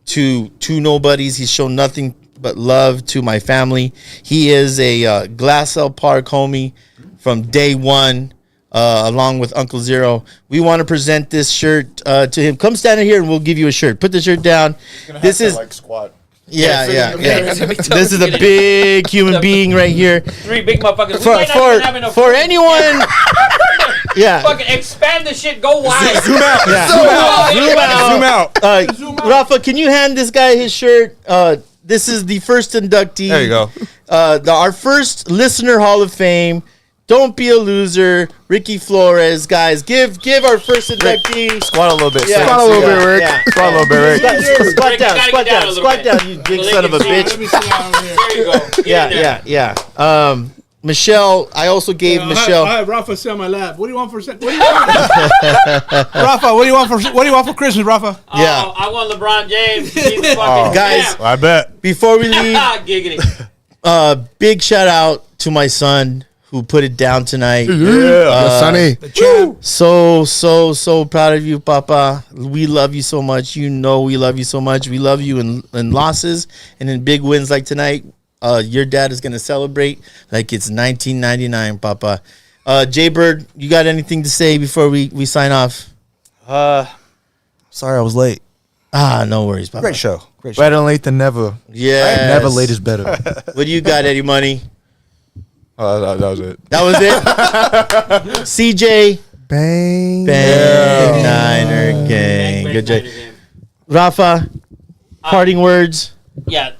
Speaker 1: to Two Nobodies. He's shown nothing but love to my family. He is a Glassell Park homie from day one. Along with Uncle Zero, we want to present this shirt to him. Come stand in here, and we'll give you a shirt. Put the shirt down. This is
Speaker 5: squat.
Speaker 1: yeah.
Speaker 2: Yeah.
Speaker 1: This is a big human being right here.
Speaker 2: 3 big motherfuckers. We might not even have enough
Speaker 1: For anyone, yeah.
Speaker 2: fucking expand the shit. Go wild.
Speaker 7: Zoom out.
Speaker 1: Yeah.
Speaker 7: Zoom out.
Speaker 1: Zoom out. Rafa, can you hand this guy his shirt? This is the first inductee.
Speaker 7: There you go.
Speaker 1: Our first listener Hall of Fame. Don't be a loser, Ricky Flores, guys. Give our first inductee.
Speaker 5: Squat a little bit.
Speaker 1: Yeah.
Speaker 5: Squat a little
Speaker 1: Yeah.
Speaker 5: bit, Rick.
Speaker 1: Yeah.
Speaker 5: Squat a little bit, Rick.
Speaker 1: Squat
Speaker 2: Rick,
Speaker 1: down,
Speaker 2: you
Speaker 1: squat
Speaker 2: gotta get down
Speaker 1: down,
Speaker 2: a little
Speaker 1: squat
Speaker 2: bit.
Speaker 1: down, you big
Speaker 2: So they
Speaker 1: son of a
Speaker 2: can see.
Speaker 1: bitch.
Speaker 8: Let me sit down over here.
Speaker 2: There you go. Get in there.
Speaker 1: Yeah. Michelle, I also gave Michelle.
Speaker 8: I have Rafa sit on my lap. What do you want for? What do you want? Rafa, what do you want for Christmas, Rafa?
Speaker 1: Yeah.
Speaker 2: Oh, I want LeBron James. He's fucking
Speaker 1: Guys,
Speaker 7: I bet.
Speaker 1: Before we leave,
Speaker 2: Giggity.
Speaker 1: big shout out to my son who put it down tonight.
Speaker 4: Sonny.
Speaker 1: So proud of you, Papa. We love you so much. You know we love you so much. We love you in losses and in big wins like tonight. Your dad is going to celebrate like it's 1999, Papa. Jay-Bird, you got anything to say before we sign off?
Speaker 7: Sorry I was late.
Speaker 1: No worries, Papa.
Speaker 7: Great show. Great show.
Speaker 5: Better late than never.
Speaker 1: Yeah.
Speaker 5: Never late is better.
Speaker 1: What do you got, Eddie Money?
Speaker 5: That was it.
Speaker 1: That was it? CJ.
Speaker 4: Bang.
Speaker 1: Bang. Niner gang. Good job. Rafa, parting words.
Speaker 2: Yeah,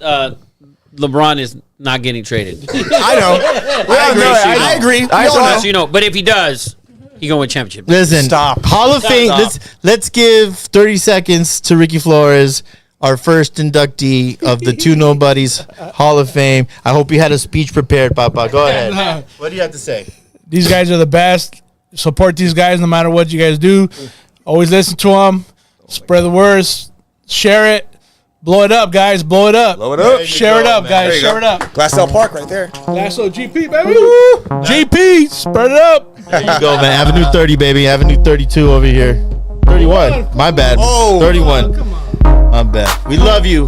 Speaker 2: LeBron is not getting traded.
Speaker 7: I know. I agree.
Speaker 5: I
Speaker 7: We all
Speaker 5: know.
Speaker 7: know.
Speaker 2: So you know, but if he does, he gonna win championship.
Speaker 1: Listen,
Speaker 7: Stop.
Speaker 1: Hall of Fame.
Speaker 2: Stop.
Speaker 1: Let's give 30 seconds to Ricky Flores, our first inductee of the Two Nobodies Hall of Fame. I hope you had a speech prepared, Papa. Go ahead. What do you have to say?
Speaker 8: These guys are the best. Support these guys no matter what you guys do. Always listen to them. Spread the words. Share it. Blow it up, guys. Blow it up.
Speaker 7: Blow it up.
Speaker 8: Share it up,
Speaker 7: There
Speaker 8: guys.
Speaker 7: you
Speaker 8: Share
Speaker 7: go.
Speaker 8: it up.
Speaker 7: Glassell Park right there.
Speaker 8: Lasso GP, baby. GP. Spread it up.
Speaker 1: There you go, man. Avenue 30, baby. Avenue 32 over here. 31. My bad.
Speaker 7: Oh.
Speaker 1: 31. My bad. We love you.